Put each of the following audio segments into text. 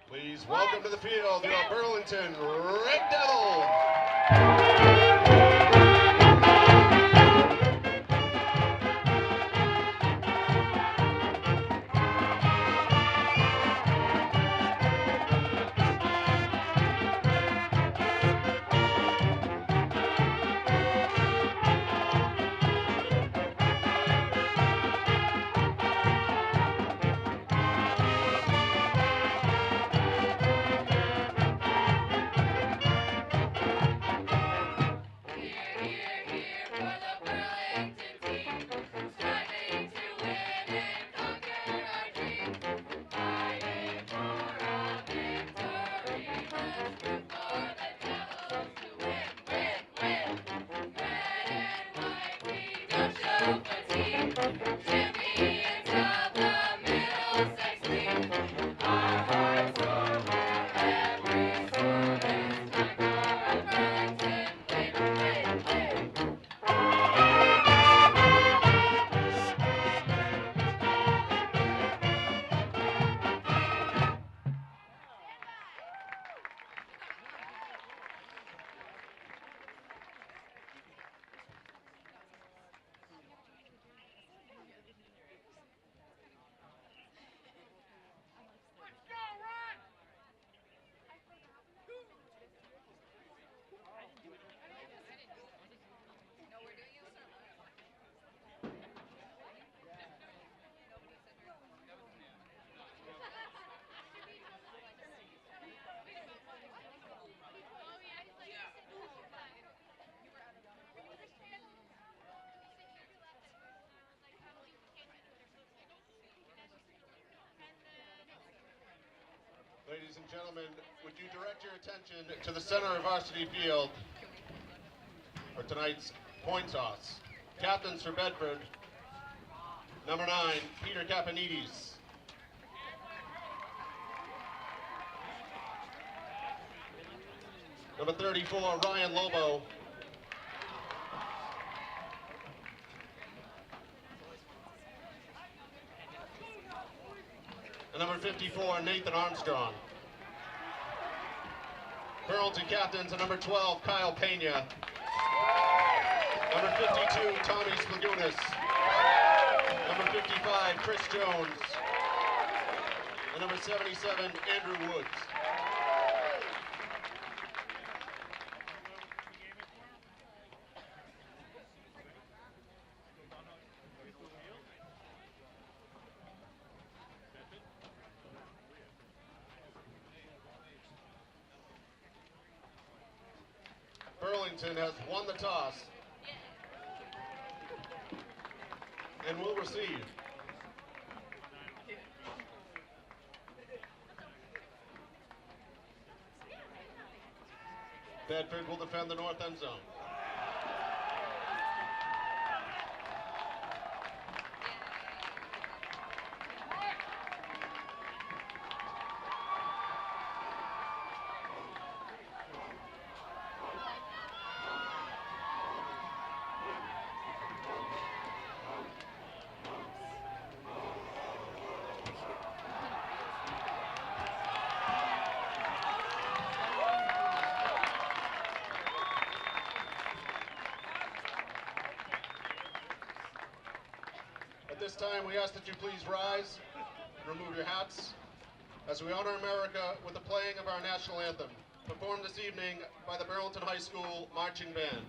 Please welcome to the field your Burlington Red Devils. Ladies and gentlemen, would you direct your attention to the center of varsity field for tonight's point toss. Captains for Bedford, number 9, Peter Kapanides. Number 34, Ryan Lobo. And number 54, Nathan Armstrong. Burlington captains are number 12, Kyle Pena. Number 52, Tommy Splagunas. Number 55, Chris Jones. And number 77, Andrew Woods. Burlington has won the toss and will receive. Bedford will defend the north end zone. At this time, we ask that you please rise and remove your hats as we honor America with the playing of our national anthem, performed this evening by the Burlington High School Marching Band.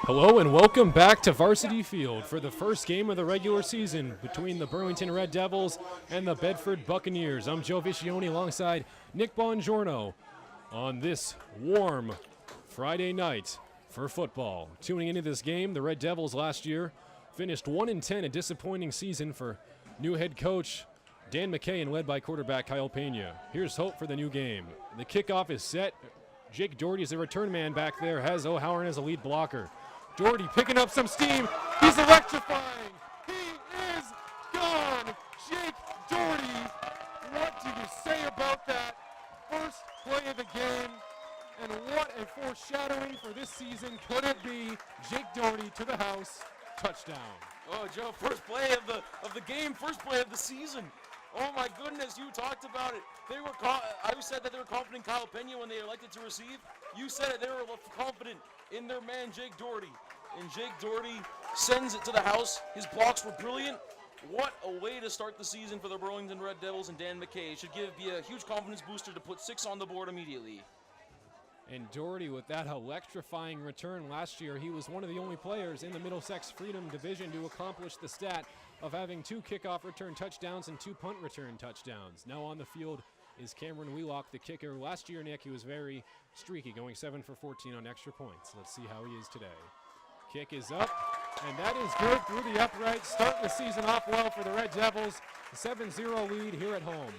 Hello and welcome back to Varsity Field for the first game of the regular season between the Burlington Red Devils and the Bedford Buccaneers. I'm Joe Viscioni alongside Nick Bongiorno on this warm Friday night for football. Tuning into this game, the Red Devils last year finished 1-10, a disappointing season for new head coach Dan McKay and led by quarterback Kyle Pena. Here's hope for the new game. The kickoff is set. Jake Doherty is the return man back there, has O'Halloran as a lead blocker. Doherty picking up some steam. He's electrifying. He is gone. Jake Doherty. What do you say about that first play of the game? And what a foreshadowing for this season could it be? Jake Doherty to the house. Touchdown. Oh, Joe, first play of the game, first play of the season. Oh my goodness, you talked about it. I said that they were confident in Kyle Pena when they elected to receive. You said it, they were confident in their man Jake Doherty. And Jake Doherty sends it to the house. His blocks were brilliant. What a way to start the season for the Burlington Red Devils and Dan McKay. It should be a huge confidence booster to put 6 on the board immediately. And Doherty with that electrifying return last year, he was one of the only players in the Middlesex Freedom Division to accomplish the stat of having 2 kickoff return touchdowns and 2 punt return touchdowns. Now on the field is Cameron Wheelock, the kicker. Last year, Nick, he was very streaky, going 7 for 14 on extra points. Let's see how he is today. Kick is up, and that is good through the upright. Starting the season off well for the Red Devils. A 7-0 lead here at home.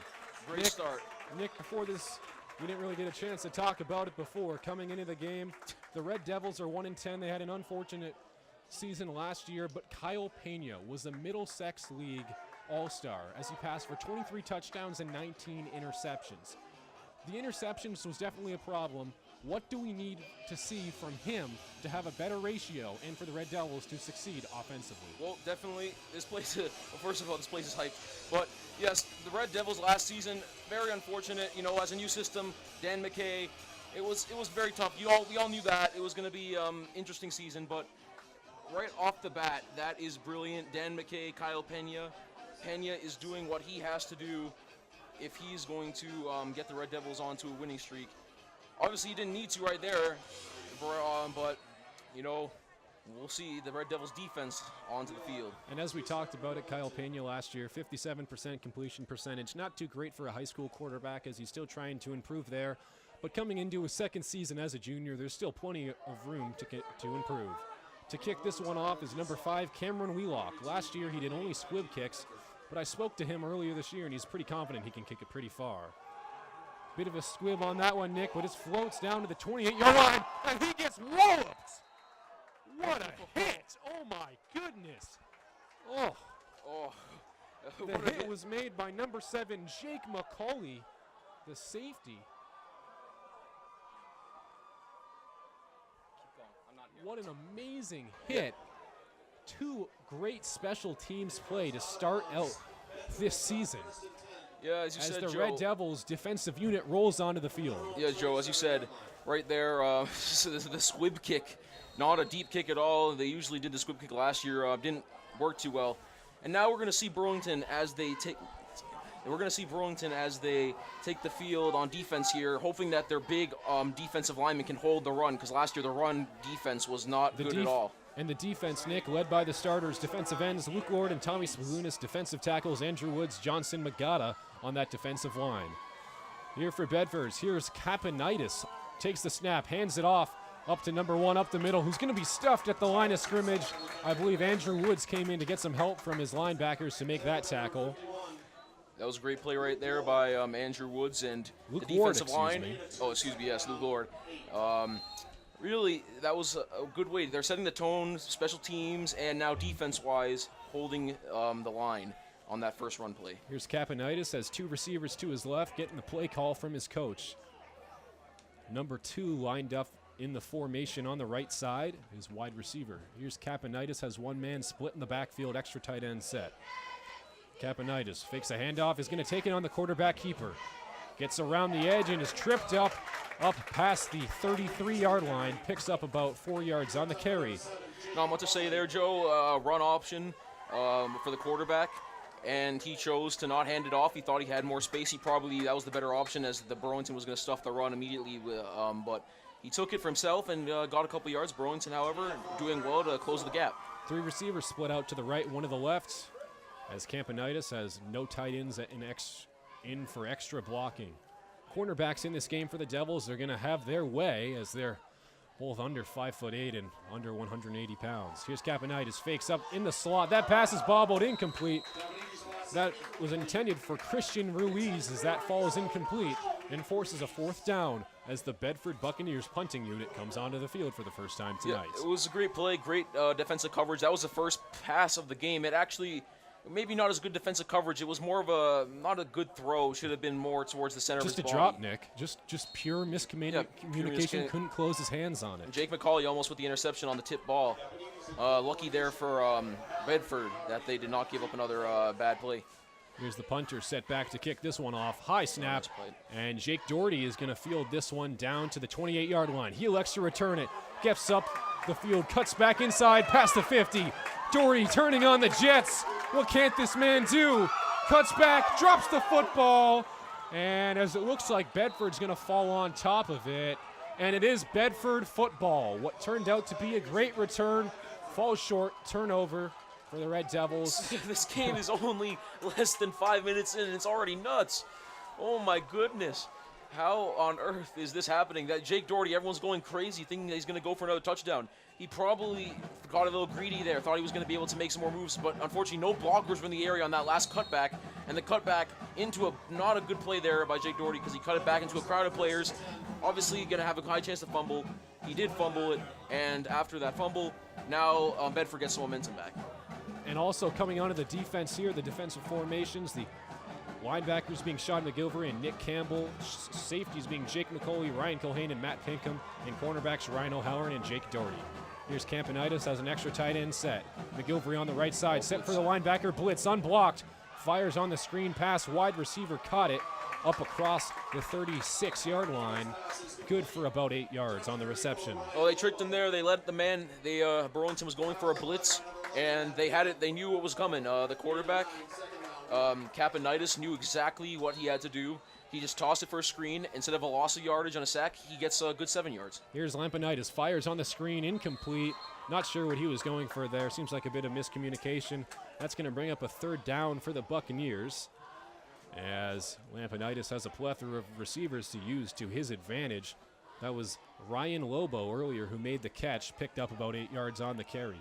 Great start. Nick, before this, we didn't really get a chance to talk about it before. Coming into the game, the Red Devils are 1-10. They had an unfortunate season last year, but Kyle Pena was a Middlesex League All-Star as he passed for 23 touchdowns and 19 interceptions. The interceptions was definitely a problem. What do we need to see from him to have a better ratio and for the Red Devils to succeed offensively? Well, definitely, this place is hyped. But yes, the Red Devils last season, very unfortunate. You know, as a new system, Dan McKay, it was very tough. We all knew that it was going to be interesting season. But right off the bat, that is brilliant. Dan McKay, Kyle Pena. Pena is doing what he has to do if he's going to get the Red Devils onto a winning streak. Obviously, he didn't need to right there, but, you know, we'll see the Red Devils' defense onto the field. And as we talked about it, Kyle Pena last year, 57% completion percentage. Not too great for a high school quarterback as he's still trying to improve there. But coming into his second season as a junior, there's still plenty of room to improve. To kick this one off is number 5, Cameron Wheelock. Last year, he did only squib kicks, but I spoke to him earlier this year, and he's pretty confident he can kick it pretty far. Bit of a squib on that one, Nick, but it floats down to the 28-yard line, and he gets walloped. What a hit! Oh, my goodness. Oh. The hit was made by number 7, Jake McCauley, the safety. What an amazing hit. 2 great special teams play to start out this season. Yeah, as you said, Joe. As the Joe, Red Devils defensive unit rolls onto the field. Yeah, Joe, as you said, right there, the squib kick, not a deep kick at all. They usually did the squib kick last year, didn't work too well. And now we're going to see Burlington as they take the field on defense here, hoping that their big defensive linemen can hold the run, because last year the run defense was not good at all. And the defense, Nick, led by the starters, defensive ends Luke Lord and Tommy Spalunas, defensive tackles Andrew Woods, Johnson Magada on that defensive line. Here for Bedford, here's Kapanitis. Takes the snap, hands it off, up to number 1 up the middle, who's going to be stuffed at the line of scrimmage. I believe Andrew Woods came in to get some help from his linebackers to make that tackle. That was a great play right there by Andrew Woods and Luke the defensive Ward, line. Yes, Luke Lord. Really, that was a good way. They're setting the tone, special teams, and now defense-wise, holding the line on that first run play. Here's Kapanitis, has 2 receivers to his left, getting the play call from his coach. Number 2 lined up in the formation on the right side, his wide receiver. Here's Kapanitis, has 1 man split in the backfield, extra tight end set. Kapanitis fakes a handoff, is going to take it on the quarterback keeper. Gets around the edge and is tripped up past the 33-yard line, picks up about 4 yards on the carry. Not much to say there, Joe. Run option for the quarterback, and he chose to not hand it off. He thought he had more space. That was the better option, as the Burlington was going to stuff the run immediately. But he took it for himself and got a couple yards. Burlington, however, doing well to close the gap. 3 receivers split out to the right, 1 to the left, as Campanitis has no tight ends in for extra blocking. Cornerbacks in this game for the Devils, they're going to have their way as they're both under 5'8" and under 180 pounds. Here's Campanitis, fakes up in the slot. That pass is bobbled, incomplete. That was intended for Christian Ruiz as that falls incomplete and forces a 4th down as the Bedford Buccaneers punting unit comes onto the field for the first time tonight. Yeah, it was a great play, great defensive coverage. That was the first pass of the game. It actually, maybe not as good defensive coverage. It was more of a, not a good throw. Should have been more towards the center of his body. Just a drop, Nick. Just pure miscommunication. Couldn't close his hands on it. And Jake McCauley almost with the interception on the tip ball. Lucky there for Bedford that they did not give up another bad play. Here's the punter set back to kick this one off. High snap. And Jake Doherty is going to field this one down to the 28-yard line. He elects to return it. Gets up the field, cuts back inside, past the 50. Doherty turning on the Jets. What can't this man do? Cuts back, drops the football. And as it looks like Bedford's going to fall on top of it. And it is Bedford football. What turned out to be a great return falls short, turnover for the Red Devils. This game is only less than 5 minutes in and it's already nuts. Oh my goodness. How on earth is this happening? That Jake Doherty, everyone's going crazy thinking that he's going to go for another touchdown. He probably got a little greedy there, thought he was going to be able to make some more moves, but unfortunately no blockers were in the area on that last cutback, and the cutback into not a good play there by Jake Doherty because he cut it back into a crowd of players. Obviously going to have a high chance to fumble. He did fumble it, and after that fumble, now Bedford gets some momentum back. And also coming onto the defense here, the defensive formations, the linebackers being Sean McGilvery and Nick Campbell, safeties being Jake McCauley, Ryan Culhane, and Matt Pinkham, and cornerbacks Ryan O'Halloran and Jake Doherty. Here's Campanitis has an extra tight end set. McGilvery on the right side, set for the linebacker blitz, unblocked. Fires on the screen pass, wide receiver caught it up across the 36-yard line. Good for about 8 yards on the reception. Oh, they tricked him there. They let the man, Burlington was going for a blitz, and they had it. They knew what was coming. The quarterback, Campanitis, knew exactly what he had to do. He just tossed it for a screen. Instead of a loss of yardage on a sack, he gets a good 7 yards. Here's Lampanitis, fires on the screen, incomplete. Not sure what he was going for there. Seems like a bit of miscommunication. That's going to bring up a 3rd down for the Buccaneers, as Lampanitis has a plethora of receivers to use to his advantage. That was Ryan Lobo earlier who made the catch, picked up about 8 yards on the carry.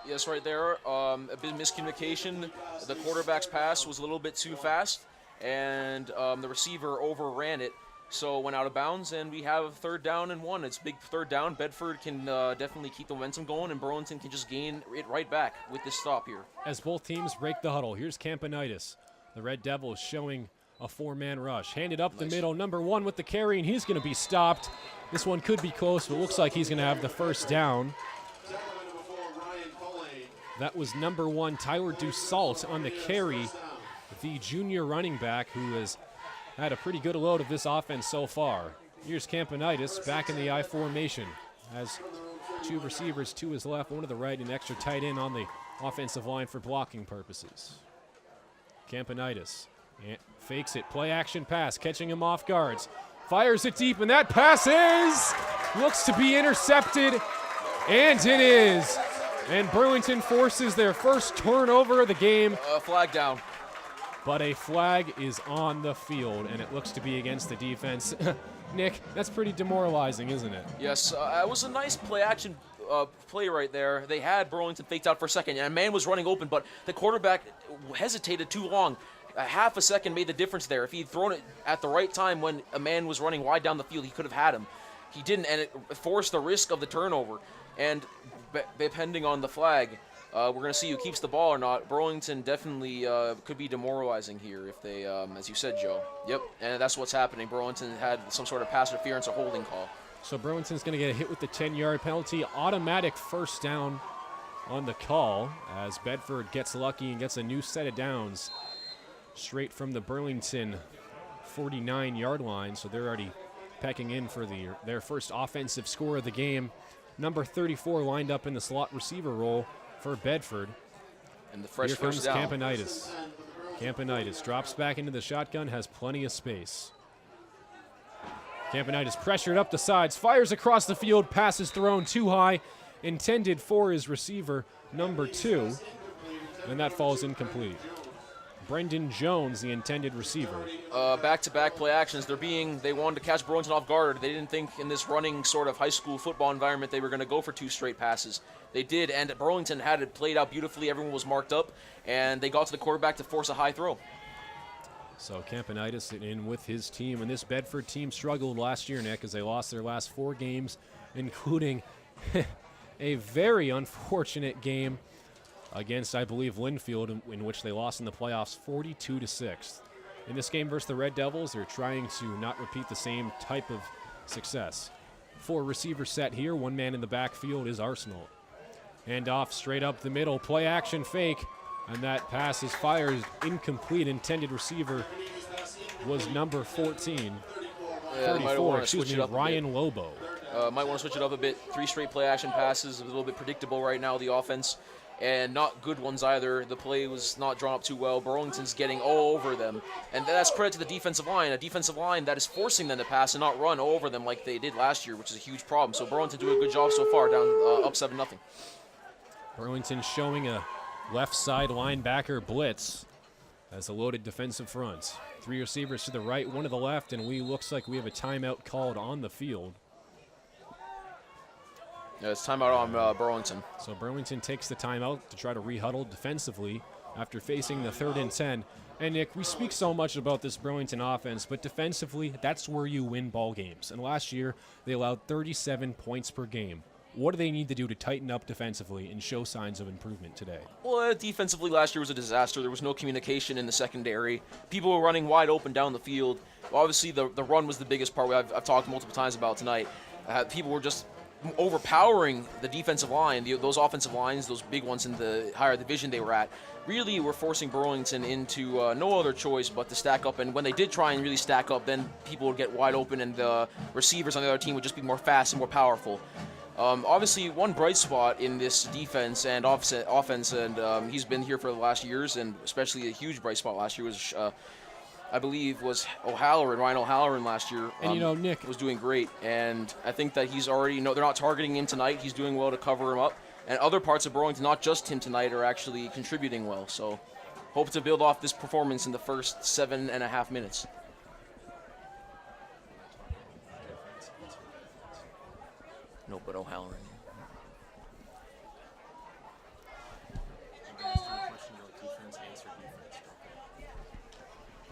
Yes, right there. A bit of miscommunication. The quarterback's pass was a little bit too fast, and the receiver overran it, so went out of bounds, and we have a 3rd down and 1. It's a big 3rd down. Bedford can definitely keep the momentum going, and Burlington can just gain it right back with this stop here. As both teams break the huddle, here's Campanitis. The Red Devils showing a 4-man rush. Handed up the middle, number 1 with the carry, and he's going to be stopped. This one could be close, but looks like he's going to have the 1st down. That was number 1, Tyler Dussault on the carry, the junior running back who has had a pretty good load of this offense so far. Here's Campanitis back in the I formation. Has 2 receivers to his left, 1 to the right, and an extra tight end on the offensive line for blocking purposes. Campanitis fakes it, play action pass, catching him off guards. Fires it deep, and that pass looks to be intercepted, and it is. And Burlington forces their first turnover of the game. Flag down. But a flag is on the field, and it looks to be against the defense. Nick, that's pretty demoralizing, isn't it? Yes, it was a nice play-action play right there. They had Burlington faked out for a second, and a man was running open, but the quarterback hesitated too long. A half a second made the difference there. If he'd thrown it at the right time when a man was running wide down the field, he could have had him. He didn't, and it forced the risk of the turnover. And depending on the flag, we're going to see who keeps the ball or not. Burlington definitely could be demoralizing here if they, as you said, Joe. Yep, and that's what's happening. Burlington had some sort of pass interference or holding call. So Burlington's going to get a hit with the 10-yard penalty. Automatic 1st down on the call as Bedford gets lucky and gets a new set of downs straight from the Burlington 49-yard line. So they're already pecking in for their first offensive score of the game. Number 34 lined up in the slot receiver role for Bedford. And the fresh Here comes first down. Campanitis pressured up the sides, fires across the field, passes thrown too high, intended for his receiver, number 2, and that falls incomplete. Brendan Jones, the intended receiver. Back-to-back play actions. They wanted to catch Burlington off guard. They didn't think in this running sort of high school football environment they were going to go for 2 straight passes. They did, and Burlington had it played out beautifully. Everyone was marked up, and they got to the quarterback to force a high throw. So Campanitis in with his team, and this Bedford team struggled last year, Nick, as they lost their last 4 games, including a very unfortunate game against, I believe, Linfield, in which they lost in the playoffs 42-6. In this game versus the Red Devils, they're trying to not repeat the same type of success. 4 receiver set here, 1 man in the backfield is Arsenal. Hand off straight up the middle, play action fake, and that pass is fired incomplete. Intended receiver was number 14. 34, excuse me, Ryan Lobo. Might want to switch it up a bit. 3 straight play action passes, a little bit predictable right now, the offense. And not good ones either. The play was not drawn up too well. Burlington's getting all over them. And that's credit to the defensive line, a defensive line that is forcing them to pass and not run all over them like they did last year, which is a huge problem. So Burlington doing a good job so far, down up 7-0. Burlington showing a left side linebacker blitz as a loaded defensive front. 3 receivers to the right, 1 to the left, and looks like we have a timeout called on the field. Yeah, it's timeout on Burlington. So Burlington takes the timeout to try to rehuddle defensively after facing the 3rd and 10. And Nick, we speak so much about this Burlington offense, but defensively, that's where you win ball games. And last year, they allowed 37 points per game. What do they need to do to tighten up defensively and show signs of improvement today? Well, defensively last year was a disaster. There was no communication in the secondary. People were running wide open down the field. Obviously, the run was the biggest part I've talked multiple times about tonight. People were just overpowering the defensive line, those offensive lines, those big ones in the higher division they were at, really were forcing Burlington into no other choice but to stack up. And when they did try and really stack up, then people would get wide open and the receivers on the other team would just be more fast and more powerful. Obviously, one bright spot in this defense and offense, and he's been here for the last years, and especially a huge bright spot last year was I believe was Ryan O'Halloran last year. And Nick was doing great, and I think that he's already, they're not targeting him tonight. He's doing well to cover him up, and other parts of Burlington, not just him tonight, are actually contributing well. So, hope to build off this performance in the first 7.5 minutes. No, but O'Halloran.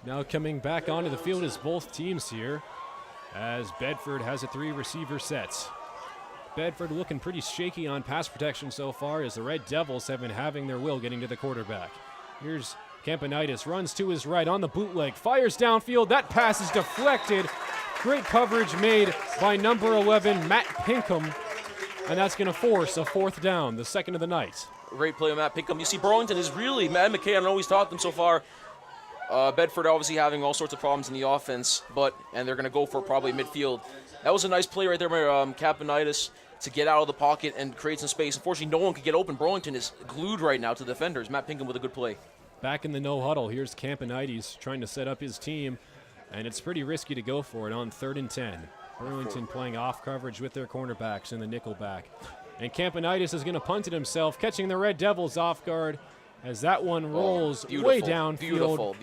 Now coming back onto the field is both teams here, as Bedford has a 3 receiver set. Bedford looking pretty shaky on pass protection so far, as the Red Devils have been having their will getting to the quarterback. Here's Campanitis, runs to his right on the bootleg, fires downfield. That pass is deflected. Great coverage made by number 11, Matt Pinkham, and that's going to force a 4th down, the 2nd of the night. Great play of Matt Pinkham. You see, Burlington is really, Matt McKay, I know he's taught them so far. Bedford obviously having all sorts of problems in the offense, and they're going to go for probably midfield. That was a nice play right there by Campanitis to get out of the pocket and create some space. Unfortunately, no one could get open. Burlington is glued right now to the defenders. Matt Pinkham with a good play. Back in the no huddle, here's Campanitis trying to set up his team, and it's pretty risky to go for it on 3rd and 10. Burlington playing off coverage with their cornerbacks in the nickel back. And Campanitis is going to punt it himself, catching the Red Devils off guard, as that one rolls way downfield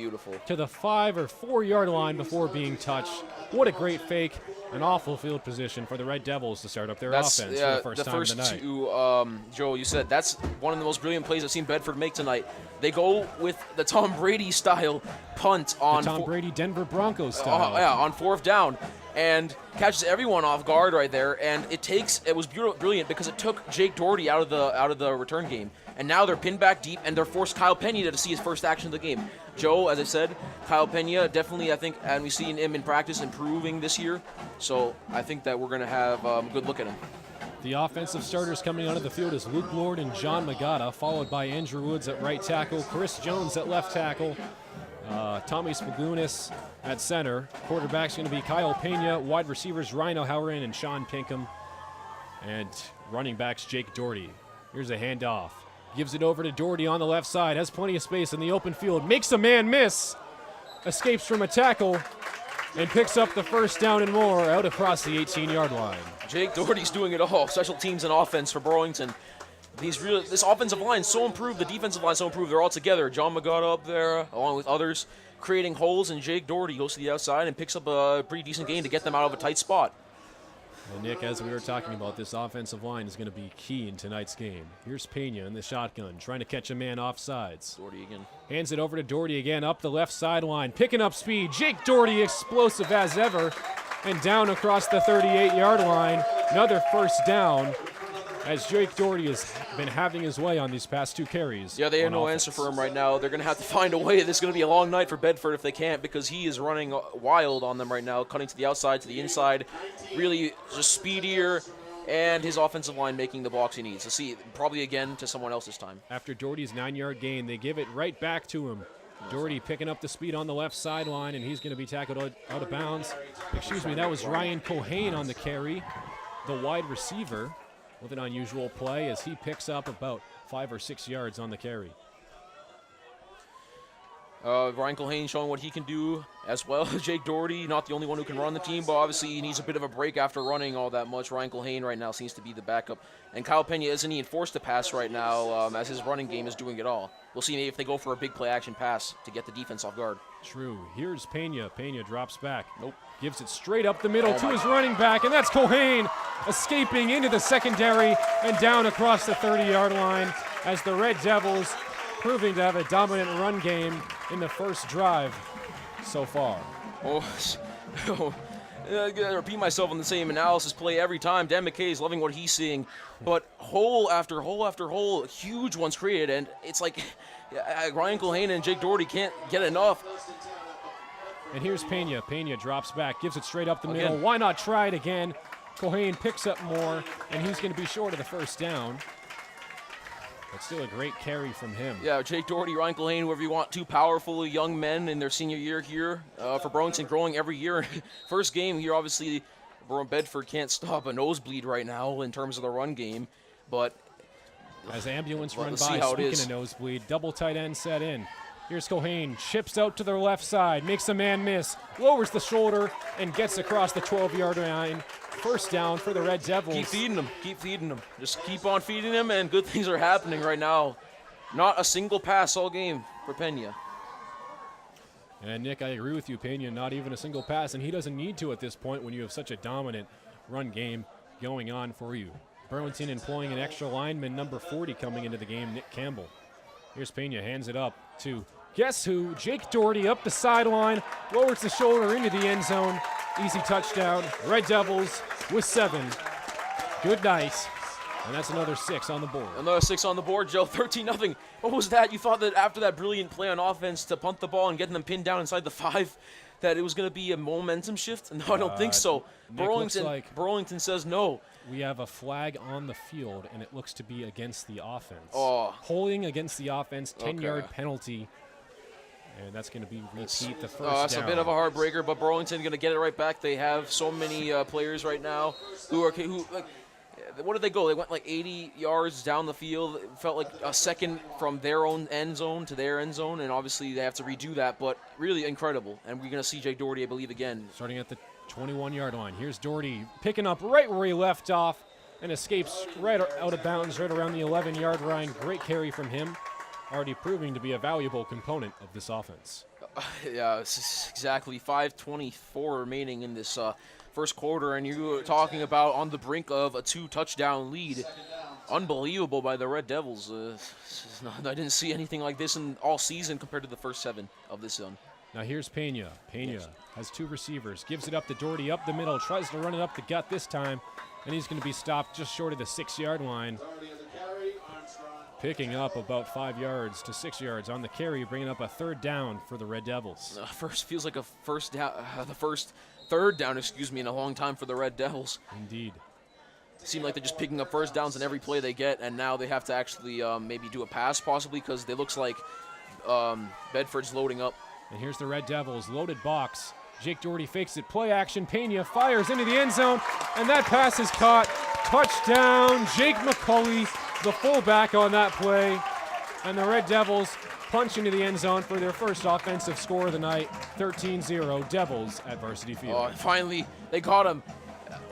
to the 5 or 4 yard line before being touched. What a great fake. An awful field position for the Red Devils to start up their offense for the first time of the night. Joe, you said that's one of the most brilliant plays I've seen Bedford make tonight. They go with the Tom Brady style punt on the Tom Brady Denver Broncos style. On 4th down, and catches everyone off guard right there. And it was brilliant because it took Jake Doherty out of the return game. And now they're pinned back deep, and they're forced Kyle Pena to see his first action of the game. Joe, as I said, Kyle Pena definitely, I think, and we've seen him in practice improving this year. So I think that we're going to have a good look at him. The offensive starters coming onto the field is Luke Lord and John Magata, followed by Andrew Woods at right tackle, Chris Jones at left tackle, Tommy Spagunas at center. Quarterback's going to be Kyle Pena, wide receivers Ryan O'Halloran and Sean Pinkham, and running backs Jake Doherty. Here's a handoff. Gives it over to Doherty on the left side, has plenty of space in the open field, makes a man miss, escapes from a tackle, and picks up the first down and more out across the 18-yard line. Jake Doherty's doing it all. Special teams and offense for Burlington. This offensive line so improved, the defensive line so improved. They're all together. John Magada up there, along with others, creating holes, and Jake Doherty goes to the outside and picks up a pretty decent gain to get them out of a tight spot. And Nick, as we were talking about, this offensive line is going to be key in tonight's game. Here's Pena in the shotgun, trying to catch a man off sides. Doherty again. Hands it over to Doherty again, up the left sideline, picking up speed. Jake Doherty, explosive as ever, and down across the 38-yard line. Another first down, as Jake Doherty has been having his way on these past 2 carries. Yeah, they have no answer for him right now. They're going to have to find a way. This is going to be a long night for Bedford if they can't, because he is running wild on them right now, cutting to the outside, to the inside, really just speedier, and his offensive line making the blocks he needs. So see, probably again to someone else this time. After Doherty's 9-yard gain, they give it right back to him. Doherty picking up the speed on the left sideline, and he's going to be tackled out of bounds. Excuse me, that was Ryan Cohane on the carry, the wide receiver, with an unusual play as he picks up about 5 or 6 yards on the carry. Ryan Culhane showing what he can do as well. Jake Doherty, not the only one who can run the team, but obviously he needs a bit of a break after running all that much. Ryan Culhane right now seems to be the backup. And Kyle Pena isn't even forced to pass right now as his running game is doing it all. We'll see maybe if they go for a big play action pass to get the defense off guard. True. Here's Pena. Pena drops back. Nope. Gives it straight up the middle to his running back, and that's Cohane escaping into the secondary and down across the 30-yard line as the Red Devils proving to have a dominant run game in the first drive so far. I gotta repeat myself on the same analysis play every time. Dan McKay is loving what he's seeing, but hole after hole after hole, huge ones created, and it's like Ryan Culhane and Jake Doherty can't get enough. And here's Pena. Pena drops back, gives it straight up the middle. Why not try it again? Cohane picks up more, and he's going to be short of the first down. But still a great carry from him. Yeah, Jake Doherty, Ryan Culhane, whoever you want, 2 powerful young men in their senior year here for Burlington, growing every year. First game here, obviously, Bedford can't stop a nosebleed right now in terms of the run game, but as ambulance run by, speaking of nosebleed, double tight end set in. Here's Cohane, chips out to the left side, makes a man miss, lowers the shoulder, and gets across the 12-yard line. First down for the Red Devils. Keep feeding them. Just keep on feeding them, and good things are happening right now. Not a single pass all game for Pena. And Nick, I agree with you, Pena, not even a single pass, and he doesn't need to at this point when you have such a dominant run game going on for you. Burlington employing an extra lineman, number 40, coming into the game, Nick Campbell. Here's Pena, hands it up to guess who? Jake Doherty up the sideline, lowers the shoulder into the end zone. Easy touchdown. Red Devils with 7. Good night. And that's another 6 on the board. Another 6 on the board, Joe. 13-0. What was that? You thought that after that brilliant play on offense to punt the ball and getting them pinned down inside the 5, that it was going to be a momentum shift? No, I don't think so. Burlington says no. We have a flag on the field, and it looks to be against the offense. Oh. Holding against the offense, 10-yard penalty. And that's going to be repeat the first down. That's a bit of a heartbreaker, but Burlington going to get it right back. They have so many players right now who what did they go? They went like 80 yards down the field. It felt like a second from their own end zone to their end zone, and obviously they have to redo that, but really incredible. And we're going to see Jake Doherty, I believe, again. Starting at the 21-yard line. Here's Doherty picking up right where he left off and escapes right out of bounds right around the 11-yard line. Great carry from him. Already proving to be a valuable component of this offense. Yeah, exactly. 5:24 remaining in this first quarter, and you were talking about on the brink of a 2-touchdown lead. Unbelievable by the Red Devils. I didn't see anything like this in all season compared to the first 7 of this zone. Now here's Pena. Pena has 2 receivers, gives it up to Doherty up the middle, tries to run it up the gut this time, and he's going to be stopped just short of the 6-yard line. Picking up about 5 yards to 6 yards on the carry, bringing up a 3rd down for the Red Devils. Feels like a first down, the first 3rd down, in a long time for the Red Devils. Indeed. Seem like they're just picking up first downs in every play they get, and now they have to actually maybe do a pass possibly because it looks like Bedford's loading up. And here's the Red Devils, loaded box. Jake Doherty fakes it, play action, Pena fires into the end zone, and that pass is caught. Touchdown, Jake McCulley, the fullback on that play. And the Red Devils punch into the end zone for their first offensive score of the night. 13-0 Devils at Varsity Field. Finally, they got him.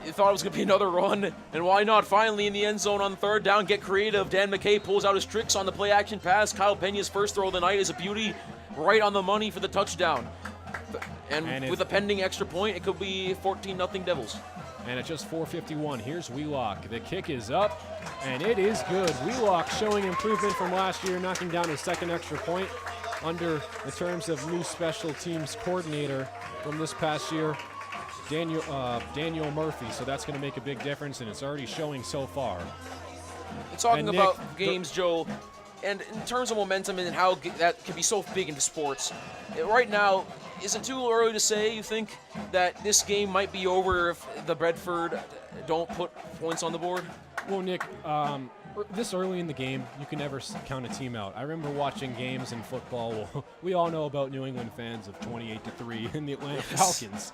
You thought it was going to be another run, and why not? Finally in the end zone on third down, get creative. Dan McKay pulls out his tricks on the play-action pass. Kyle Pena's first throw of the night is a beauty, right on the money for the touchdown. And with a pending extra point, it could be 14-0 Devils. And at just 4:51, here's Wheelock. The kick is up, and it is good. Wheelock showing improvement from last year, knocking down his second extra point under the terms of new special teams coordinator from this past year, Daniel Murphy. So that's going to make a big difference, and it's already showing so far. Talking about games, Joe, and in terms of momentum and how that can be so big into sports, right now, is it too early to say, you think, that this game might be over if the Bedford don't put points on the board? Well, Nick, this early in the game, you can never count a team out. I remember watching games in football. Well, we all know about New England fans of 28-3 in the Atlanta Falcons.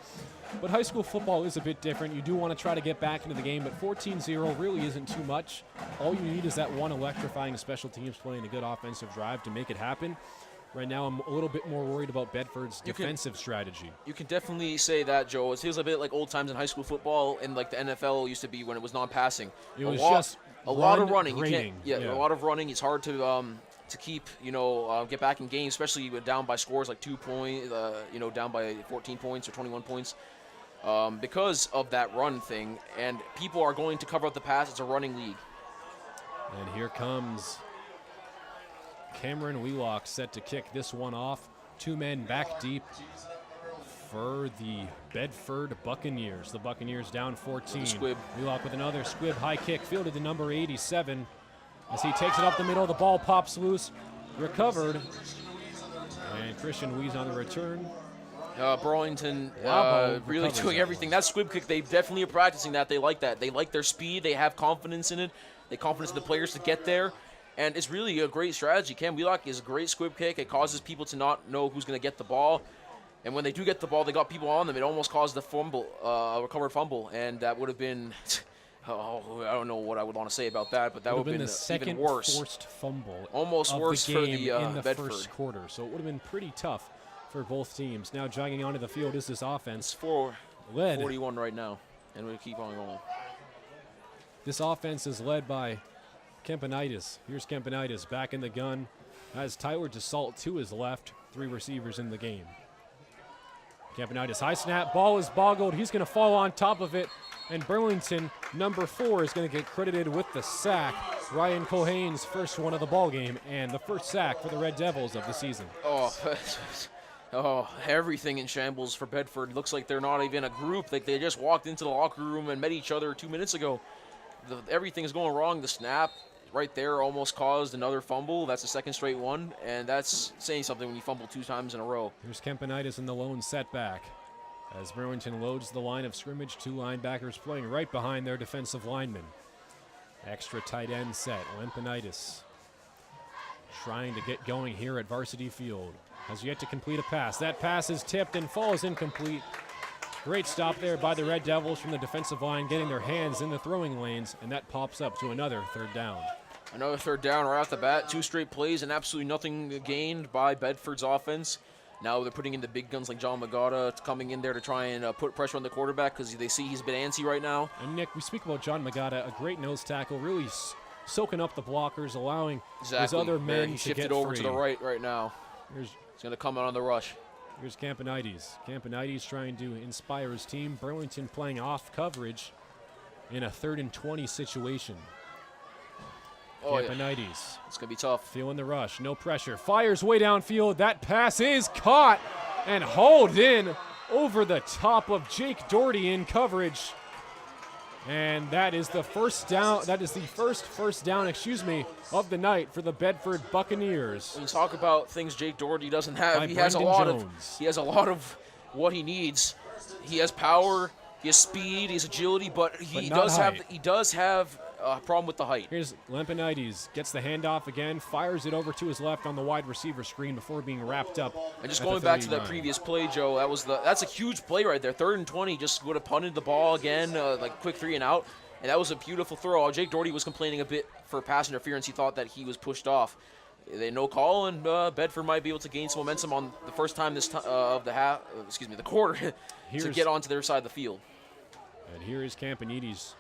But high school football is a bit different. You do want to try to get back into the game, but 14-0 really isn't too much. All you need is that one electrifying special teams play and a good offensive drive to make it happen. Right now, I'm a little bit more worried about Bedford's defensive strategy. You can definitely say that, Joe. It feels a bit like old times in high school football and like the NFL used to be when it was non-passing. It was just a lot of running. A lot of running. It's hard to keep, get back in games, especially down by scores like 2 points, down by 14 points or 21 points. Because of that run thing, and people are going to cover up the pass. It's a running league. And here comes Cameron Wheelock set to kick this one off. 2 men back deep for the Bedford Buccaneers. The Buccaneers down 14. Squib. Wheelock with another squib high kick, fielded to number 87. As he takes it up the middle, the ball pops loose, recovered. And Christian Wees on the return. Burlington really doing everything. That squib kick, they definitely are practicing that. They like that. They like their speed. They have confidence in it. They have confidence in the players to get there. And it's really a great strategy. Cam Wheelock is a great squib kick. It causes people to not know who's going to get the ball. And when they do get the ball, they got people on them. It almost caused a recovered fumble. And that would have been, I don't know what I would want to say about that, but that would have been the second even worse. Forced fumble. Almost worse the for game the in the Bedford. first quarter. So it would have been pretty tough for both teams. Now jogging onto the field is this offense. It's led 41 right now, and we keep on going. This offense is led by Kempanitis. Here's Kempanitis back in the gun. Has Tyler DeSalt to his left. 3 receivers in the game. Kempanitis, high snap, ball is boggled. He's going to fall on top of it. And Burlington, number 4, is going to get credited with the sack. Ryan Culhane's first one of the ball game and the first sack for the Red Devils of the season. Everything in shambles for Bedford. Looks like they're not even a group. Like they just walked into the locker room and met each other 2 minutes ago. Everything's going wrong. The snap right there almost caused another fumble. That's the second straight one, and that's saying something when you fumble 2 times in a row. Here's Kempanitis in the lone setback. As Burlington loads the line of scrimmage, 2 linebackers playing right behind their defensive linemen. Extra tight end set. Kempanitis trying to get going here at Varsity Field. Has yet to complete a pass. That pass is tipped and falls incomplete. Great stop there by the Red Devils from the defensive line, getting their hands in the throwing lanes, and that pops up to another 3rd down. Another 3rd down right off the bat. 2 straight plays and absolutely nothing gained by Bedford's offense. Now they're putting in the big guns like John Magada coming in there to try and put pressure on the quarterback because they see he's a bit antsy right now. And Nick, we speak about John Magada, a great nose tackle, really soaking up the blockers, allowing his other men to get free. He shifted over to the right now. He's going to come out on the rush. Here's Kempanitis. Kempanitis trying to inspire his team. Burlington playing off coverage in a 3rd and 20 situation. Kempanitis. Yeah. It's going to be tough. Feeling the rush. No pressure. Fires way downfield. That pass is caught and hauled in over the top of Jake Doherty in coverage. And that is the first down. That is the first down, of the night for the Bedford Buccaneers. When you talk about things Jake Doherty doesn't have, he has a lot of what he needs. He has power, he has speed, he has agility, but he does have a problem with the height. Here's Kempanitis, gets the handoff again, fires it over to his left on the wide receiver screen before being wrapped up. And just going back to that previous play, Joe, that's a huge play right there. 3rd and 20, just would have punted the ball again, like quick 3 and out, and that was a beautiful throw. Jake Doherty was complaining a bit for pass interference. He thought that he was pushed off. They no call, and Bedford might be able to gain some momentum on the first time this of the quarter to get onto their side of the field. And here is Campanides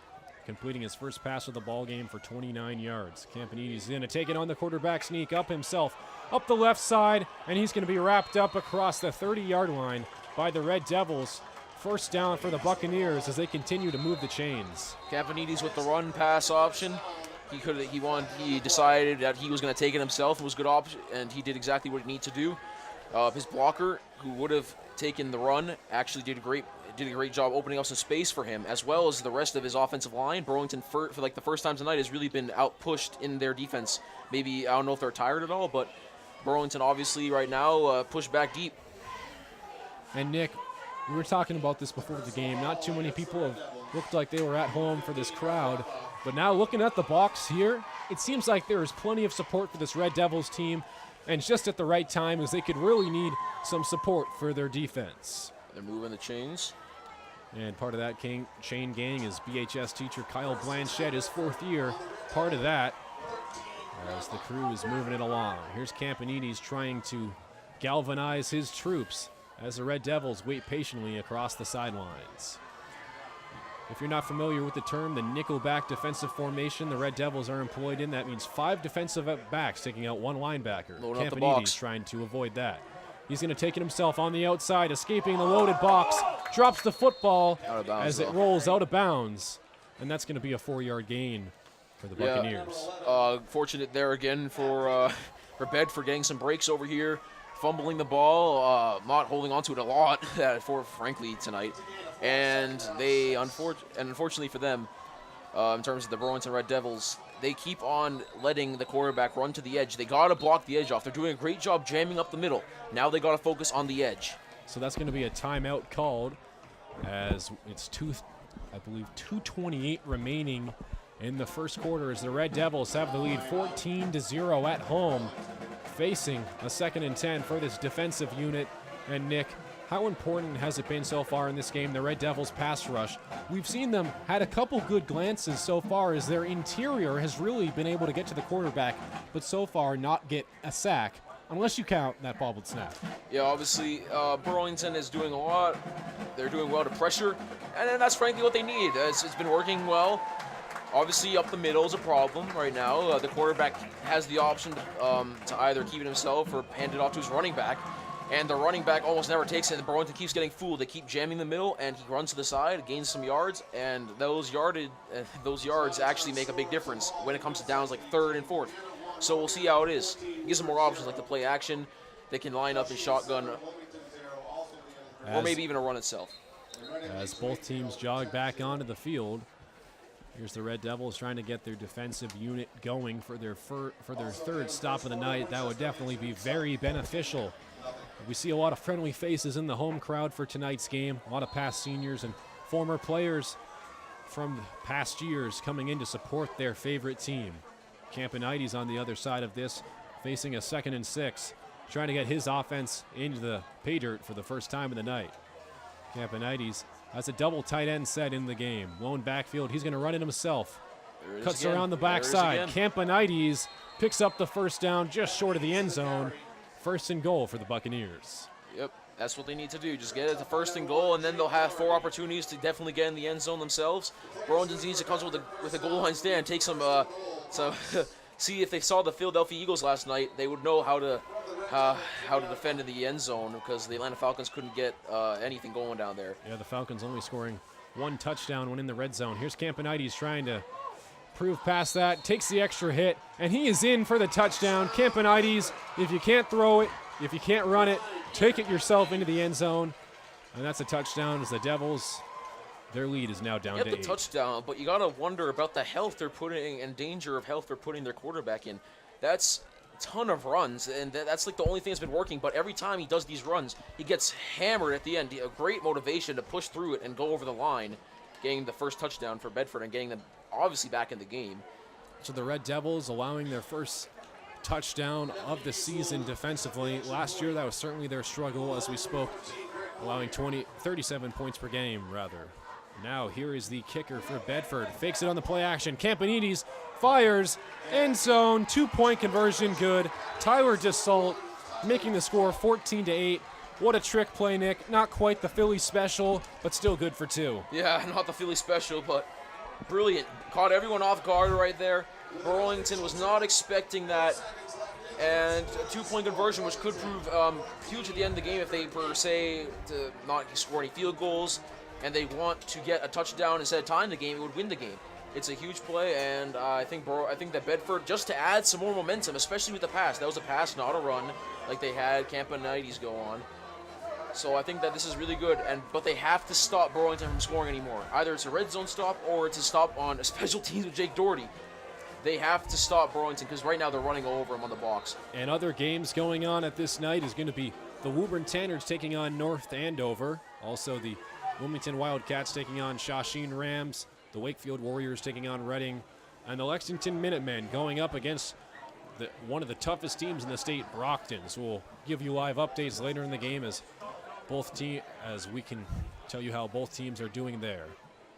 completing his first pass of the ball game for 29 yards. Campanides in to take it on the quarterback sneak up himself, up the left side, and he's going to be wrapped up across the 30-yard line by the Red Devils. First down for the Buccaneers as they continue to move the chains. Campanides with the run pass option. He decided that he was going to take it himself. It was a good option, and he did exactly what he needed to do. His blocker, who would have taken the run, actually did a great job opening up some space for him, as well as the rest of his offensive line. Burlington, for like the first time tonight, has really been out-pushed in their defense. Maybe, I don't know if they're tired at all, but Burlington obviously right now pushed back deep. And Nick, we were talking about this before the game. Not too many people have looked like they were at home for this crowd. But now looking at the box here, it seems like there is plenty of support for this Red Devils team, and just at the right time as they could really need some support for their defense. They're moving the chains. And part of that chain gang is BHS teacher Kyle Blanchette, his 4th year, part of that, as the crew is moving it along. Here's Campanides trying to galvanize his troops as the Red Devils wait patiently across the sidelines. If you're not familiar with the term, the nickelback defensive formation the Red Devils are employed in, that means 5 defensive backs taking out 1 linebacker. Loading up the box. Trying to avoid that. He's going to take it himself on the outside, escaping the loaded box, drops the football as it rolls out of bounds, and that's going to be a 4-yard gain for the Buccaneers. Fortunate there again for Bedford getting some breaks over here, fumbling the ball, not holding onto it a lot, frankly, tonight. And unfortunately for them, in terms of the Burlington Red Devils, they keep on letting the quarterback run to the edge. They got to block the edge off. They're doing a great job jamming up the middle. Now they got to focus on the edge. So that's going to be a timeout called as it's 2:28 remaining in the first quarter as the Red Devils have the lead 14-0 at home, facing a 2nd and 10 for this defensive unit. And Nick, how important has it been so far in this game, the Red Devils pass rush? We've seen them had a couple good glances so far as their interior has really been able to get to the quarterback, but so far not get a sack, unless you count that bobbled snap. Yeah, obviously Burlington is doing a lot. They're doing well to pressure, and that's frankly what they need. It's been working well. Obviously, up the middle is a problem right now. The quarterback has the option to either keep it himself or hand it off to his running back. And the running back almost never takes it. Burlington keeps getting fooled. They keep jamming the middle, and he runs to the side, gains some yards, and those yards actually make a big difference when it comes to downs like 3rd and 4th. So we'll see how it is. It gives them more options like the play action. They can line up in shotgun, or maybe even a run itself. As both teams jog back onto the field, here's the Red Devils trying to get their defensive unit going for their 3rd stop of the night. That would definitely be very beneficial. We see a lot of friendly faces in the home crowd for tonight's game. A lot of past seniors and former players from past years coming in to support their favorite team. Campanides on the other side of this, facing a 2nd and 6, trying to get his offense into the pay dirt for the first time of the night. Campanides has a double tight end set in the game. Lone backfield, he's going to run it himself. Cuts around the backside. Campanides picks up the first down just short of the end zone. 1st and goal for the Buccaneers. Yep, that's what they need to do. Just get it to 1st and goal, and then they'll have 4 opportunities to definitely get in the end zone themselves. Burlington needs to come with a goal line stand, take some see if they saw the Philadelphia Eagles last night, they would know how to defend in the end zone because the Atlanta Falcons couldn't get anything going down there. Yeah, the Falcons only scoring 1 touchdown when in the red zone. Here's Campanides trying to prove past that, takes the extra hit, and he is in for the touchdown. Campanides, if you can't throw it, if you can't run it, take it yourself into the end zone. And that's a touchdown as the Devils, their lead is now down to 8. Get the touchdown, but you got to wonder about the health they're putting and danger of health they're putting their quarterback in. That's a ton of runs, and that's like the only thing that's been working. But every time he does these runs, he gets hammered at the end. A great motivation to push through it and go over the line, getting the first touchdown for Bedford and getting them obviously back in the game. So the Red Devils allowing their first touchdown of the season defensively. Last year, that was certainly their struggle as we spoke, allowing 37 points per game, rather. Now here is the kicker for Bedford. Fakes it on the play action. Campanides fires. End zone. 2-point conversion good. Tyler DeSalt making the score 14-8. What a trick play, Nick. Not quite the Philly special, but still good for 2. Yeah, not the Philly special, but brilliant. Caught everyone off guard right there. Burlington was not expecting that. And a 2-point conversion, which could prove huge at the end of the game if they were, say, to not score any field goals, and they want to get a touchdown instead of tying the game, it would win the game. It's a huge play, and I think that Bedford, just to add some more momentum, especially with the pass, that was a pass, not a run, like they had Campanides go on. So I think that this is really good, but they have to stop Burlington from scoring anymore. Either it's a red zone stop or it's a stop on a special teams with Jake Doherty. They have to stop Burlington because right now they're running over him on the box. And other games going on at this night is going to be the Woburn Tanners taking on North Andover. Also the Wilmington Wildcats taking on Shawsheen Rams. The Wakefield Warriors taking on Reading. And the Lexington Minutemen going up against one of the toughest teams in the state, Brockton. So we'll give you live updates later in the game as we can tell you how both teams are doing there.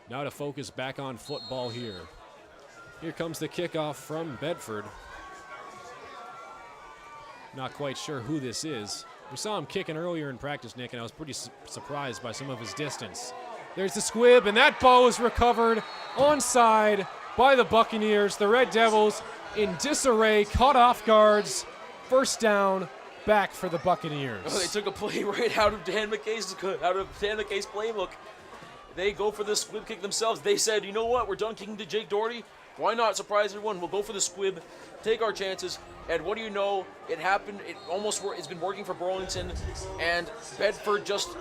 Now to focus back on football here. Here comes the kickoff from Bedford. Not quite sure who this is. We saw him kicking earlier in practice, Nick, and I was pretty surprised by some of his distance. There's the squib, and that ball is recovered onside by the Buccaneers. The Red Devils in disarray, caught off guards. First down, back for the Buccaneers. Oh, they took a play right out of Dan McKay's playbook. They go for the squib kick themselves. They said, you know what, we're done kicking to Jake Doherty. Why not surprise everyone? We'll go for the squib, take our chances, and what do you know? It happened. It's been working for Burlington, and Bedford just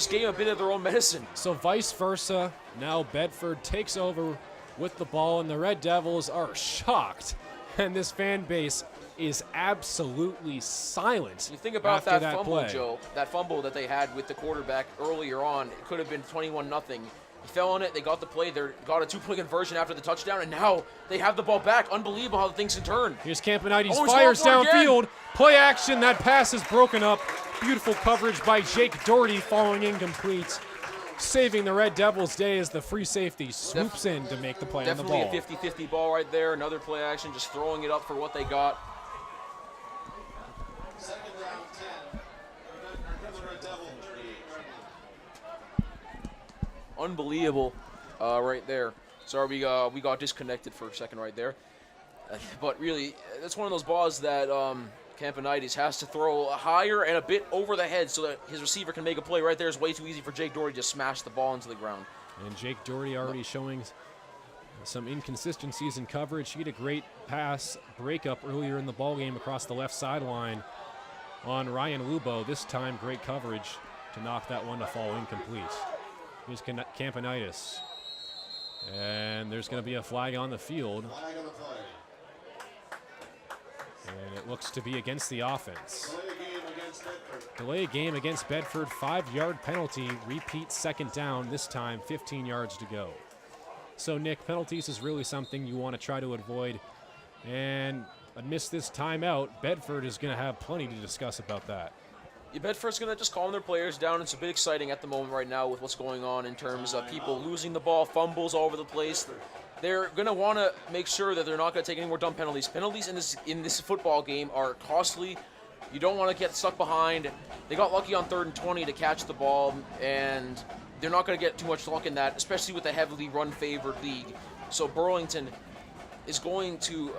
gave a bit of their own medicine. So vice versa. Now Bedford takes over with the ball, and the Red Devils are shocked, and this fan base is absolutely silent. You think about that fumble, play. Joe. That fumble that they had with the quarterback earlier on. It could have been 21-0. He fell on it. They got the play. They got a 2-point conversion after the touchdown, and now they have the ball back. Unbelievable how things can turn. Here's Campanides, fires downfield. Play action. That pass is broken up. Beautiful coverage by Jake Doherty, falling incomplete. Saving the Red Devils' day as the free safety swoops in to make the play on the ball. Definitely a 50-50 ball right there. Another play action, just throwing it up for what they got. Second down, 10. The Red Devils. Unbelievable right there. Sorry, we got disconnected for a second right there. But really, that's one of those balls that Campanides has to throw higher and a bit over the head so that his receiver can make a play. Right there is way too easy for Jake Doherty to smash the ball into the ground. And Jake Doherty already showing some inconsistencies in coverage. He had a great pass breakup earlier in the ballgame across the left sideline on Ryan Lubo. This time, great coverage to knock that one to fall incomplete. Here's Campanides. And there's going to be a flag on the field. And it looks to be against the offense. Delay a game against Bedford. 5-yard penalty. Repeat second down. This time 15 yards to go. So, Nick, penalties is really something you want to try to avoid. And amidst this timeout, Bedford is going to have plenty to discuss about that. Yeah, Bedford's going to just calm their players down. It's a bit exciting at the moment right now with what's going on in terms of people losing the ball, fumbles all over the place. They're going to want to make sure that they're not going to take any more dumb penalties. Penalties in this football game are costly. You don't want to get stuck behind. They got lucky on 3rd and 20 to catch the ball, and they're not going to get too much luck in that, especially with a heavily run-favored league. So Burlington is going to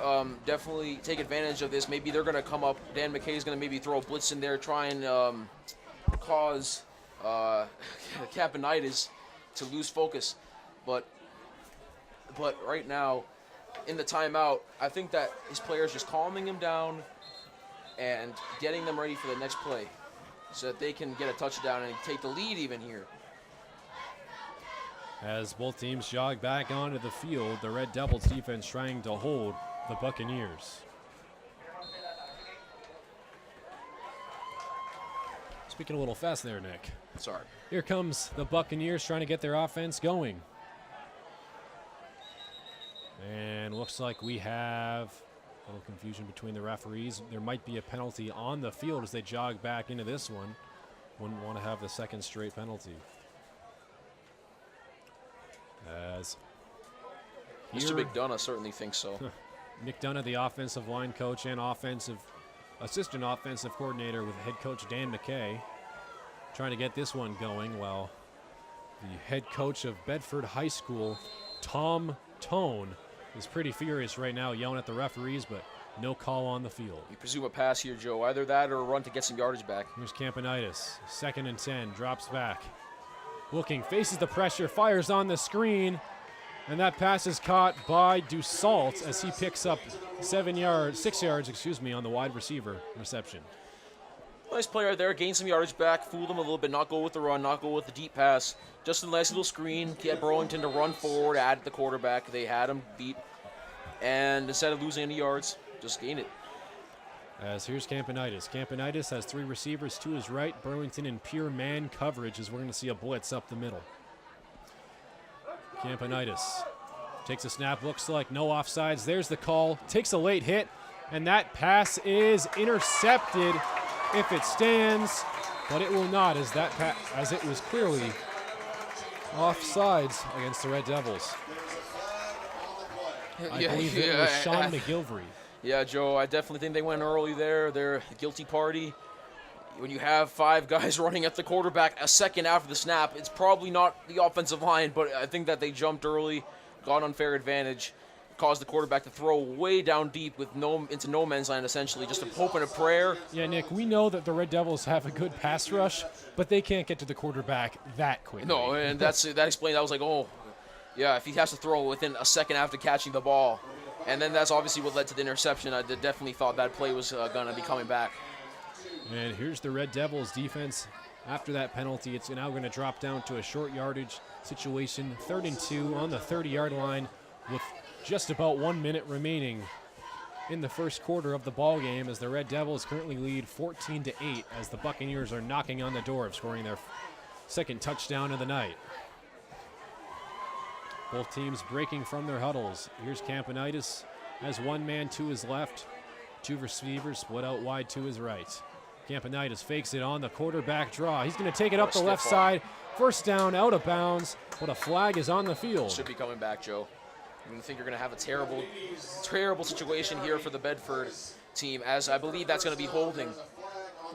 definitely take advantage of this. Maybe they're going to come up. Dan McKay is going to maybe throw a blitz in there, try and cause Campanides to lose focus. But right now, in the timeout, I think that his players just calming him down and getting them ready for the next play so that they can get a touchdown and take the lead even here. As both teams jog back onto the field, the Red Devils defense trying to hold the Buccaneers. Speaking a little fast there, Nick. Sorry. Here comes the Buccaneers trying to get their offense going. And looks like we have a little confusion between the referees. There might be a penalty on the field as they jog back into this one. Wouldn't want to have the second straight penalty. As Mr. McDonough certainly thinks so. McDonough, the offensive line coach and assistant offensive coordinator with head coach Dan McKay, trying to get this one going while the head coach of Bedford High School, Tom Tone, is pretty furious right now, yelling at the referees, but no call on the field. You presume a pass here, Joe. Either that or a run to get some yardage back. Here's Campanitis, 2nd and 10, drops back. Looking, faces the pressure, fires on the screen, and that pass is caught by Dussault as he picks up 6 yards, on the wide receiver reception. Nice play right there, gain some yardage back, fool them a little bit, not go with the run, not go with the deep pass. Just a nice little screen, get Burlington to run forward, add the quarterback. They had him beat, and instead of losing any yards, just gain it. As here's Campanitis. Campanitis has 3 receivers to his right. Burlington in pure man coverage as we're going to see a blitz up the middle. Campanitis takes a snap, looks like no offsides. There's the call, takes a late hit, and that pass is intercepted if it stands, but it will not as it was clearly offsides against the Red Devils. I believe it was Sean McGilvery. Yeah, Joe, I definitely think they went early there. They're the guilty party. When you have 5 guys running at the quarterback a second after the snap, it's probably not the offensive line, but I think that they jumped early, got an unfair advantage, caused the quarterback to throw way down deep into no man's land, essentially, just a hope and a prayer. Yeah, Nick, we know that the Red Devils have a good pass rush, but they can't get to the quarterback that quickly. No, and that explained. I was like, oh, yeah, if he has to throw within a second after catching the ball. And then that's obviously what led to the interception. I definitely thought that play was going to be coming back. And here's the Red Devils defense. After that penalty, it's now going to drop down to a short yardage situation. 3rd and 2 on the 30-yard line with just about 1 minute remaining in the first quarter of the ball game, as the Red Devils currently lead 14-8 as the Buccaneers are knocking on the door of scoring their 2nd touchdown of the night. Both teams breaking from their huddles. Here's Campanitis as 1 man to his left, 2 receivers split out wide to his right. Campanitis fakes it on the quarterback draw. He's going to take it up the left side. 1st down, out of bounds, but a flag is on the field. Should be coming back, Joe. I think you're going to have a terrible situation here for the Bedford team, as I believe that's going to be holding.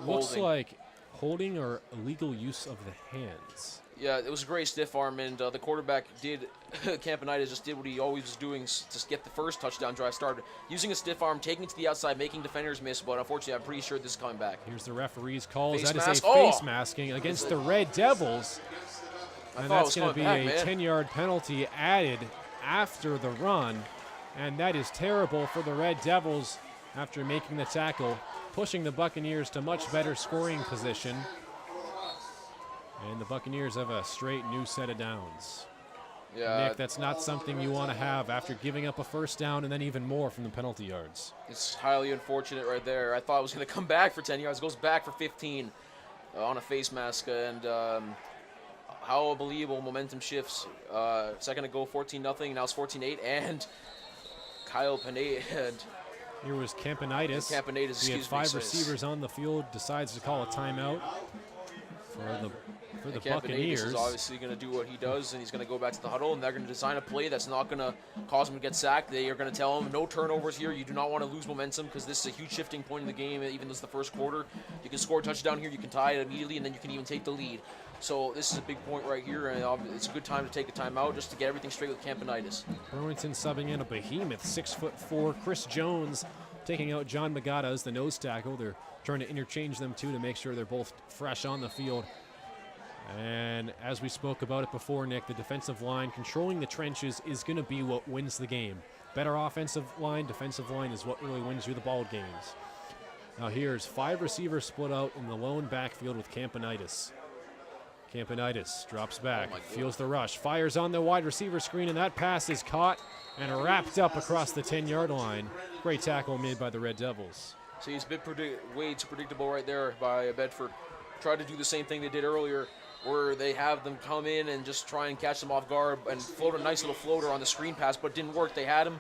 Looks like holding or illegal use of the hands. Yeah, it was a great stiff arm, and the quarterback Campanitis just did what he always was doing to get the first touchdown drive started. Using a stiff arm, taking it to the outside, making defenders miss, but unfortunately, I'm pretty sure this is coming back. Here's the referee's calls. Face that is mask. a face masking against the Red Devils. And that's going to be a 10-yard penalty added after the run, and that is terrible for the Red Devils after making the tackle, pushing the Buccaneers to much better scoring position. And the Buccaneers have a straight new set of downs. Yeah, Nick, that's not something you want to have after giving up a 1st down and then even more from the penalty yards. It's highly unfortunate right there. I thought it was going to come back for 10 yards. Goes back for 15 on a face mask, and how unbelievable momentum shifts. Second to go, 14-0. Now it's 14-8, and Kyle Panay. Here was Campanitis. He had 5 receivers on the field, decides to call a timeout for the Buccaneers. Is obviously going to do what he does, and he's going to go back to the huddle, and they're going to design a play that's not going to cause him to get sacked. They are going to tell him, no turnovers here. You do not want to lose momentum, because this is a huge shifting point in the game, even though it's the first quarter. You can score a touchdown here, you can tie it immediately, and then you can even take the lead. So this is a big point right here, and it's a good time to take a timeout just to get everything straight with Campanitis. Burlington subbing in a behemoth, 6'4", Chris Jones, taking out John Magada as the nose tackle. They're trying to interchange them two to make sure they're both fresh on the field. And as we spoke about it before, Nick, the defensive line controlling the trenches is going to be what wins the game. Better offensive line, defensive line is what really wins you the ball games. Now here's 5 receivers split out in the lone backfield with Campanitis. Campanitis drops back, feels the rush, fires on the wide receiver screen, and that pass is caught and wrapped up across the 10-yard line. Great tackle made by the Red Devils. See, it's a bit way too predictable right there by Bedford. Tried to do the same thing they did earlier, where they have them come in and just try and catch them off guard and float a nice little floater on the screen pass, but it didn't work. They had him.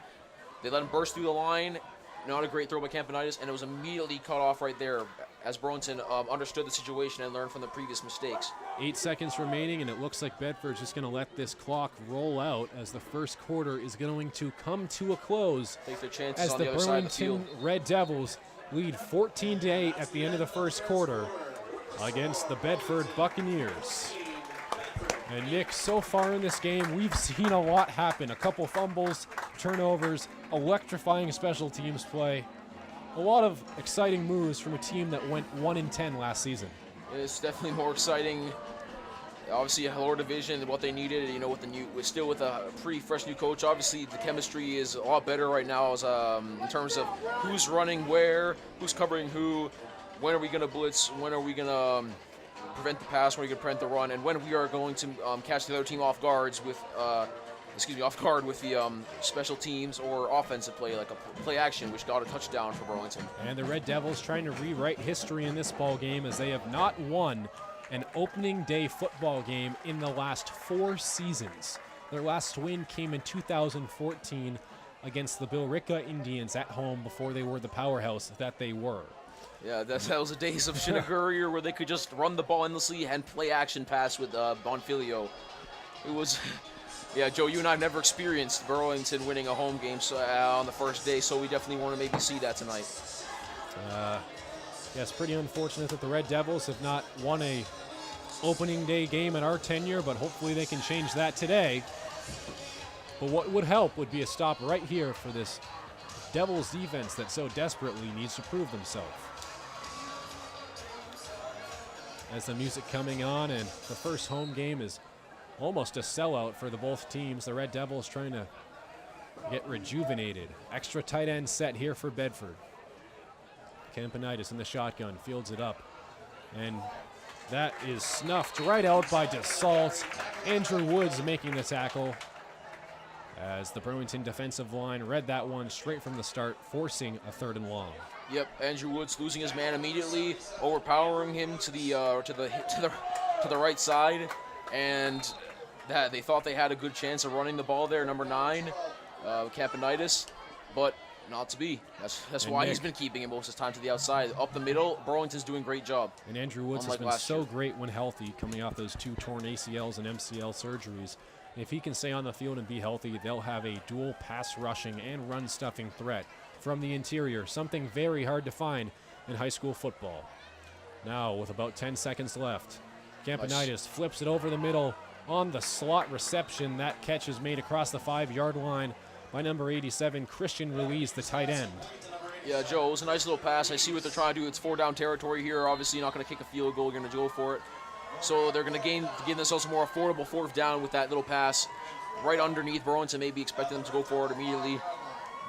They let him burst through the line. Not a great throw by Campanitis, and it was immediately cut off right there as Burlington understood the situation and learned from the previous mistakes. 8 seconds remaining, and it looks like Bedford's just going to let this clock roll out as the first quarter is going to come to a close. Take their chances as on the the other side of the field. Burlington Red Devils lead 14-8 at the end of the first quarter against the Bedford Buccaneers. And Nick, so far in this game, we've seen a lot happen. A couple fumbles, turnovers, electrifying special teams play. A lot of exciting moves from a team that went 1-10 last season. It's definitely more exciting. Obviously, a lower division, what they needed, you know, with a pretty fresh new coach. Obviously, the chemistry is a lot better right now as, in terms of who's running where, who's covering who, when are we going to blitz, when are we going to prevent the pass, when are we going to prevent the run, and when we are going to catch the other team off guard with the special teams or offensive play, like a play action, which got a touchdown for Burlington. And the Red Devils trying to rewrite history in this ball game as they have not won an opening day football game in the last 4 seasons. Their last win came in 2014 against the Billerica Indians at home before they were the powerhouse that they were. Yeah, that was the days of Shinaguri where they could just run the ball endlessly and play action pass with Bonfilio. It was, yeah, Joe, you and I have never experienced Burlington winning a home game on the first day, so we definitely want to maybe see that tonight. Yeah, it's pretty unfortunate that the Red Devils have not won a opening day game in our tenure, but hopefully they can change that today. But what would help would be a stop right here for this Devils defense that so desperately needs to prove themselves. As the music coming on, and the first home game is almost a sellout for the both teams. The Red Devils trying to get rejuvenated. Extra tight end set here for Bedford. Campanitis in the shotgun, fields it up. And that is snuffed right out by DeSalt. Andrew Woods making the tackle as the Burlington defensive line read that one straight from the start, forcing a 3rd and long. Yep, Andrew Woods losing his man immediately, overpowering him to the right side, and that they thought they had a good chance of running the ball there. Number 9, Campanitis, but not to be. That's why he's been keeping it most of the time to the outside. Up the middle, Burlington's doing a great job. And Andrew Woods has been so great when healthy, coming off those 2 torn ACLs and MCL surgeries. If he can stay on the field and be healthy, they'll have a dual pass rushing and run stuffing threat from the interior, something very hard to find in high school football. Now, with about 10 seconds left, Campanitis flips it over the middle on the slot reception. That catch is made across the 5-yard line by number 87, Christian Ruiz, the tight end. Yeah, Joe, it was a nice little pass. I see what they're trying to do. It's 4-down territory here. Obviously, you're not going to kick a field goal. You're going to go for it. So they're going to gain themselves a more affordable 4th down with that little pass right underneath Burlington. Maybe expecting them to go for it immediately.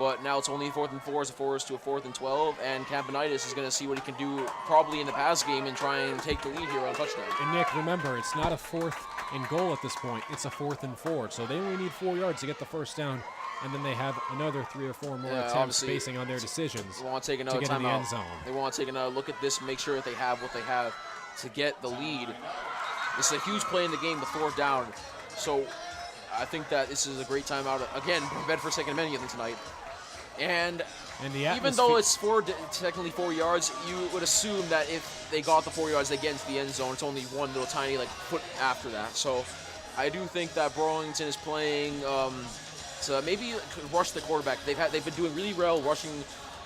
But now it's only 4th and 4 as a force to a 4th and 12. And Campanitis is going to see what he can do probably in the pass game and try and take the lead here on a touchdown. And Nick, remember, it's not a 4th and goal at this point. It's a 4th and 4. So they only need 4 yards to get the first down. And then they have another 3 or 4 more attempts basing on their decisions they want to take another to get in the end zone. They want to take another look at this and make sure that they have what they have to get the lead. This is a huge play in the game, the 4th down. So I think that this is a great time out. Again, Bedford's taking many of them tonight. And even though it's technically 4 yards, you would assume that if they got the 4 yards, they get into the end zone. It's only one little tiny foot after that. So I do think that Burlington is playing to maybe rush the quarterback. They've been doing really well rushing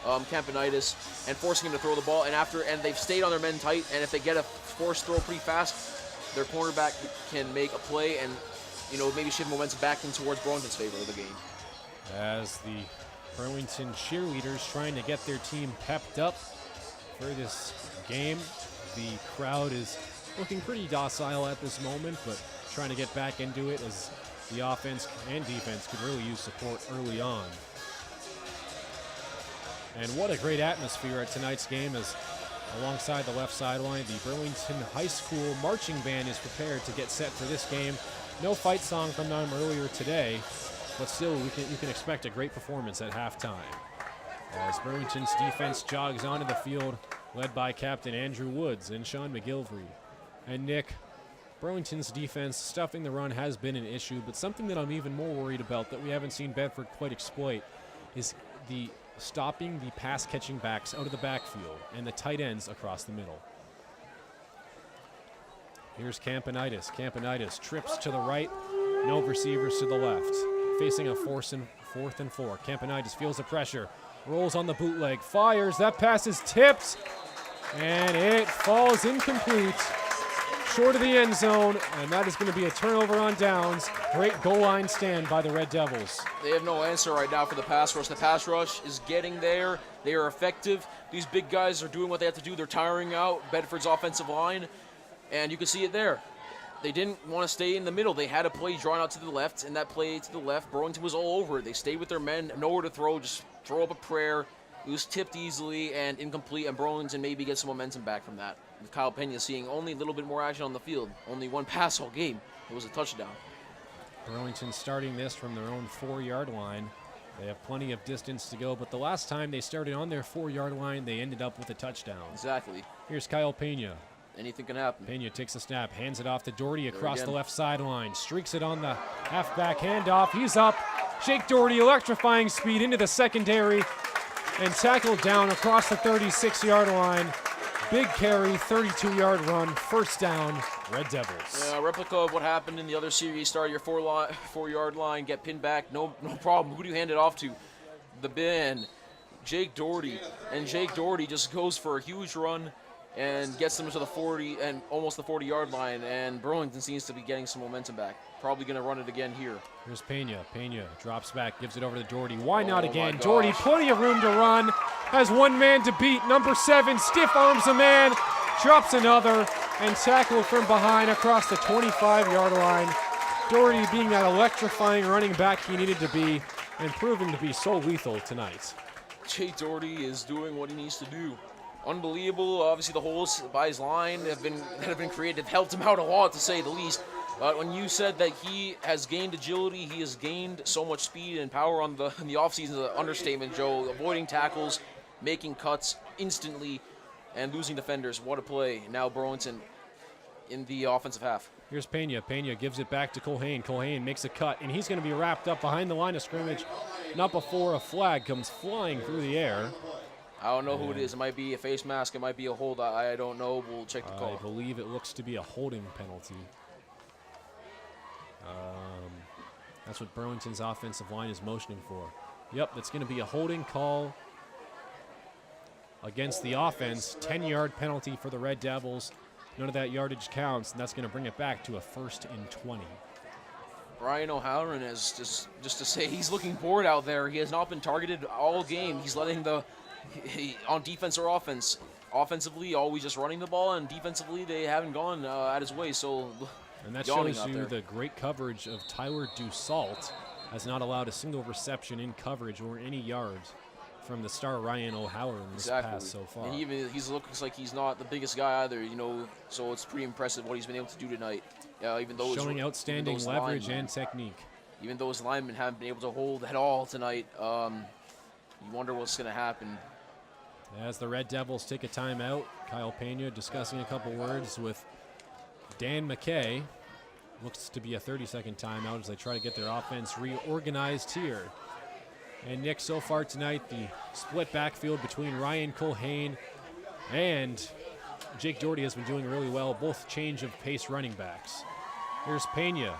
Campanitis and forcing him to throw the ball. And they've stayed on their men tight. And if they get a forced throw pretty fast, their cornerback can make a play and maybe shift momentum back in towards Burlington's favor of the game. As the Burlington cheerleaders trying to get their team pepped up for this game. The crowd is looking pretty docile at this moment, but trying to get back into it as the offense and defense could really use support early on. And what a great atmosphere at tonight's game as alongside the left sideline, the Burlington High School marching band is prepared to get set for this game. No fight song from them earlier today, but still you can expect a great performance at halftime. As Burlington's defense jogs onto the field, led by Captain Andrew Woods and Sean McGilvery. And Nick, Burlington's defense stuffing the run has been an issue, but something that I'm even more worried about that we haven't seen Bedford quite exploit is the stopping the pass-catching backs out of the backfield and the tight ends across the middle. Here's Campanitis. Campanitis trips to the right, no receivers to the left. Facing a fourth and 4. Campanitis feels the pressure, rolls on the bootleg, fires. That pass is tipped, and it falls incomplete, short of the end zone, and that is going to be a turnover on downs. Great goal line stand by the Red Devils. They have no answer right now for the pass rush. The pass rush is getting there. They are effective. These big guys are doing what they have to do. They're tiring out Bedford's offensive line, and you can see it there. They didn't want to stay in the middle. They had a play drawn out to the left, and that play to the left, Burlington was all over it. They stayed with their men, nowhere to throw, just throw up a prayer. It was tipped easily and incomplete, and Burlington maybe gets some momentum back from that. With Kyle Pena seeing only a little bit more action on the field. Only one pass all game. It was a touchdown. Burlington starting this from their own 4-yard line. They have plenty of distance to go, but the last time they started on their 4-yard line, they ended up with a touchdown. Exactly. Here's Kyle Pena. Anything can happen. Pena takes a snap, hands it off to Doherty across the left sideline, streaks it on the halfback handoff. He's up. Jake Doherty, electrifying speed into the secondary and tackled down across the 36-yard line. Big carry, 32-yard run, first down, Red Devils. Yeah, replica of what happened in the other series. Start your 4-yard line, get pinned back, no problem. Who do you hand it off to? The Ben, Jake Doherty. And Jake Doherty just goes for a huge run and gets them to the 40 and almost the 40-yard line, and Burlington seems to be getting some momentum back. Probably going to run it again here. Here's Pena. Pena drops back, gives it over to Doherty. Why not again? Doherty, plenty of room to run. Has one man to beat. Number 7, stiff arms a man, drops another, and tackled from behind across the 25-yard line. Doherty being that electrifying running back he needed to be, and proving to be so lethal tonight. Jake Doherty is doing what he needs to do. Unbelievable. Obviously, the holes by his line that have been created have helped him out a lot, to say the least. But when you said that he has gained agility, he has gained so much speed and power in the offseason, is an understatement, Joe. Avoiding tackles, making cuts instantly, and losing defenders. What a play. Now Burlington in the offensive half. Here's Pena. Pena gives it back to Culhane. Culhane makes a cut, and he's going to be wrapped up behind the line of scrimmage, not before a flag comes flying through the air. I don't know who it is. It might be a face mask. It might be a hold. I don't know. We'll check the call. I believe it looks to be a holding penalty. That's what Burlington's offensive line is motioning for. Yep, that's going to be a holding call against the offense. 10-yard penalty for the Red Devils. None of that yardage counts, and that's going to bring it back to a 1st and 20. Ryan O'Halloran is just to say he's looking bored out there. He has not been targeted all game. He's letting on defense or offense. Offensively, always just running the ball, and defensively, they haven't gone out his way. So, and that shows you the great coverage of Tyler Dussault has not allowed a single reception in coverage or any yards from the star Ryan O'Halloran this pass so far. And he looks like he's not the biggest guy either, so it's pretty impressive what he's been able to do tonight. Even though showing outstanding leverage and technique. Even though his linemen haven't been able to hold at all tonight, you wonder what's going to happen. As the Red Devils take a timeout, Kyle Pena discussing a couple words with Dan McKay. Looks to be a 30-second timeout as they try to get their offense reorganized here. And Nick, so far tonight, the split backfield between Ryan Culhane and Jake Doherty has been doing really well, both change of pace running backs. Here's Pena.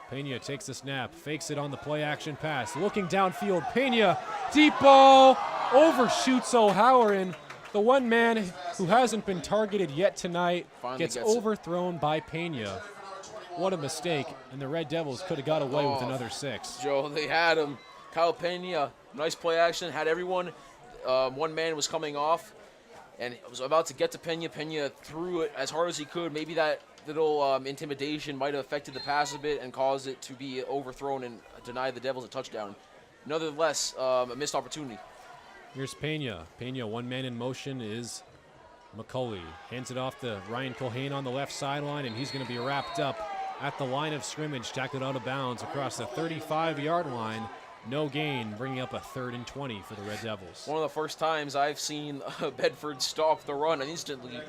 Pena takes the snap, fakes it on the play action pass, looking downfield. Pena, deep ball, overshoots O'Halloran. The one man who hasn't been targeted yet tonight gets overthrown by Pena. What a mistake, and the Red Devils could have got away with another 6. Joe, they had him. Kyle Pena, nice play action, had everyone. One man was coming off, and was about to get to Pena. Pena threw it as hard as he could. Maybe that little intimidation might have affected the pass a bit and caused it to be overthrown and deny the Devils a touchdown. Nonetheless, a missed opportunity. Here's Pena. Pena, one man in motion is McCulley. Hands it off to Ryan Culhane on the left sideline, and he's going to be wrapped up at the line of scrimmage, tackled out of bounds across the 35-yard line. No gain, bringing up a 3rd and 20 for the Red Devils. One of the first times I've seen Bedford stop the run instantly.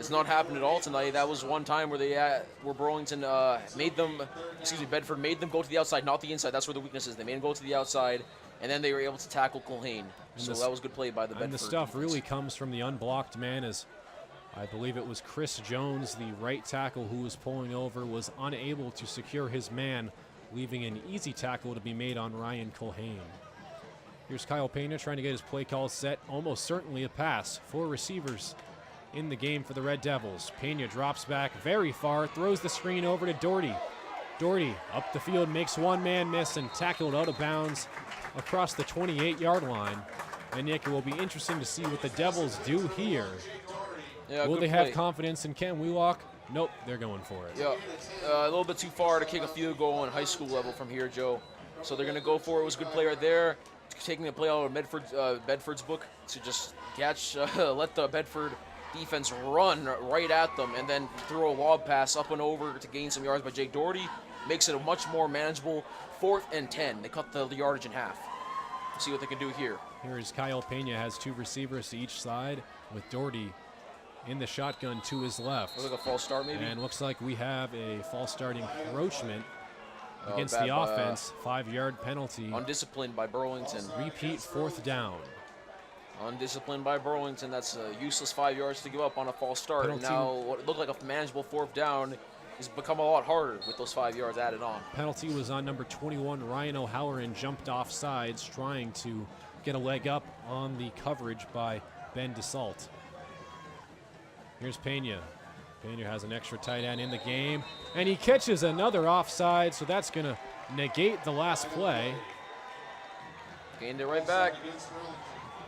It's not happened at all tonight. That was one time where Burlington Bedford made them go to the outside, not the inside. That's where the weakness is. They made them go to the outside, and then they were able to tackle Culhane. So that was good play by the Bedford. And the stuff defense. really comes from the unblocked man, as I believe it was Chris Jones, the right tackle who was pulling over, was unable to secure his man, leaving an easy tackle to be made on Ryan Culhane. Here's Kyle Pena trying to get his play call set. Almost certainly a pass. 4 receivers in the game for the Red Devils. Pena drops back very far, throws the screen over to Doherty. Doherty up the field, makes one man miss and tackled out of bounds across the 28-yard line. And Nick, it will be interesting to see what the Devils do here. Yeah, will they play. have confidence in Ken Wheelock? Nope, they're going for it. Yeah, a little bit too far to kick a field goal on high school level from here, Joe. So they're going to go for it. It was a good play right there. Taking the play out of Bedford's book to just catch, let the Bedford defense run right at them, and then throw a lob pass up and over to gain some yards by Jake Doherty. Makes it a much more manageable 4th and 10. They cut the yardage in half. See what they can do here. Here is Kyle Pena, has 2 receivers to each side, with Doherty in the shotgun to his left. Looks like a false start, maybe. And looks like we have a false start encroachment against bad, the offense. 5-yard penalty. Undisciplined by Burlington. Repeat 4th down. Undisciplined by Burlington. That's a useless 5 yards to give up on a false start. Penalty. Now, what looked like a manageable 4th down has become a lot harder with those 5 yards added on. Penalty was on number 21, Ryan O'Halloran, jumped off sides, trying to get a leg up on the coverage by Ben DeSalt. Here's Pena. Pena has an extra tight end in the game, and he catches another offside, so that's going to negate the last play. Gained it right back.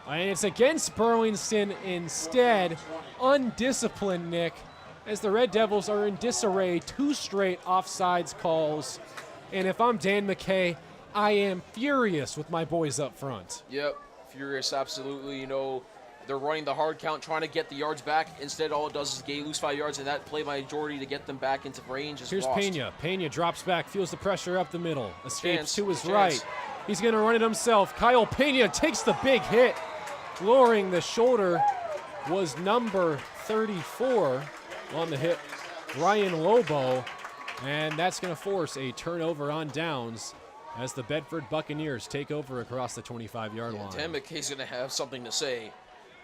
And it's against Burlington instead. Undisciplined, Nick, as the Red Devils are in disarray. 2 straight offsides calls. And if I'm Dan McKay, I am furious with my boys up front. Yep, furious, absolutely. You know, they're running the hard count, trying to get the yards back. Instead, all it does is lose 5 yards, and that play by Doherty to get them back into range is Here's lost. Pena. Pena drops back, feels the pressure up the middle, escapes to his Chance. right. He's going to run it himself. Kyle Pena takes the big hit. Lowering the shoulder was number 34 on the hit, Ryan Lobo. And that's going to force a turnover on downs as the Bedford Buccaneers take over across the 25-yard line. Dan McKay's going to have something to say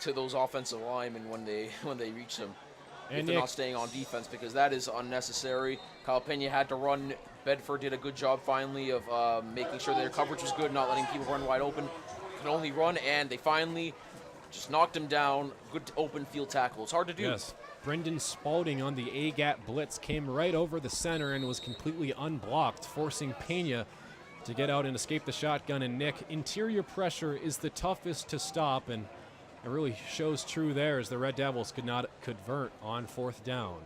to those offensive linemen when they reach them. And if they're not staying on defense, because that is unnecessary. Kyle Pena had to run. Bedford did a good job finally of making sure their coverage was good, not letting people run wide open. Can only run, and they finally just knocked him down. Good open field tackle. It's hard to do. Yes. Brendan Spalding on the AGAT blitz came right over the center and was completely unblocked, forcing Pena to get out and escape the shotgun. And Nick, interior pressure is the toughest to stop, and it really shows true there as the Red Devils could not convert on 4th down.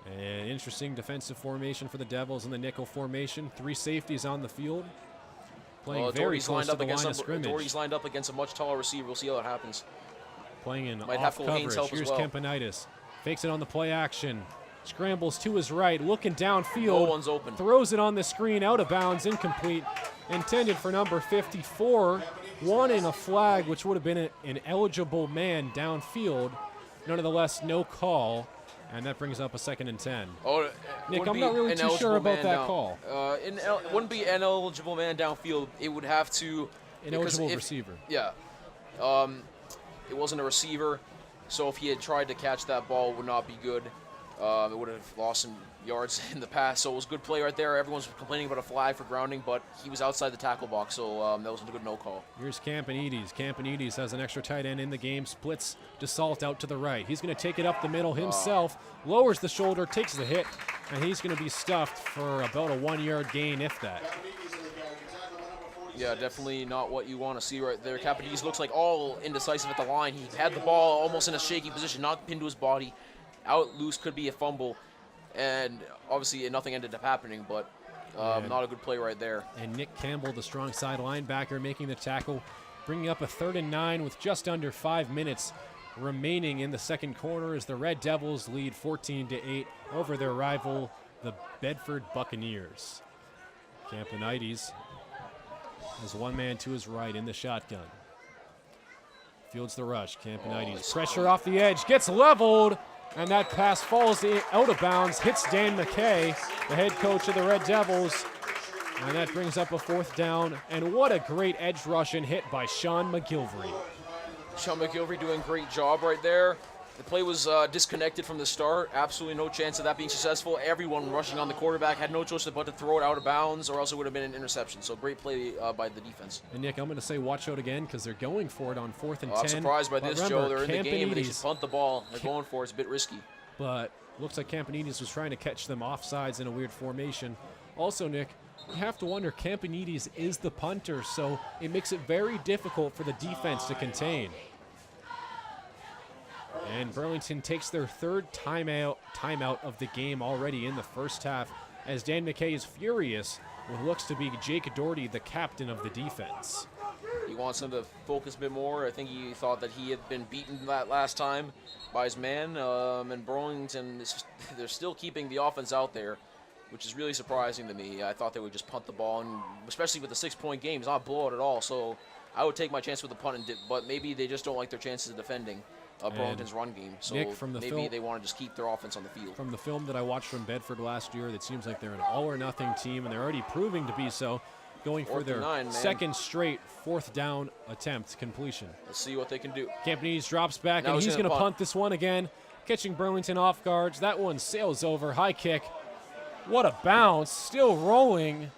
An interesting defensive formation for the Devils in the nickel formation. 3 safeties on the field, playing very close to the line of scrimmage. Doherty's lined up against a much taller receiver. We'll see how that happens. Playing in Might off have Culhane's coverage. help as Here's well. Kempanitis. Fakes it on the play action. Scrambles to his right, looking downfield. No one's open. Throws it on the screen, out of bounds, incomplete. Intended for number 54. Wanting a flag, which would have been an eligible man downfield. Nonetheless, no call. And that brings up a 2nd and 10. Oh, Nick, I'm not really too sure about that call. It wouldn't be an eligible man downfield. It would have to. Ineligible receiver. Yeah. It wasn't a receiver, so if he had tried to catch that ball, it would not be good. It would have lost some yards in the pass. So it was a good play right there. Everyone's complaining about a flag for grounding, but he was outside the tackle box, so that was a good no call. Here's Campanides. Campanides has an extra tight end in the game, splits DeSalt out to the right. He's going to take it up the middle himself, lowers the shoulder, takes the hit, and he's going to be stuffed for about a 1-yard gain, if that. Yeah, definitely not what you want to see right there. Capides looks like all indecisive at the line. He had the ball almost in a shaky position, not pinned to his body. Out loose, could be a fumble. And obviously nothing ended up happening, but not a good play right there. And Nick Campbell, the strong side linebacker, making the tackle, bringing up a 3rd and 9 with just under 5 minutes remaining in the second quarter as the Red Devils lead 14-8 over their rival, the Bedford Buccaneers. Campanides has one man to his right in the shotgun. Fields the rush. Campanides, pressure off the edge, gets leveled, and that pass falls out of bounds, hits Dan McKay, the head coach of the Red Devils, And that brings up a 4th down. And what a great edge rush and hit by Sean McGilvery. Sean McGilvery doing a great job right there. The play was disconnected from the start. Absolutely no chance of that being successful. Everyone rushing on the quarterback had no choice but to throw it out of bounds, or else it would have been an interception. So great play by the defense. And Nick, I'm going to say watch out again because they're going for it on 4th and 10. I'm surprised by this, remember, Joe. They're in the game and they should Campanides, punt the ball. They're going for it. It's a bit risky. but looks like Campanides was trying to catch them offsides in a weird formation. Also, Nick, you have to wonder, Campanides is the punter, so it makes it very difficult for the defense to contain. And Burlington takes their 3rd timeout of the game already in the first half, as Dan McKay is furious with what looks to be Jake Doherty, the captain of the defense. He wants them to focus a bit more. I think he thought that he had been beaten that last time by his man, and Burlington, they're still keeping the offense out there, which is really surprising to me. I thought they would just punt the ball, and especially with the 6-point game, it's not a blowout at all, so I would take my chance with the punt, but maybe they just don't like their chances of defending Burlington's run game, so Nick, from the maybe they want to just keep their offense on the field. From the film that I watched from Bedford last year, it seems like they're an all-or-nothing team, and they're already proving to be so, going for their 2nd straight 4th down attempt completion. Let's see what they can do. Campanides drops back, Now and he's going to punt this one again, catching Burlington off guards. That one sails over, high kick. What a bounce, still rolling.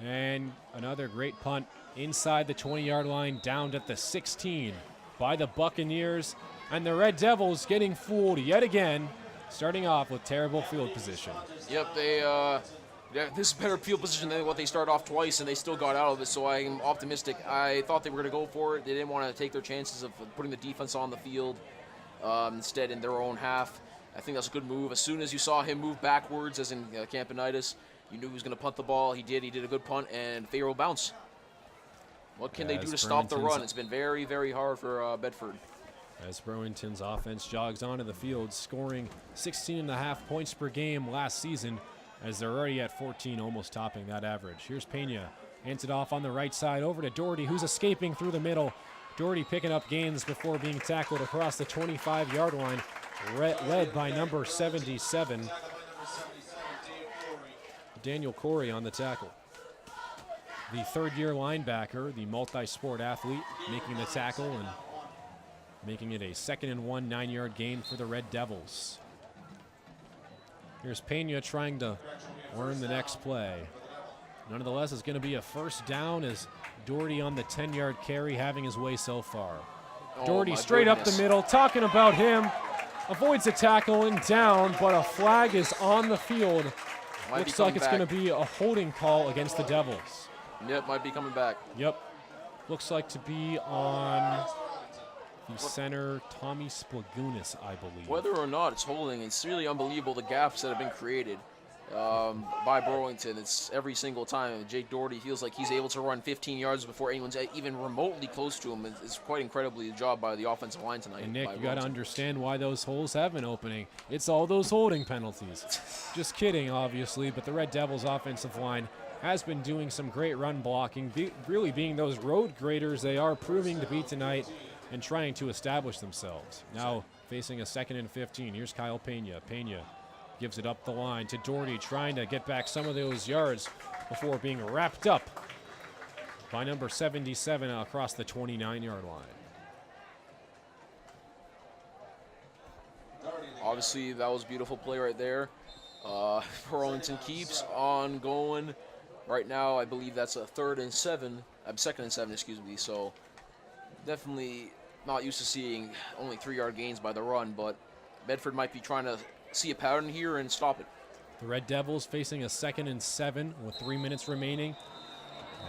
And another great punt inside the 20-yard line, down at the 16 by the Buccaneers. And the Red Devils getting fooled yet again, starting off with terrible field position. Yep, this is better field position than what they started off twice, and they still got out of it, so I'm optimistic. I thought they were going to go for it. They didn't want to take their chances of putting the defense on the field, instead in their own half. I think that's a good move. As soon as you saw him move backwards, as in Campanides, you knew he was going to punt the ball. He did a good punt, and favorable bounce. What can they do to stop the run? It's been very, very hard for Bedford. As Burlington's offense jogs onto the field, scoring 16.5 points per game last season, as they're already at 14, almost topping that average. Here's Pena, hands it off on the right side over to Doherty, who's escaping through the middle. Doherty picking up gains before being tackled across the 25-yard line, led by number 77, Daniel Corey on the tackle. The 3rd-year linebacker, the multi-sport athlete, making the tackle and making it a 2nd and 1, 9-yard gain for the Red Devils. Here's Pena trying to learn the next play. Nonetheless, it's going to be a 1st down as Doherty on the 10-yard carry, having his way so far. Doherty straight up the middle, talking about him. Avoids a tackle and down, but a flag is on the field. Looks like it's going to be a holding call against the Devils. Yep, might be coming back. Yep. Looks like to be on the center, Tommy Splagunas, I believe. Whether or not it's holding, it's really unbelievable the gaps that have been created by Burlington. It's every single time. Jake Doherty feels like he's able to run 15 yards before anyone's even remotely close to him. It's quite incredibly the job by the offensive line tonight. And Nick, you got to understand why those holes have been opening. It's all those holding penalties. Just kidding, obviously, but the Red Devils offensive line has been doing some great run blocking, really being those road graders they are proving to be tonight and trying to establish themselves. Now facing a 2nd and 15. Here's Kyle Pena. Pena gives it up the line to Doherty, trying to get back some of those yards before being wrapped up by number 77 across the 29-yard line. Obviously, that was a beautiful play right there. Burlington keeps on going. Right now, I believe that's a 2nd and 7, excuse me. So definitely not used to seeing only 3-yard gains by the run, but Bedford might be trying to see a pattern here and stop it. The Red Devils facing a 2nd and 7 with 3 minutes remaining.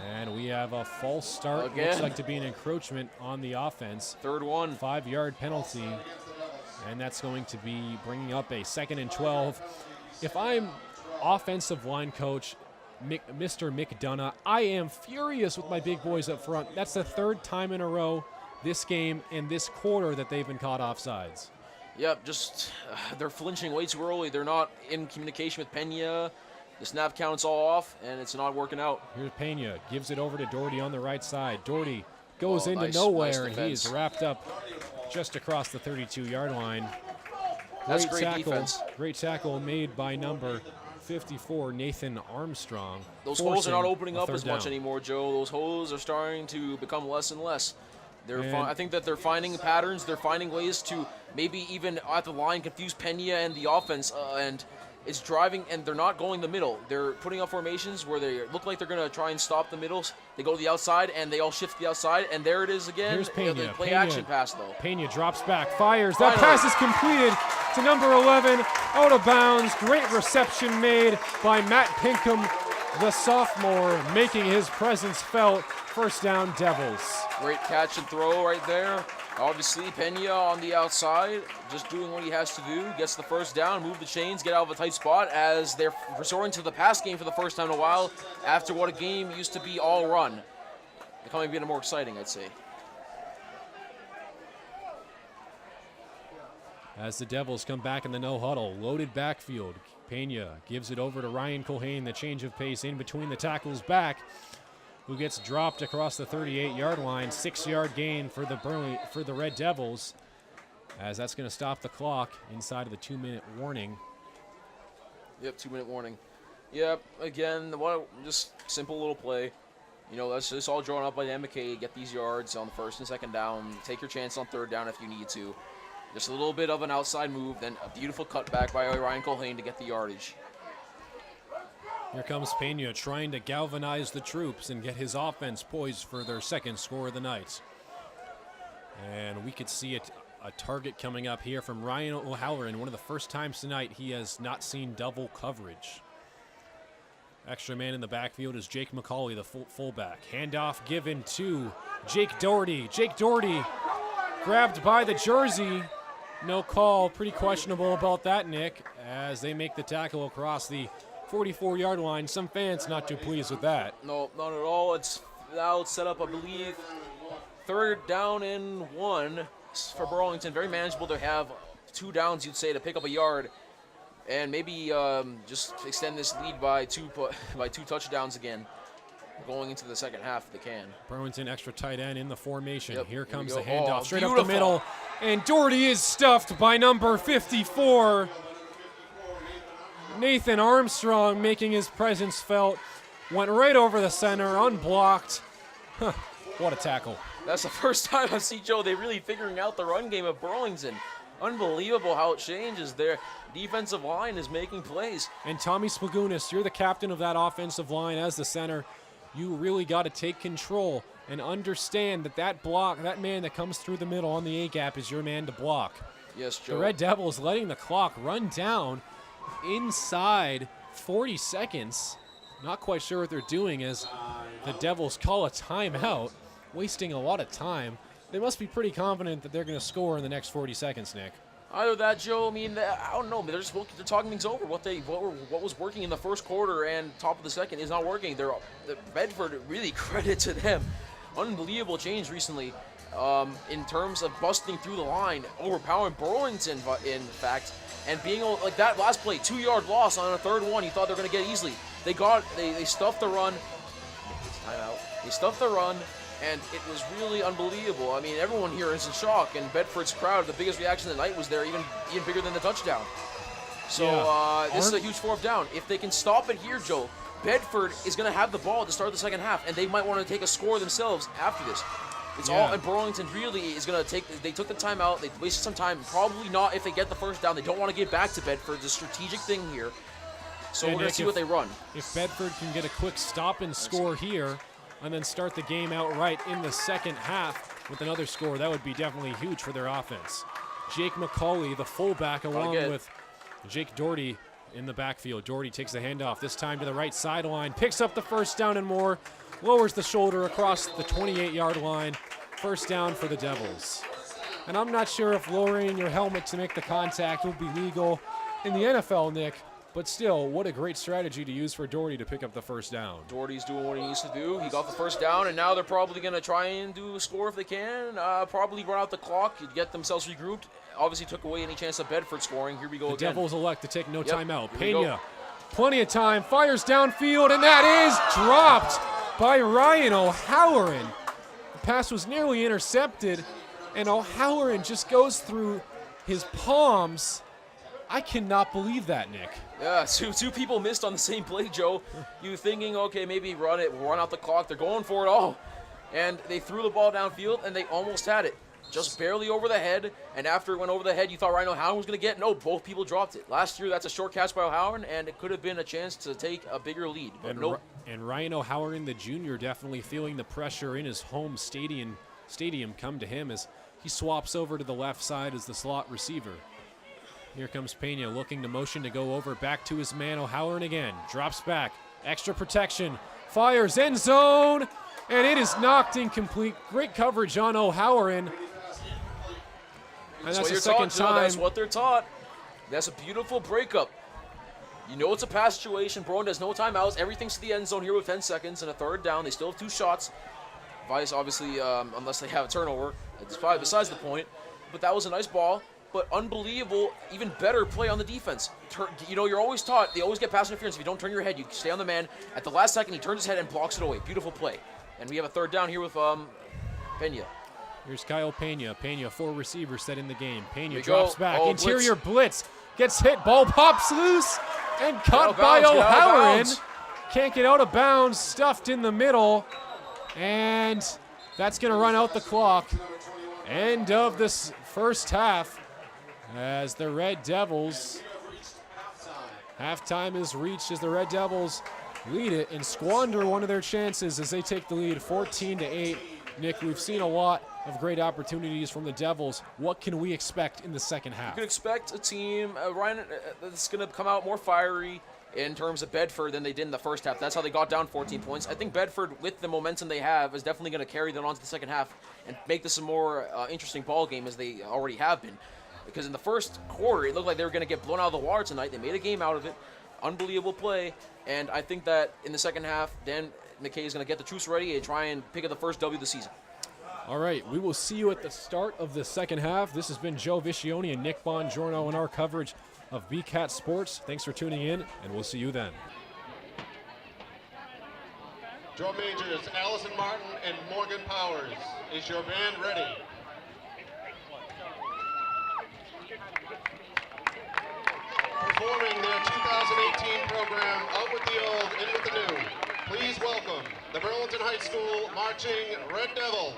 And we have a false start. Again. Looks like to be an encroachment on the offense. 3rd one. 5-yard penalty. And that's going to be bringing up a 2nd and 12. If I'm offensive line coach Mr. McDonough, I am furious with my big boys up front. That's the 3rd time in a row this game and this quarter that they've been caught offsides. Yep, just they're flinching way too early. They're not in communication with Pena. The snap count's all off, and it's not working out. Here's Pena, gives it over to Doherty on the right side. Doherty goes into nowhere, and he is wrapped up just across the 32-yard line. That's great defense. Great tackle made by number 54, Nathan Armstrong. Those holes are not forcing opening a up third as much down. anymore, Joe. Those holes are starting to become less and less. I think that they're finding patterns. They're finding ways to maybe even at the line confuse Pena and the offense, and it's driving. And they're not going the middle. They're putting up formations where they look like they're going to try and stop the middles. They go to the outside, and they all shift to the outside, and there it is again. Here's Pena. They play Pena. action pass though. Pena drops back, fires. That Finally. pass is completed to number 11, out of bounds. Great reception made by Matt Pinkham, the sophomore, making his presence felt. First down, Devils. Great catch and throw right there. Obviously, Pena on the outside, just doing what he has to do. Gets the first down, move the chains, get out of a tight spot as they're resorting to the pass game for the first time in a while after what a game used to be all run. Becoming a bit more exciting, I'd say. As the Devils come back in the no huddle, loaded backfield. Pena gives it over to Ryan Culhane, the change of pace in between the tackles back, who gets dropped across the 38-yard line. 6-yard gain for the Red Devils, as that's going to stop the clock inside of the 2-minute warning. Yep, 2-minute warning. Yep, again, just simple little play. You know, that's just all drawn up by Dan McKay. Get these yards on the first and second down. Take your chance on third down if you need to. Just a little bit of an outside move, then a beautiful cutback by Ryan Culhane to get the yardage. Here comes Pena trying to galvanize the troops and get his offense poised for their second score of the night. And we could see a target coming up here from Ryan O'Halloran. One of the first times tonight he has not seen double coverage. Extra man in the backfield is Jake McCauley, the fullback. Handoff given to Jake Doherty. Jake Doherty grabbed by the jersey. No call. Pretty questionable about that, Nick, as they make the tackle across the 44-yard line. Some fans not too pleased with that. No, not at all. It's now set up, I believe, third down and 1 for Burlington. Very manageable to have 2 downs, you'd say, to pick up a yard, and maybe just extend this lead by two touchdowns again, going into the second half if they can. Burlington extra tight end in the formation. Yep, Here comes we the go. handoff Oh, straight up the beautiful. middle, and Doherty is stuffed by number 54. Nathan Armstrong making his presence felt. Went right over the center, unblocked. Huh, what a tackle. That's the first time I've seen, Joe, they really figuring out the run game of Burlington. Unbelievable how it changes. Their defensive line is making plays. And Tommy Spagunas, you're the captain of that offensive line as the center. You really got to take control and understand that block, that man that comes through the middle on the A-gap is your man to block. Yes, Joe. The Red Devils letting the clock run down inside 40 seconds. Not quite sure what they're doing as the Devils call a timeout, wasting a lot of time. They must be pretty confident that they're going to score in the next 40 seconds, Nick. Either that, Joe. I mean, I don't know. They're talking things over. What was working in the first quarter and top of the second is not working. Bedford, really credit to them. Unbelievable change recently in terms of busting through the line, overpowering Burlington, in fact, and being like that last play, 2-yard loss on a third one. You thought they were going to get easily. They stuffed the run. It's timeout. They stuffed the run. And it was really unbelievable. I mean, everyone here is in shock, and Bedford's crowd, the biggest reaction of the night was there, even bigger than the touchdown. So this is a huge fourth down. If they can stop it here, Joe, Bedford is going to have the ball at the start of the second half, and they might want to take a score themselves after this. It's all, and Burlington really is going to they took the timeout, they wasted some time, probably not if they get the first down. They don't want to get back to Bedford. It's a strategic thing here. So we're going to see what they run. If Bedford can get a quick stop and score here, and then start the game outright in the second half with another score, that would be definitely huge for their offense. Jake McCauley, the fullback, along with Jake Doherty in the backfield. Doherty takes the handoff, this time to the right sideline, picks up the first down and more, lowers the shoulder across the 28-yard line. First down for the Devils. And I'm not sure if lowering your helmet to make the contact will be legal in the NFL, Nick. But still, what a great strategy to use for Doherty to pick up the first down. Doherty's doing what he needs to do. He got the first down, and now they're probably going to try and do a score if they can. Probably run out the clock, get themselves regrouped. Obviously took away any chance of Bedford scoring. Here we go again. The Devils elect to take no timeout. Pena, plenty of time, fires downfield, and that is dropped by Ryan O'Halloran. The pass was nearly intercepted, and O'Halloran just goes through his palms I cannot believe that, Nick. Yeah, two people missed on the same play, Joe. You thinking, okay, maybe run out the clock. They're going for it all. And they threw the ball downfield, and they almost had it. Just barely over the head, and after it went over the head, you thought Ryan O'Halloran was going to get it. No, both people dropped it. Last year, that's a short catch by O'Halloran, and it could have been a chance to take a bigger lead. But And, nope. and Ryan O'Halloran, the junior, definitely feeling the pressure in his home stadium come to him as he swaps over to the left side as the slot receiver. Here comes Pena looking to motion to go over back to his man O'Halloran again. Drops back, extra protection, fires end zone, and it is knocked incomplete. Great coverage on O'Halloran. And that's the second time. That's what they're taught. That's a beautiful breakup. You know it's a pass situation. Burlington has no timeouts. Everything's to the end zone here with 10 seconds and a third down. They still have 2 shots. Vice, obviously, unless they have a turnover, it's probably besides the point. But that was a nice ball. But unbelievable, even better play on the defense. You're always taught, they always get pass interference. If you don't turn your head, you stay on the man. At the last second, he turns his head and blocks it away. Beautiful play. And we have a third down here with Pena. Here's Kyle Pena. Pena, 4 receivers set in the game. Pena we drops go. back. Oh, Interior blitz. Gets hit. Ball pops loose. And caught by O'Halloran. Can't get out of bounds. Stuffed in the middle. And that's going to run out the clock. End of this first half as the Red Devils. Halftime is reached as the Red Devils lead it and squander one of their chances as they take the lead 14-8. Nick, we've seen a lot of great opportunities from the Devils. What can we expect in the second half? You could expect a team, Ryan, that's going to come out more fiery in terms of Bedford than they did in the first half. That's how they got down 14 points. I think Bedford, with the momentum they have, is definitely going to carry them on to the second half and make this a more interesting ball game as they already have been. Because in the first quarter, it looked like they were going to get blown out of the water tonight. They made a game out of it. Unbelievable play. And I think that in the second half, Dan McKay is going to get the troops ready and try and pick up the first W of the season. All right, we will see you at the start of the second half. This has been Joe Viscioni and Nick Bongiorno in our coverage of BCAT Sports. Thanks for tuning in, and we'll see you then. Drum majors Allison Martin and Morgan Powers. Is your band ready? Performing their 2018 program, Out with the Old, In with the New. Please welcome the Burlington High School Marching Red Devil.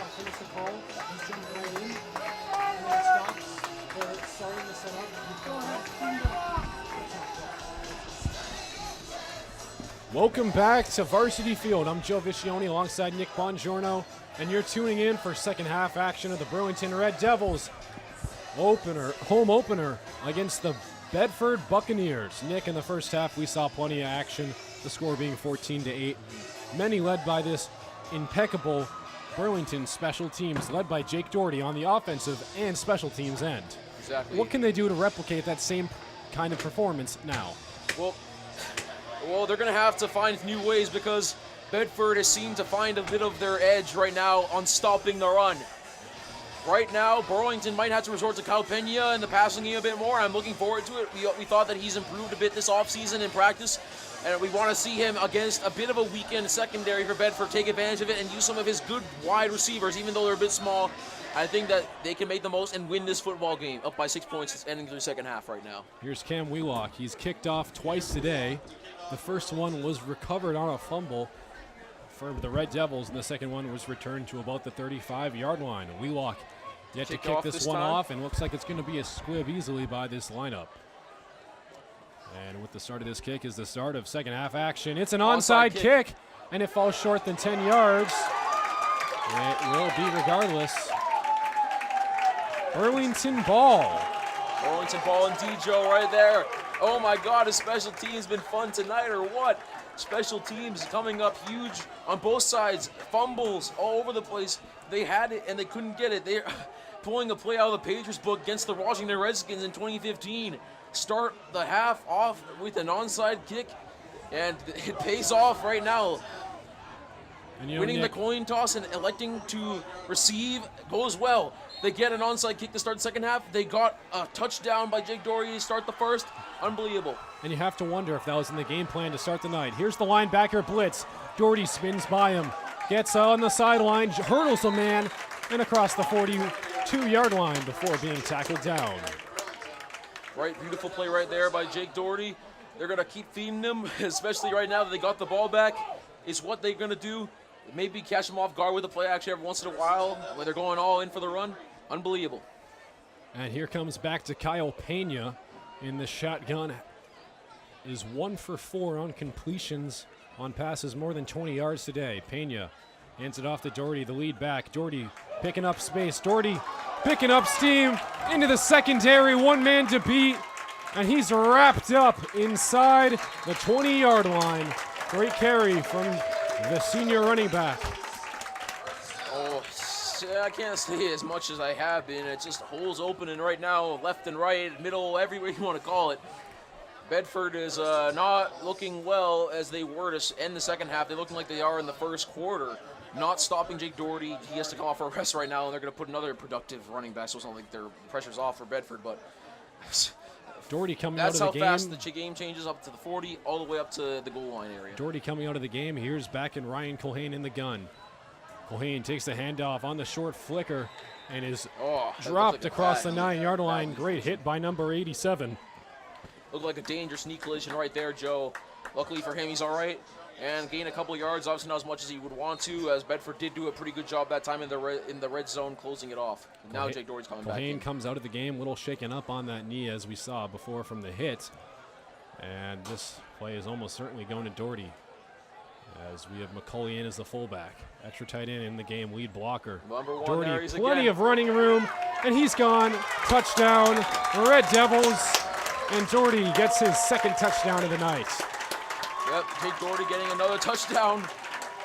Wheelock finished the call. He's jumping right in. And then stops. They're starting to set up. Welcome back to Varsity Field. I'm Joe Viscione alongside Nick Bongiorno, and you're tuning in for second half action of the Burlington Red Devils home opener against the Bedford Buccaneers. Nick, in the first half, we saw plenty of action, the score being 14-8. Many led by this impeccable Burlington special teams, led by Jake Doherty on the offensive and special teams end. Exactly. What can they do to replicate that same kind of performance now? Well, they're going to have to find new ways because Bedford has seemed to find a bit of their edge right now on stopping the run. Right now, Burlington might have to resort to Kyle Pena in the passing game a bit more. I'm looking forward to it. We thought that he's improved a bit this offseason in practice, and we want to see him against a bit of a weakened secondary for Bedford take advantage of it and use some of his good wide receivers, even though they're a bit small. I think that they can make the most and win this football game up by 6 points. It's ending the second half right now. Here's Cam Wheelock. He's kicked off twice today. The first one was recovered on a fumble for the Red Devils, and the second one was returned to about the 35-yard line. Wheelock yet to kick this one off, and looks like it's going to be a squib easily by this lineup. And with the start of this kick is the start of second half action. It's an onside kick, and it falls short than 10 yards. It will be regardless. Burlington ball. Burlington ball indeed, Joe, right there. Oh my God, has special teams been fun tonight or what? Special teams coming up huge on both sides. Fumbles all over the place. They had it and they couldn't get it. They're pulling a play out of the Patriots book against the Washington Redskins in 2015. Start the half off with an onside kick, and it pays off right now. And winning the coin toss and electing to receive goes well. They get an onside kick to start the second half. They got a touchdown by Jake Doherty to start the first. Unbelievable. And you have to wonder if that was in the game plan to start the night. Here's the linebacker blitz. Doherty spins by him, gets on the sideline, hurdles a man, and across the 42-yard line before being tackled down. Right, beautiful play right there by Jake Doherty. They're going to keep feeding them, especially right now that they got the ball back. It's what they're going to do. Maybe catch them off guard with a play action every once in a while when they're going all in for the run. Unbelievable. And here comes back to Kyle Pena in the shotgun. Is 1 for 4 on completions on passes more than 20 yards today. Pena hands it off to Doherty, the lead back. Doherty picking up space. Doherty picking up steam into the secondary. One man to beat. And he's wrapped up inside the 20-yard line. Great carry from the senior running back. Oh, I can't say as much as I have been. It's just holes opening right now, left and right, middle, everywhere you want to call it. Bedford is not looking well as they were to end the second half. They're looking like they are in the first quarter. Not stopping Jake Doherty. He has to come off for a rest right now, and they're going to put another productive running back. So it's not like their pressure's off for Bedford, but Doherty coming out of the game. That's how fast the game changes, up to the 40, all the way up to the goal line area. Doherty coming out of the game. Here's back in Ryan Culhane in the gun. Culhane takes the handoff on the short flicker and is dropped across the 9-yard line. Great hit by number 87. Looked like a dangerous knee collision right there, Joe. Luckily for him, he's all right. And gain a couple of yards, obviously not as much as he would want to, as Bedford did do a pretty good job that time in the red zone, closing it off. Now Jake Doherty's coming back in. comes out of the game, a little shaken up on that knee, as we saw before from the hit. And this play is almost certainly going to Doherty, as we have McCulley in as the fullback. Extra tight end in the game, lead blocker. Doherty, plenty of running room, and he's gone. Touchdown, Red Devils. And Doherty gets his second touchdown of the night. Yep, Jake Doherty getting another touchdown.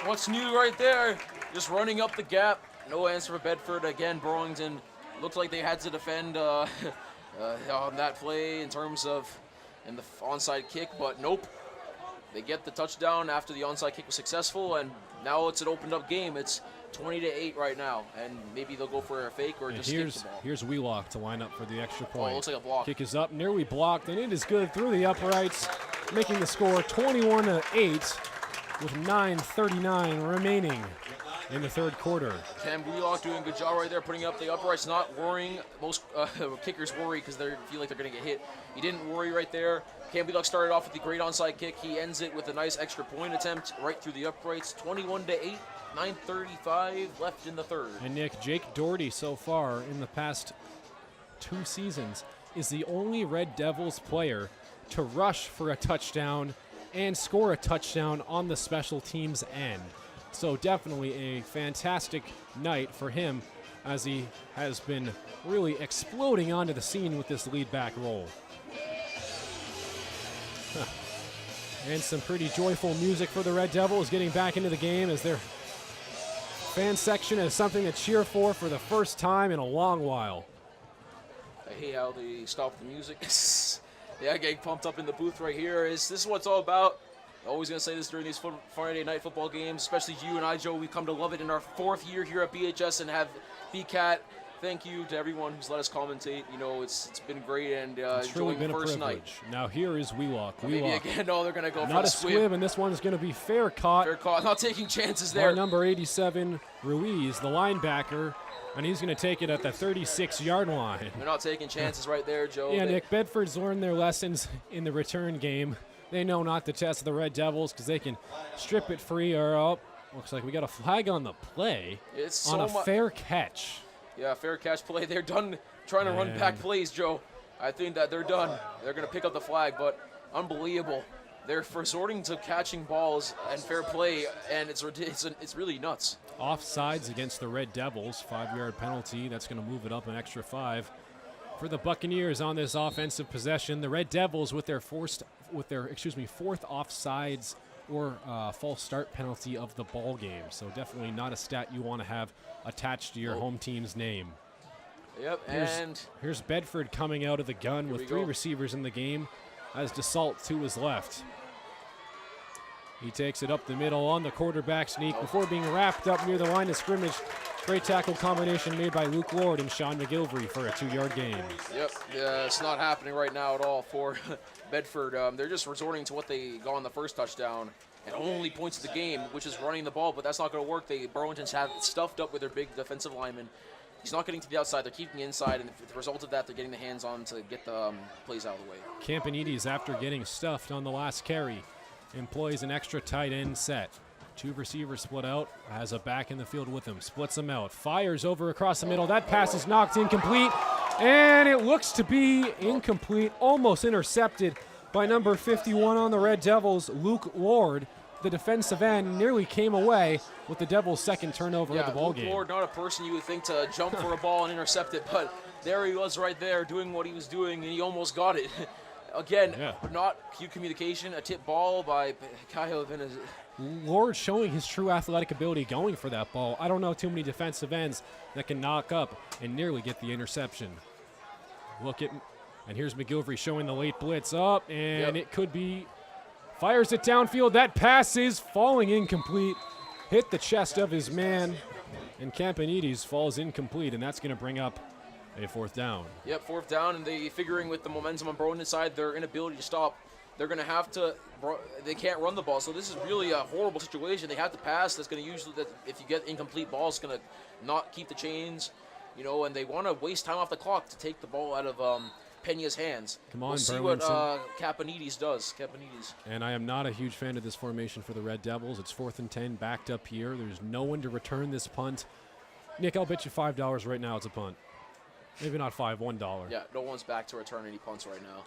What's new right there? Just running up the gap. No answer for Bedford. Again, Burlington looked like they had to defend on that play in terms of the onside kick, but nope. They get the touchdown after the onside kick was successful, and now it's an opened up game. It's 20-8 right now, and maybe they'll go for a fake or just skip the ball. Here's Wheelock to line up for the extra point. Oh, looks like a block. Kick is up, nearly blocked, and it is good through the uprights, making the score 21-8 with 9:39 remaining in the third quarter. Cam Wheelock doing a good job right there, putting up the uprights, not worrying. Most kickers worry because they feel like they're going to get hit. He didn't worry right there. Cam Wheelock started off with the great onside kick. He ends it with a nice extra point attempt right through the uprights. 21-8 9:35 left in the third. And Nick, Jake Doherty so far in the past 2 seasons is the only Red Devils player to rush for a touchdown and score a touchdown on the special teams end. So definitely a fantastic night for him as he has been really exploding onto the scene with this lead back role. And some pretty joyful music for the Red Devils getting back into the game as their fan section is something to cheer for the first time in a long while. I hate how they stop the music. Yeah, getting pumped up in the booth right here. This is what it's all about. Always going to say this during these Friday night football games, especially you and I, Joe. We've come to love it in our 4th year here at BHS and have BCAT. Thank you to everyone who's let us commentate. You know, it's been great and it's really been the first a privilege. night. Now here is Wheelock. Maybe again, no, they're going to go not for a squib, and this one's going to be fair caught. Fair caught, not taking chances there. By number 87, Ruiz, the linebacker, and he's going to take it at the 36-yard line. They're not taking chances right there, Joe. Yeah, Nick, Bedford's learned their lessons in the return game. They know not to test the Red Devils because they can strip it free or looks like we got a flag on the play on a fair catch. Yeah, fair catch play. They're done trying to run back plays, Joe. I think that they're done. They're going to pick up the flag, but unbelievable. They're resorting to catching balls and fair play, and it's really nuts. Offsides against the Red Devils, 5-yard penalty. That's going to move it up an extra 5 for the Buccaneers on this offensive possession. The Red Devils with their fourth offsides or false start penalty of the ball game. So definitely not a stat you want to have attached to your home team's name. Yep, here's Bedford coming out of the gun with 3 receivers in the game as DeSalt to his left. He takes it up the middle on the quarterback sneak before being wrapped up near the line of scrimmage. Great tackle combination made by Luke Lord and Sean McGilvery for a 2-yard gain. Yep, it's not happening right now at all for Bedford. They're just resorting to what they got on the first touchdown and only points of the game, which is running the ball, but that's not going to work. Burlington's have it stuffed up with their big defensive lineman. He's not getting to the outside. They're keeping inside, and the result of that, they're getting the hands on to get the plays out of the way. Campanides, after getting stuffed on the last carry, employs an extra tight end set. 2 receivers split out, has a back in the field with him, splits them out, fires over across the middle. That pass is knocked incomplete, and it looks to be incomplete, almost intercepted by number 51 on the Red Devils, Luke Lord. The defensive end nearly came away with the Devils' second turnover of the ball game. Luke Lord, not a person you would think to jump for a ball and intercept it, but there he was right there doing what he was doing, and he almost got it. Again, not cute communication, a tip ball by Kyle Venez. Lord showing his true athletic ability going for that ball. I don't know too many defensive ends that can knock up and nearly get the interception. And here's McGilvery showing the late blitz up, and it could be, fires it downfield. That pass is falling incomplete. Hit the chest of his man, and Campanides falls incomplete, and that's going to bring up a 4th down. Yep, 4th down, and they figuring with the momentum on Burlington's side, their inability to stop, they're going to have to, they can't run the ball. So this is really a horrible situation. They have to pass. That's going to usually, if you get incomplete balls, it's going to not keep the chains, and they want to waste time off the clock to take the ball out of Pena's hands. Come on, we'll see Burlington. what Campanides does. And I am not a huge fan of this formation for the Red Devils. It's 4th and 10, backed up here. There's no one to return this punt. Nick, I'll bet you $5 right now it's a punt. Maybe not $5, $1. Yeah, no one's back to return any punts right now.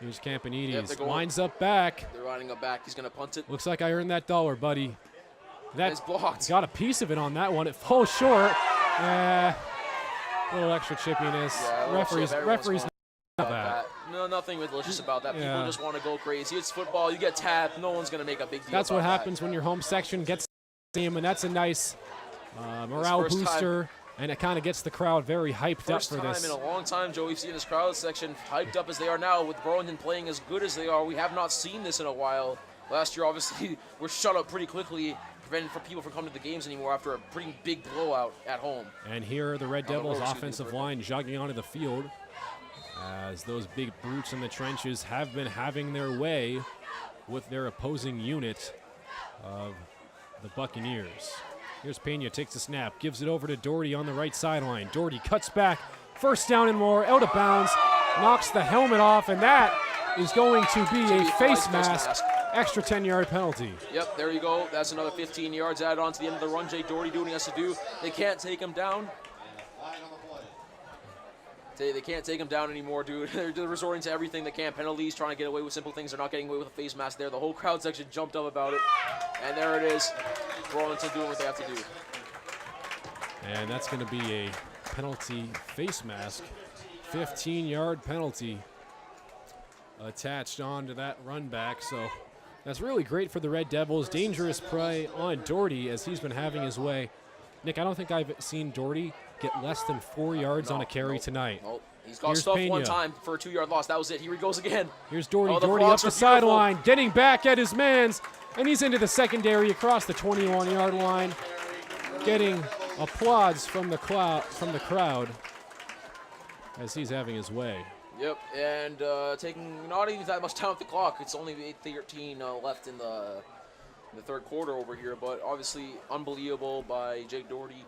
Here's Campanides. Lines up back. They're lining up back. He's going to punt it. Looks like I earned that $1, buddy. That's blocked. Got a piece of it on that one. It falls short. A little extra chippiness. Yeah, referees know that. No, nothing malicious about that. People just want to go crazy. It's football. You get tapped. No one's going to make a big deal That's about what happens when your home section gets the team, and that's a nice morale booster. And it kind of gets the crowd very hyped up for this. First time in a long time, Joe, we've seen this crowd section hyped up as they are now with Burlington playing as good as they are. We have not seen this in a while. Last year, obviously, we're shut up pretty quickly, preventing people from coming to the games anymore after a pretty big blowout at home. And here are the Red Devils' offensive line jogging onto the field as those big brutes in the trenches have been having their way with their opposing unit of the Buccaneers. Here's Pena, takes the snap, gives it over to Doherty on the right sideline. Doherty cuts back, 1st down and more, out of bounds, knocks the helmet off, and that is going to be a face mask extra 10-yard penalty. Yep, there you go. That's another 15 yards added on to the end of the run. Jake Doherty doing what he has to do. They can't take him down. They can't take him down anymore, dude. They're resorting to everything they can. Penalties, trying to get away with simple things. They're not getting away with a face mask there. The whole crowd section jumped up about it. And there it is. Burlington doing what they have to do. And that's going to be a penalty face mask. 15-yard penalty attached onto that run back. So that's really great for the Red Devils. Dangerous play on Doherty as he's been having his way. Nick, I don't think I've seen Doherty get less than 4 yards on a carry tonight. Nope. He's got stuffed one time for a 2-yard loss. That was it. Here he goes again. Here's Doherty. Doherty up the sideline, getting back at his mans, and he's into the secondary across the 21-yard line, getting applause from the crowd as he's having his way. Yep, and taking not even that much time off the clock. It's only 8:13 left in the third quarter over here, but obviously unbelievable by Jake Doherty.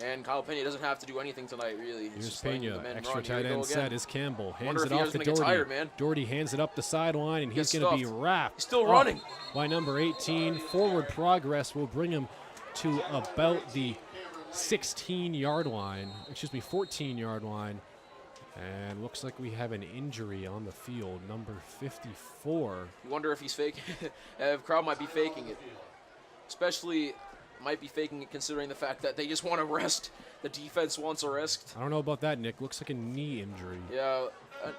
And Kyle Pena doesn't have to do anything tonight, really. Here's Pena. Extra tight end set is Campbell. Hands it off to Doherty. Doherty hands it up the sideline, and he's going to be wrapped. He's still running. By number 18. Forward progress will bring him to about the 16-yard line. 14-yard line. And looks like we have an injury on the field, number 54. You wonder if he's faking. The crowd might be faking it. Especially might be faking it considering the fact that they just want to rest. The defense wants a rest. I don't know about that, Nick. Looks like a knee injury. Yeah,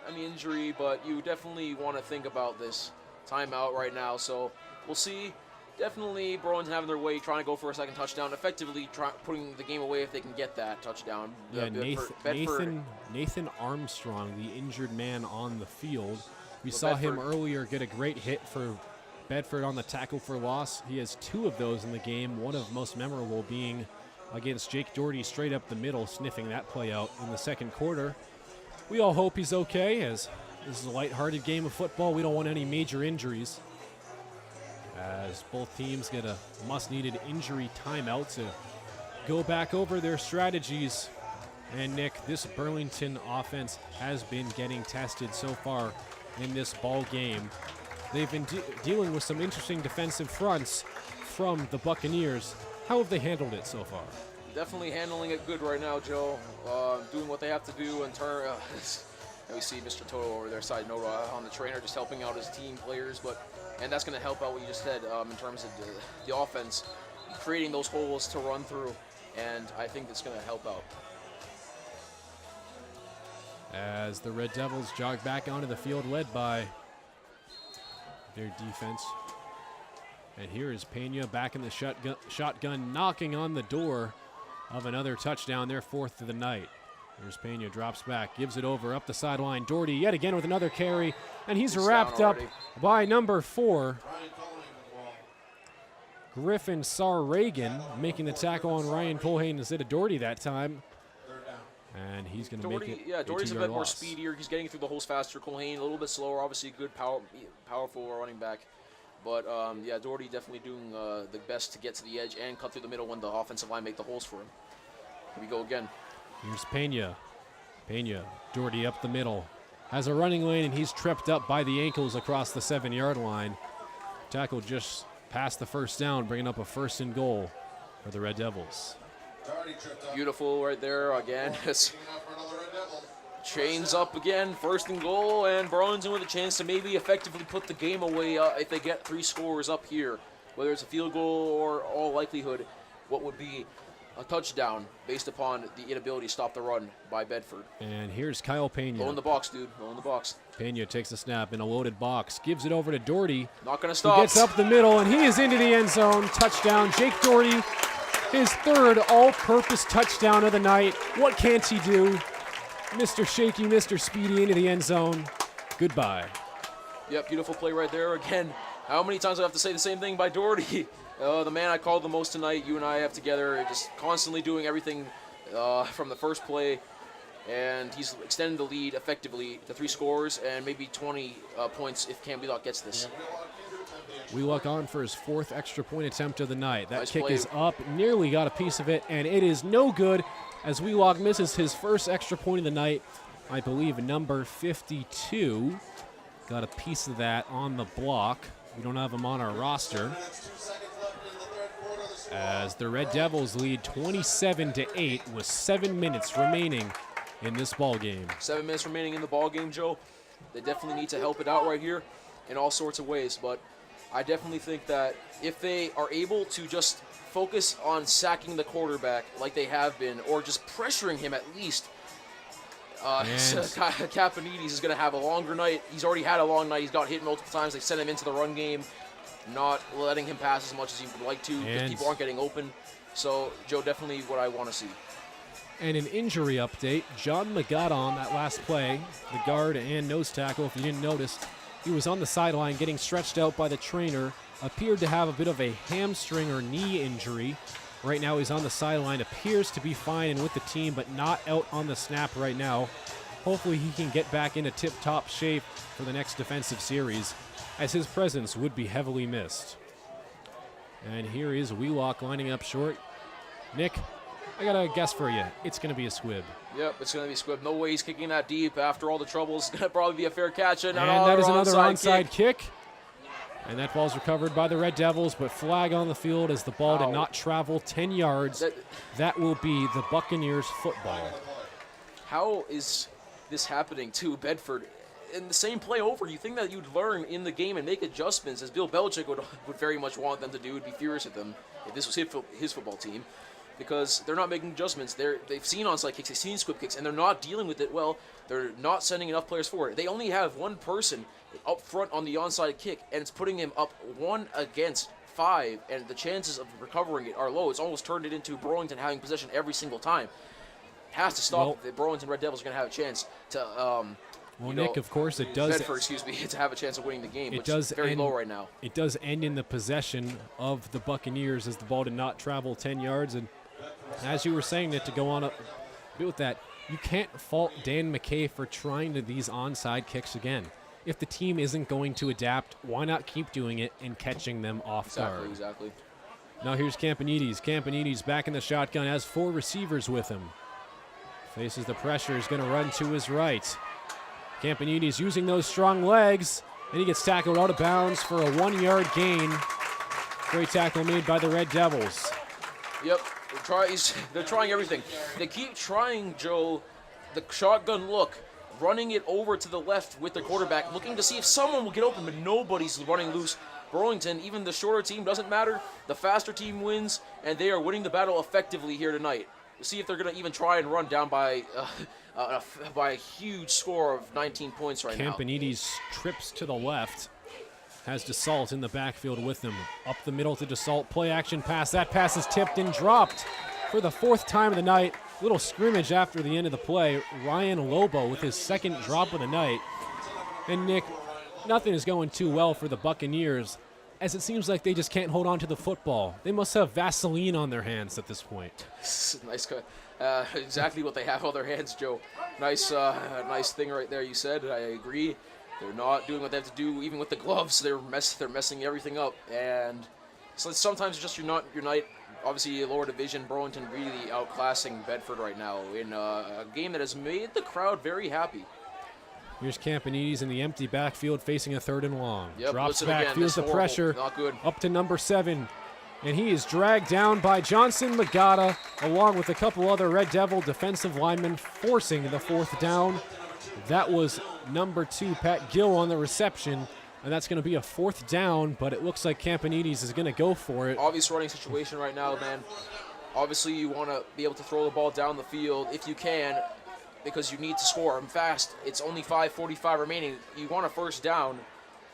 an injury, but you definitely want to think about this timeout right now. So we'll see. Definitely Burlington having their way, trying to go for a second touchdown, effectively putting the game away if they can get that touchdown. Yeah, Nathan Armstrong, the injured man on the field. We saw him earlier get a great hit for Bedford on the tackle for loss. He has 2 of those in the game, one of most memorable being against Jake Doherty straight up the middle, sniffing that play out in the second quarter. We all hope he's okay, as this is a lighthearted game of football. We don't want any major injuries, as both teams get a much-needed injury timeout to go back over their strategies. And Nick, this Burlington offense has been getting tested so far in this ball game. They've been dealing with some interesting defensive fronts from the Buccaneers. How have they handled it so far? Definitely handling it good right now, Joe. Doing what they have to do in turn. We see Mr. Toto over there, side note, on the trainer, just helping out his team players. And that's going to help out what you just said in terms of the offense, creating those holes to run through. And I think that's going to help out. As the Red Devils jog back onto the field, led by their defense. And here is Pena back in the shotgun, knocking on the door of another touchdown, their 4th of the night. Here's Pena, drops back, gives it over up the sideline. Doherty yet again with another carry, and he's wrapped up by number 4. Griffin Sarregan making the tackle on Ryan Colhane instead of Doherty that time. And he's going to make it. Yeah, Doherty's a bit more speedier. He's getting through the holes faster. Colhane a little bit slower. Obviously, a good, powerful running back. But, yeah, Doherty definitely doing the best to get to the edge and cut through the middle when the offensive line make the holes for him. Here we go again. Here's Pena. Doherty up the middle. Has a running lane, and he's tripped up by the ankles across the 7-yard line. Tackle just past the first down, bringing up a 1st and goal for the Red Devils. Beautiful right there again. Chains up again, 1st and goal, and Burlington with a chance to maybe effectively put the game away if they get 3 scores up here. Whether it's a field goal or all likelihood, what would be a touchdown based upon the inability to stop the run by Bedford. And here's Kyle Pena. Low in the box, dude. Low in the box. Pena takes a snap in a loaded box, gives it over to Doherty. Not going to stop. He gets up the middle, and he is into the end zone. Touchdown, Jake Doherty. His 3rd all-purpose touchdown of the night. What can't he do? Mr. Shaky, Mr. Speedy into the end zone. Goodbye. Yep, beautiful play right there. Again, how many times do I have to say the same thing by Doherty? The man I called the most tonight, you and I have together, just constantly doing everything from the first play. And he's extending the lead effectively to 3 scores and maybe 20 points if Wheelock gets this. Wheelock on for his 4th extra point attempt of the night. That kick is up, nearly got a piece of it, and it is no good as Wheelock misses his 1st extra point of the night. I believe number 52 got a piece of that on the block. We don't have him on our roster. As the Red Devils lead 27-8 with 7 minutes remaining in this ball game. 7 minutes remaining in the ball game, Joe. They definitely need to help it out right here in all sorts of ways, but I definitely think that if they are able to just focus on sacking the quarterback like they have been, or just pressuring him at least, Caponides is going to have a longer night. He's already had a long night. He's got hit multiple times. They sent him into the run game, not letting him pass as much as he would like to because people aren't getting open. So, Joe, definitely what I want to see. And an injury update. John Magada on that last play, the guard and nose tackle, if you didn't notice, he was on the sideline getting stretched out by the trainer, appeared to have a bit of a hamstring or knee injury. Right now he's on the sideline, appears to be fine and with the team, but not out on the snap right now. Hopefully he can get back into tip-top shape for the next defensive series, as his presence would be heavily missed. And here is Wheelock lining up short. Nick, I got a guess for you. It's going to be a squib. Yep, it's going to be a squib. No way he's kicking that deep after all the troubles. It's going to probably be a fair catch. And that is another onside kick. And that ball's recovered by the Red Devils, but flag on the field as the ball did not travel 10 yards. That will be the Buccaneers football. How is this happening to Bedford? In the same play over, you think that you'd learn in the game and make adjustments, as Bill Belichick would very much want them to do. Would be furious at them if this was his football team, because they're not making adjustments. They've seen onside kicks, they've seen squib kicks, and they're not dealing with it well. They're not sending enough players forward. They only have one person up front on the onside kick, and it's putting him up 1 against 5, and the chances of recovering it are low. It's almost turned it into Burlington having possession every single time. It has to stop. The Burlington Red Devils are going to have a chance to Nick, of course, it does. Bedford, to have a chance of winning the game. It does very low right now. It does end in the possession of the Buccaneers, as the ball did not travel 10 yards. And as you were saying, Nick, to go on a bit with that, you can't fault Dan McKay for trying these onside kicks again. If the team isn't going to adapt, why not keep doing it and catching them off guard? Exactly. Now here's Caponides. Caponides back in the shotgun, has 4 receivers with him. Faces the pressure, is going to run to his right. Caponides using those strong legs, and he gets tackled out of bounds for a 1-yard gain. Great tackle made by the Red Devils. Yep, they're trying everything. They keep trying, Joe, the shotgun look, running it over to the left with the quarterback, looking to see if someone will get open, but nobody's running loose. Burlington, even the shorter team, doesn't matter. The faster team wins, and they are winning the battle effectively here tonight. We'll see if they're going to even try and run down by a huge score of 19 points right now. Caponides trips to the left, has DeSalt in the backfield with him. Up the middle to DeSalt, play action pass. That pass is tipped and dropped for the 4th time of the night. Little scrimmage after the end of the play. Ryan Lobo with his 2nd drop of the night. And Nick, nothing is going too well for the Buccaneers, as it seems like they just can't hold on to the football. They must have Vaseline on their hands at this point. Nice, exactly what they have on their hands, Joe. Nice thing right there. You said. I agree. They're not doing what they have to do, even with the gloves. They're messing everything up, and so sometimes it's just your night. Obviously, lower division, Burlington really outclassing Bedford right now in a game that has made the crowd very happy. Here's Caponides in the empty backfield facing a 3rd and long. Yep, drops back, again. feels the pressure. Not good. Up to number 7. And he is dragged down by Johnson Magada, along with a couple other Red Devil defensive linemen, forcing the 4th down. That was number 2, Pat Gill, on the reception. And that's going to be a 4th down, but it looks like Caponides is going to go for it. Obvious running situation right now, man. Obviously, you want to be able to throw the ball down the field if you can, because you need to score them fast. It's only 5:45 remaining. You want a 1st down,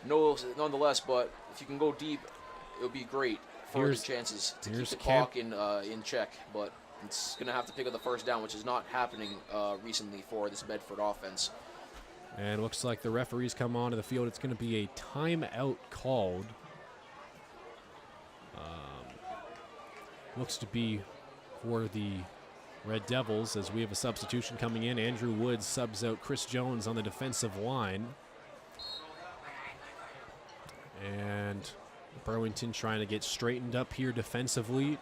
nonetheless, but if you can go deep, it would be great for the chances to keep the clock in check. But it's going to have to pick up the 1st down, which is not happening recently for this Bedford offense. And it looks like the referees come onto the field. It's going to be a timeout called. Looks to be for the Red Devils, as we have a substitution coming in. Andrew Woods subs out Chris Jones on the defensive line. And Burlington trying to get straightened up here defensively.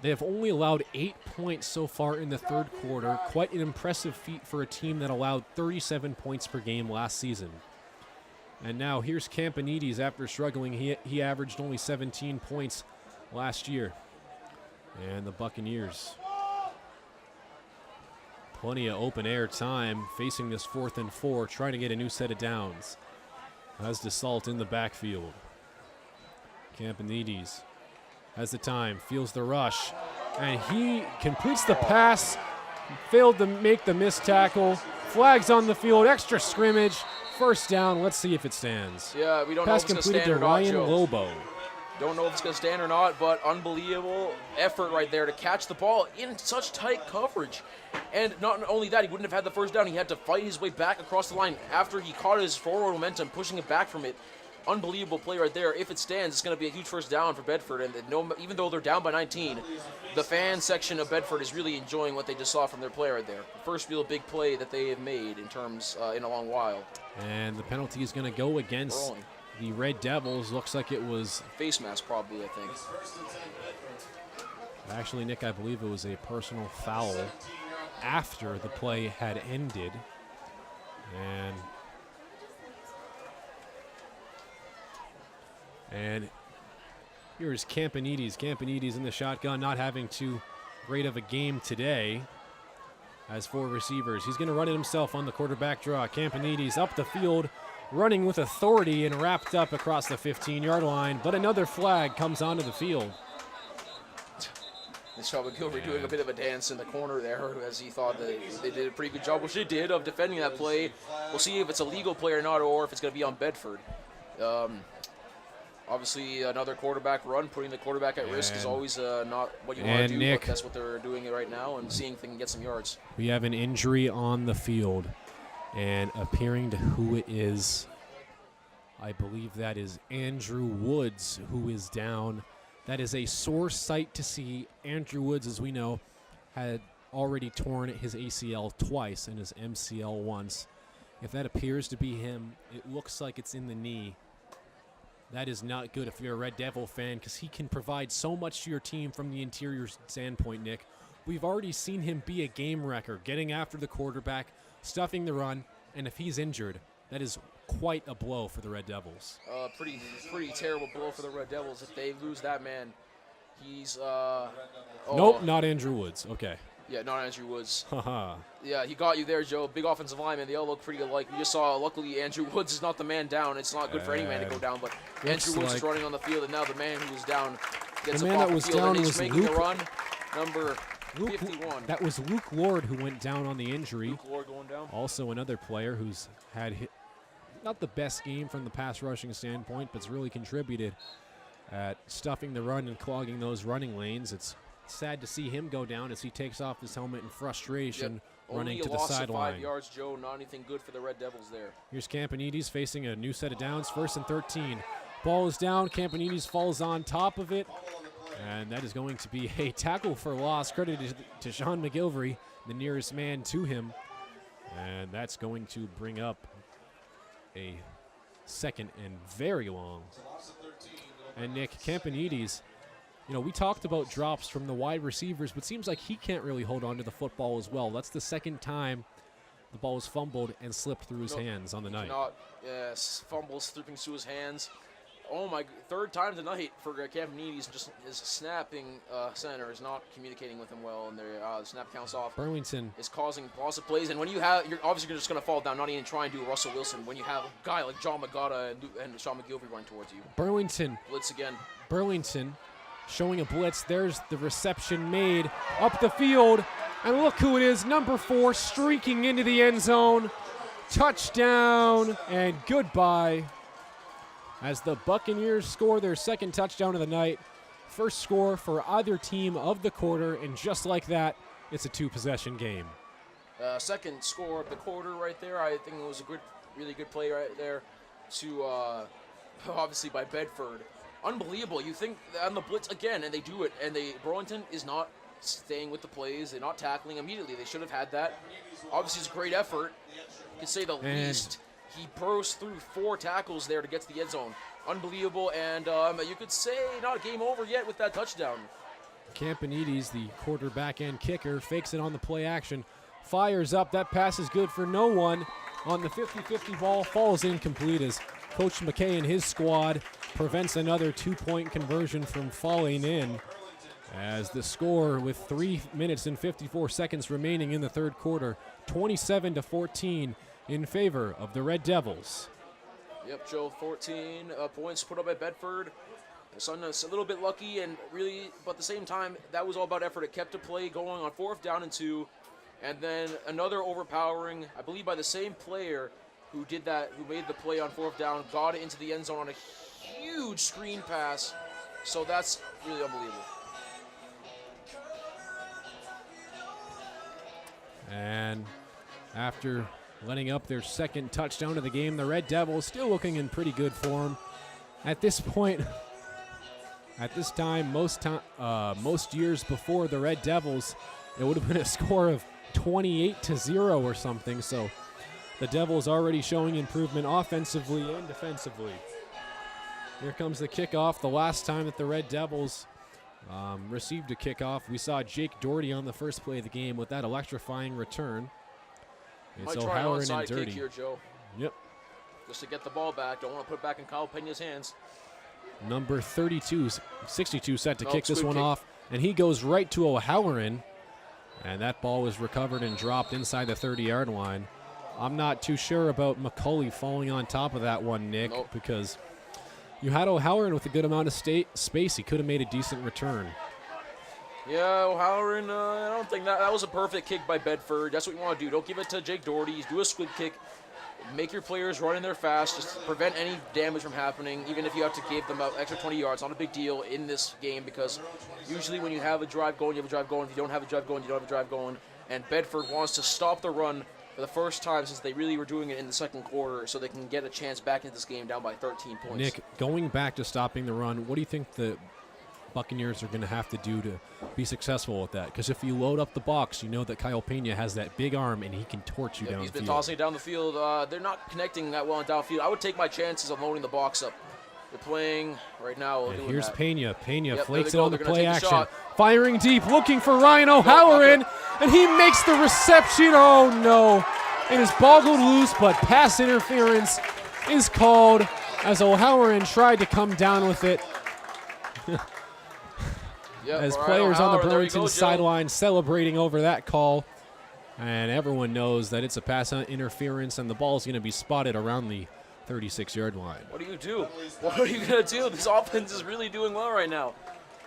They have only allowed 8 points so far in the 3rd quarter. Quite an impressive feat for a team that allowed 37 points per game last season. And now here's Campanides after struggling. He averaged only 17 points last year. And the Buccaneers, plenty of open air time facing this 4th and 4, trying to get a new set of downs. Has DeSalt in the backfield. Campanides has the time, feels the rush, and he completes the pass, failed to make the missed tackle. Flags on the field, extra scrimmage, first down. Let's see if it stands. Yeah, we don't know if Pass it's going to completed stand to or not, Ryan Joe. Lobo. Don't know if it's going to stand or not, but unbelievable effort right there to catch the ball in such tight coverage. And not only that, he wouldn't have had the first down. He had to fight his way back across the line after he caught his forward momentum, pushing it back from it. Unbelievable play right there. If it stands, it's going to be a huge first down for Bedford. And even though they're down by 19, the fan section of Bedford is really enjoying what they just saw from their play right there. First real big play that they have made in a long while. And the penalty is going to go against the Red Devils. Looks like it was face mask, probably, I think. Actually, Nick, I believe it was a personal foul after the play had ended. And here's Campanides. Campanides in the shotgun, not having too great of a game today. As 4 receivers, he's going to run it himself on the quarterback draw. Campanides up the field, running with authority and wrapped up across the 15-yard line. But another flag comes onto the field. Sean McGilvery doing a bit of a dance in the corner there, as he thought that they did a pretty good job, which they did, of defending that play. We'll see if it's a legal play or not, or if it's going to be on Bedford. Obviously, another quarterback run, putting the quarterback at risk is always not what you want to do, Nick, but that's what they're doing right now, and seeing if they can get some yards. We have an injury on the field, and appearing to who it is, I believe that is Andrew Woods, who is down. That is a sore sight to see. Andrew Woods, as we know, had already torn his ACL twice and his MCL once. If that appears to be him, it looks like it's in the knee. That is not good if you're a Red Devil fan, because he can provide so much to your team from the interior standpoint, Nick. We've already seen him be a game wrecker, getting after the quarterback, stuffing the run, and if he's injured, that is quite a blow for the Red Devils. Pretty terrible blow for the Red Devils. If they lose that man, he's... Nope, not Andrew Woods. Okay. Yeah, not Andrew Woods. Haha. Yeah, he got you there, Joe. Big offensive lineman. They all look pretty alike. We just saw, luckily, Andrew Woods is not the man down. It's not good for any man to go down, but Andrew Woods is running on the field, and now the man who was down gets the man up off that was the field, down and he's was making Luke, a run, number 51. That was Luke Lord who went down on the injury. Luke Lord going down. Also another player who's had not the best game from the pass rushing standpoint, but's really contributed at stuffing the run and clogging those running lanes. It's sad to see him go down as he takes off his helmet in frustration, running to the sideline. Only a loss of 5 yards, Joe. Not anything good for the Red Devils there. Here's Campanides facing a new set of downs, 1st and 13. Ball is down. Campanides falls on top of it, and that is going to be a tackle for loss, credited to Sean McGilvery, the nearest man to him, and that's going to bring up a 2nd and very long. And Nick, Campanides, you know, we talked about drops from the wide receivers, but seems like he can't really hold on to the football as well. That's the 2nd time the ball was fumbled and slipped through his hands on the night. Yes, fumbles slipping through his hands. Oh my, 3rd time tonight for Campanides. Just his snapping center is not communicating with him well, and the snap counts off. Burlington is causing lots of plays, and when you have, you're obviously just going to fall down, not even try and do a Russell Wilson when you have a guy like John Magada and Sean McGilvery running towards you. Burlington Blitz again. Burlington showing a blitz. There's the reception made up the field, and look who it is, number 4, streaking into the end zone. Touchdown and goodbye, as the Buccaneers score their 2nd touchdown of the night. First score for either team of the quarter, and just like that, it's a 2-possession game. 2nd score of the quarter right there. I think it was a really good play right there to, obviously by Bedford. Unbelievable. You think on the blitz again, and they do it, and Burlington is not staying with the plays. They're not tackling immediately. They should have had that. Obviously, it's a great effort, you can say the least. He burst through 4 tackles there to get to the end zone. Unbelievable, and you could say not a game over yet with that touchdown. Campanides, the quarterback and kicker, fakes it on the play action, fires up. That pass is good for no one. On the 50-50 ball, falls incomplete as Coach McKay and his squad prevents another 2-point conversion from falling in, as the score with 3 minutes and 54 seconds remaining in the third quarter, 27-14 in favor of the Red Devils. Yep, Joe, 14 points put up by Bedford. Sun's a little bit lucky, and really, but at the same time, that was all about effort. It kept the play going on 4th down and 2, and then another overpowering, I believe by the same player who did that, who made the play on 4th down, got it into the end zone on a huge screen pass. So that's really unbelievable. And after letting up their second touchdown of the game, the Red Devils still looking in pretty good form. At this point, at this time, most years before the Red Devils, it would have been a score of 28-0 or something. So the Devils already showing improvement offensively and defensively. Here comes the kickoff. The last time that the Red Devils received a kickoff, we saw Jake Doherty on the first play of the game with that electrifying return. It's Might try an O'Halloran onside and Dirty. kick here, Joe. Yep. Just to get the ball back. Don't want to put it back in Kyle Pena's hands. Number 32, 62 set to kick this squib one kick. off, and he goes right to O'Halloran, and that ball was recovered and dropped inside the 30-yard line. I'm not too sure about McCulley falling on top of that one, Nick, Nope. because you had O'Halloran with a good amount of space. He could have made a decent return. Yeah, O'Halloran, I don't think that was a perfect kick by Bedford. That's what you want to do. Don't give it to Jake Doherty. Do a squib kick. Make your players run in there fast. Just prevent any damage from happening. Even if you have to give them an extra 20 yards, not a big deal in this game, because usually when you have a drive going, you have a drive going. If you don't have a drive going, you don't have a drive going. And Bedford wants to stop the run for the first time since they really were doing it in the second quarter, so they can get a chance back into this game down by 13 points. Nick, going back to stopping the run, what do you think the Buccaneers are going to have to do to be successful with that? Because if you load up the box, you know that Kyle Pena has that big arm and he can torch you down He's the been field. tossing it down the field. They're not connecting that well in downfield. I would take my chances on loading the box up. They're playing right now. And doing here's that. Pena. Pena Yep, flakes it there they go. on the They're gonna play take the action. shot. Firing deep, looking for Ryan O'Halloran, and he makes the reception. Oh, no. It is boggled loose, but pass interference is called as O'Halloran tried to come down with it. Yep, As Ryan players on the O'Halloran, there you Burlington go, Joe. sideline celebrating over that call. And everyone knows that it's a pass interference, and the ball is going to be spotted around the 36-yard line. What do you do? What are you going to do? This offense is really doing well right now.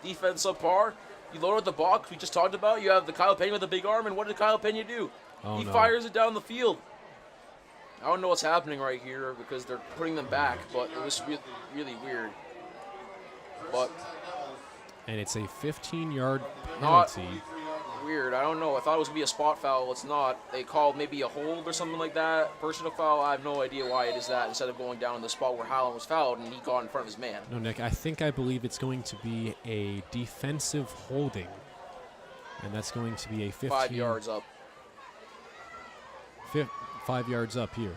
Defense subpar. You load up the box we just talked about. You have the Kyle Pena with the big arm, and what did Kyle Pena do? Oh, he no. fires it down the field. I don't know what's happening right here because they're putting them back, but it was really weird. But And it's a 15-yard Not- penalty. weird. I don't know. I thought it was going to be a spot foul. It's not. They called maybe a hold or something like that. Personal foul. I have no idea why it is that instead of going down the spot where Hallam was fouled and he got in front of his man. No, Nick, I believe it's going to be a defensive holding. And that's going to be a 15. 5 yards up. 5 yards up here.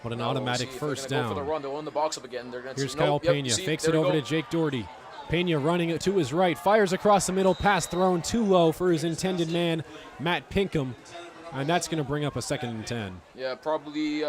What an Now we'll automatic see if they're first gonna down. Go for the run. They'll own the box up again. They're going to Here's Kyle Pena. Fakes it over to Jake Doherty. Pena running it to his right. Fires across the middle. Pass thrown too low for his intended man, Matt Pinkham. And that's going to bring up a 2nd and 10. Yeah, probably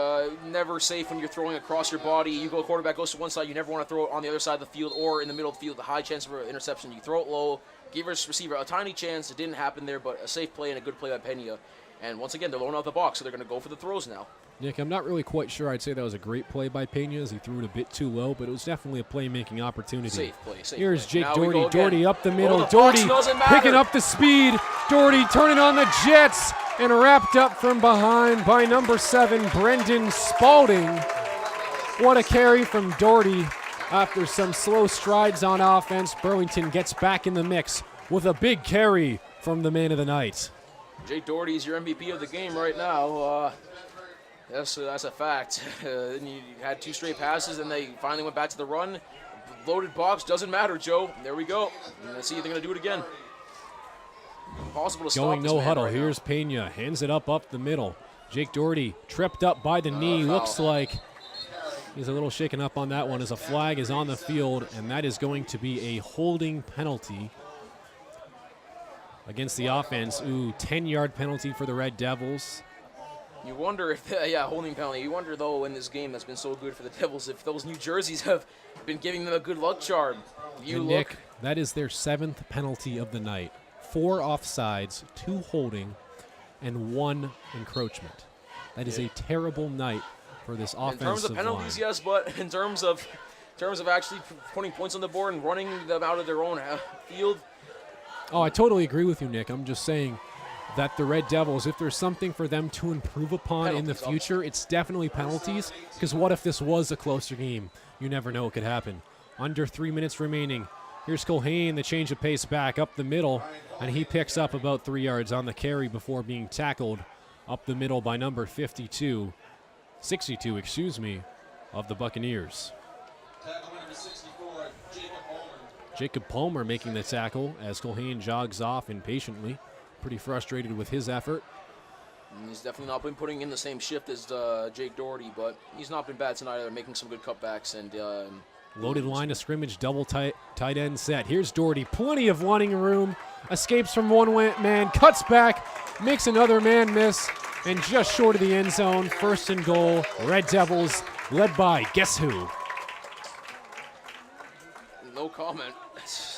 never safe when you're throwing across your body. You go quarterback goes to one side. You never want to throw it on the other side of the field or in the middle of the field. The high chance for an interception. You throw it low. Give your receiver a tiny chance. It didn't happen there, but a safe play and a good play by Pena. And once again, they're loading out the box, so they're going to go for the throws now. Nick, I'm not really quite sure I'd say that was a great play by Pena as he threw it a bit too low, but it was definitely a playmaking opportunity. Safe play. Here's play. Jake Now we Doherty. go again. Doherty up the middle. the box Doherty doesn't matter. picking up the speed. Doherty turning on the Jets and wrapped up from behind by number 7, Brendan Spalding. What a carry from Doherty after some slow strides on offense. Burlington gets back in the mix with a big carry from the man of the night. Jake Doherty is your MVP of the game right now. That's a fact. Then you had 2 straight passes, and they finally went back to the run. Loaded box doesn't matter, Joe. There we go. Let's see if they're going to do it again. Impossible to stop Going this no man huddle. right now. Here's Pena. Hands it up the middle. Jake Doherty tripped up by the knee. Foul. Looks like he's a little shaken up on that one as a flag is on the field, and that is going to be a holding penalty against the offense. 10-yard penalty for the Red Devils. You wonder if, holding penalty. You wonder, though, in this game that's been so good for the Devils, if those New Jerseys have been giving them a good luck charm. Nick, that is their 7th penalty of the night. 4 offsides, 2 holding, and 1 encroachment. That is a terrible night for this offensive line. In terms of penalties, yes, but in terms of actually putting points on the board and running them out of their own field. Oh, I totally agree with you, Nick. I'm just saying that the Red Devils, if there's something for them to improve upon in the future, it's definitely penalties. Because what if this was a closer game? You never know what could happen. Under 3 minutes remaining. Here's Culhane, the change of pace back up the middle, and he picks up about 3 yards on the carry before being tackled up the middle by number 62, of the Buccaneers. Tackle number 64, Jacob Palmer making the tackle as Culhane jogs off impatiently. Pretty frustrated with his effort. And he's definitely not been putting in the same shift as Jake Doherty, but he's not been bad tonight either, making some good cutbacks. And loaded line of scrimmage, double tight end set. Here's Doherty, plenty of running room, escapes from one man, cuts back, makes another man miss, and just short of the end zone. 1st and goal, Red Devils led by guess who? No comment.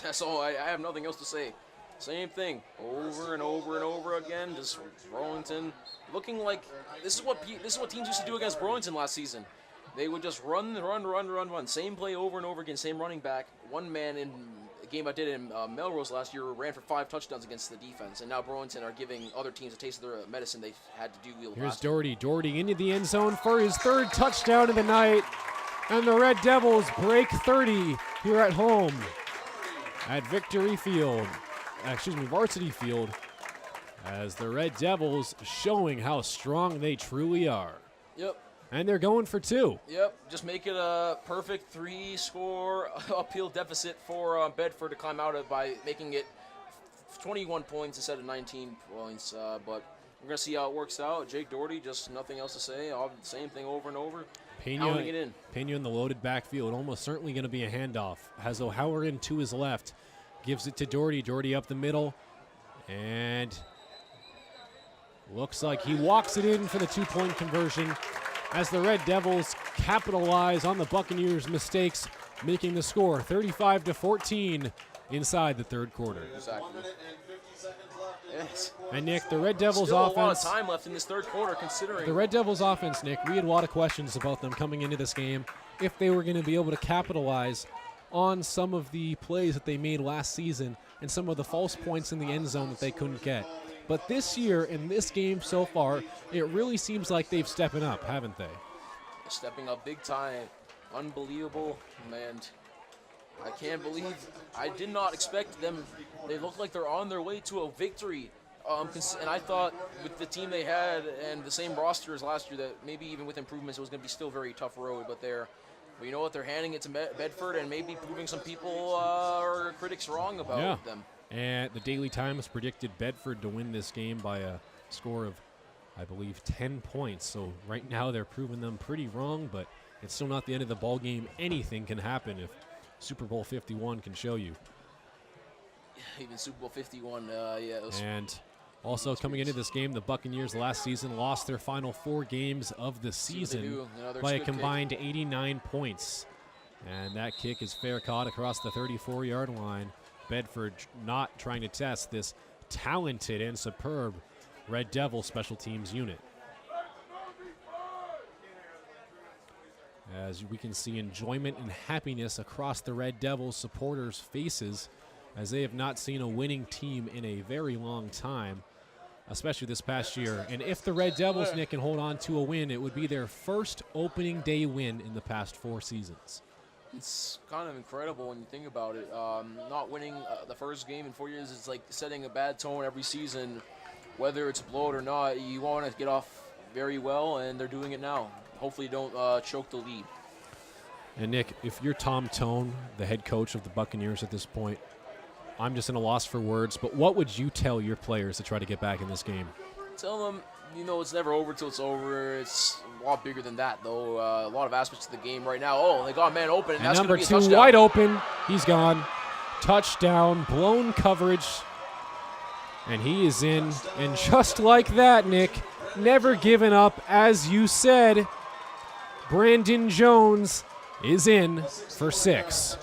That's all. I have nothing else to say. Same thing over and over and over again. Just Burlington looking like this is what teams used to do against Burlington last season. They would just run. Same play over and over again. Same running back. One man in a game I did in Melrose last year ran for 5 touchdowns against the defense. And now Burlington are giving other teams a taste of their medicine they've had to do. Here's Doherty. Doherty into the end zone for his 3rd touchdown of the night. And the Red Devils break 30 here at home at Varsity Field, as the Red Devils showing how strong they truly are. Yep. And they're going for 2. Yep, just make it a perfect 3-score uphill deficit for Bedford to climb out of by making it 21 points instead of 19 points. But we're going to see how it works out. Jake Doherty, just nothing else to say. Same thing over and over. Pena in the loaded backfield, almost certainly going to be a handoff. Has O'Halloran to his left. Gives it to Doherty. Doherty up the middle. And looks like he walks it in for the 2-point conversion as the Red Devils capitalize on the Buccaneers' mistakes, making the score 35-14 inside the 3rd quarter. Exactly. 1 minute and 50 seconds left. Yes. And Nick, the Red Devils Still offense. a lot of time left in this 3rd quarter, considering. The Red Devils offense, Nick, we had a lot of questions about them coming into this game, if they were going to be able to capitalize on some of the plays that they made last season and some of the false points in the end zone that they couldn't get. But this year, in this game so far, it really seems like they've stepping up, haven't they? Stepping up big time. Unbelievable. And I can't believe, I did not expect them. They look like they're on their way to a victory. And I thought with the team they had and the same roster as last year that maybe even with improvements it was going to be still a very tough road. But you know what? They're handing it to Bedford and maybe proving some people or critics wrong about them. And the Daily Times predicted Bedford to win this game by a score of, I believe, 10 points. So right now they're proving them pretty wrong, but it's still not the end of the ball game. Anything can happen if Super Bowl 51 can show you. Even Super Bowl 51, And also coming into this game, the Buccaneers last season lost their final 4 games of the season by a combined 89 points. And that kick is fair caught across the 34-yard line. Bedford not trying to test this talented and superb Red Devil special teams unit. As we can see enjoyment and happiness across the Red Devils supporters' faces as they have not seen a winning team in a very long time, especially this past year. And if the Red Devils, Nick, can hold on to a win, it would be their first opening day win in the past 4 seasons. It's kind of incredible when you think about it. Not winning the first game in 4 years is like setting a bad tone every season. Whether it's a blowout or not, you want to get off very well, and they're doing it now. Hopefully don't choke the lead. And Nick, if you're Tom Tone, the head coach of the Buccaneers at this point, I'm just in a loss for words, but what would you tell your players to try to get back in this game? Tell them, it's never over till it's over. It's a lot bigger than that, though. A lot of aspects of the game right now. Oh, they got a man open, and that's going to be a touchdown. Number 2 wide open. He's gone. Touchdown, blown coverage, and he is in. And just like that, Nick, never given up. As you said, Brandon Jones is in for 6.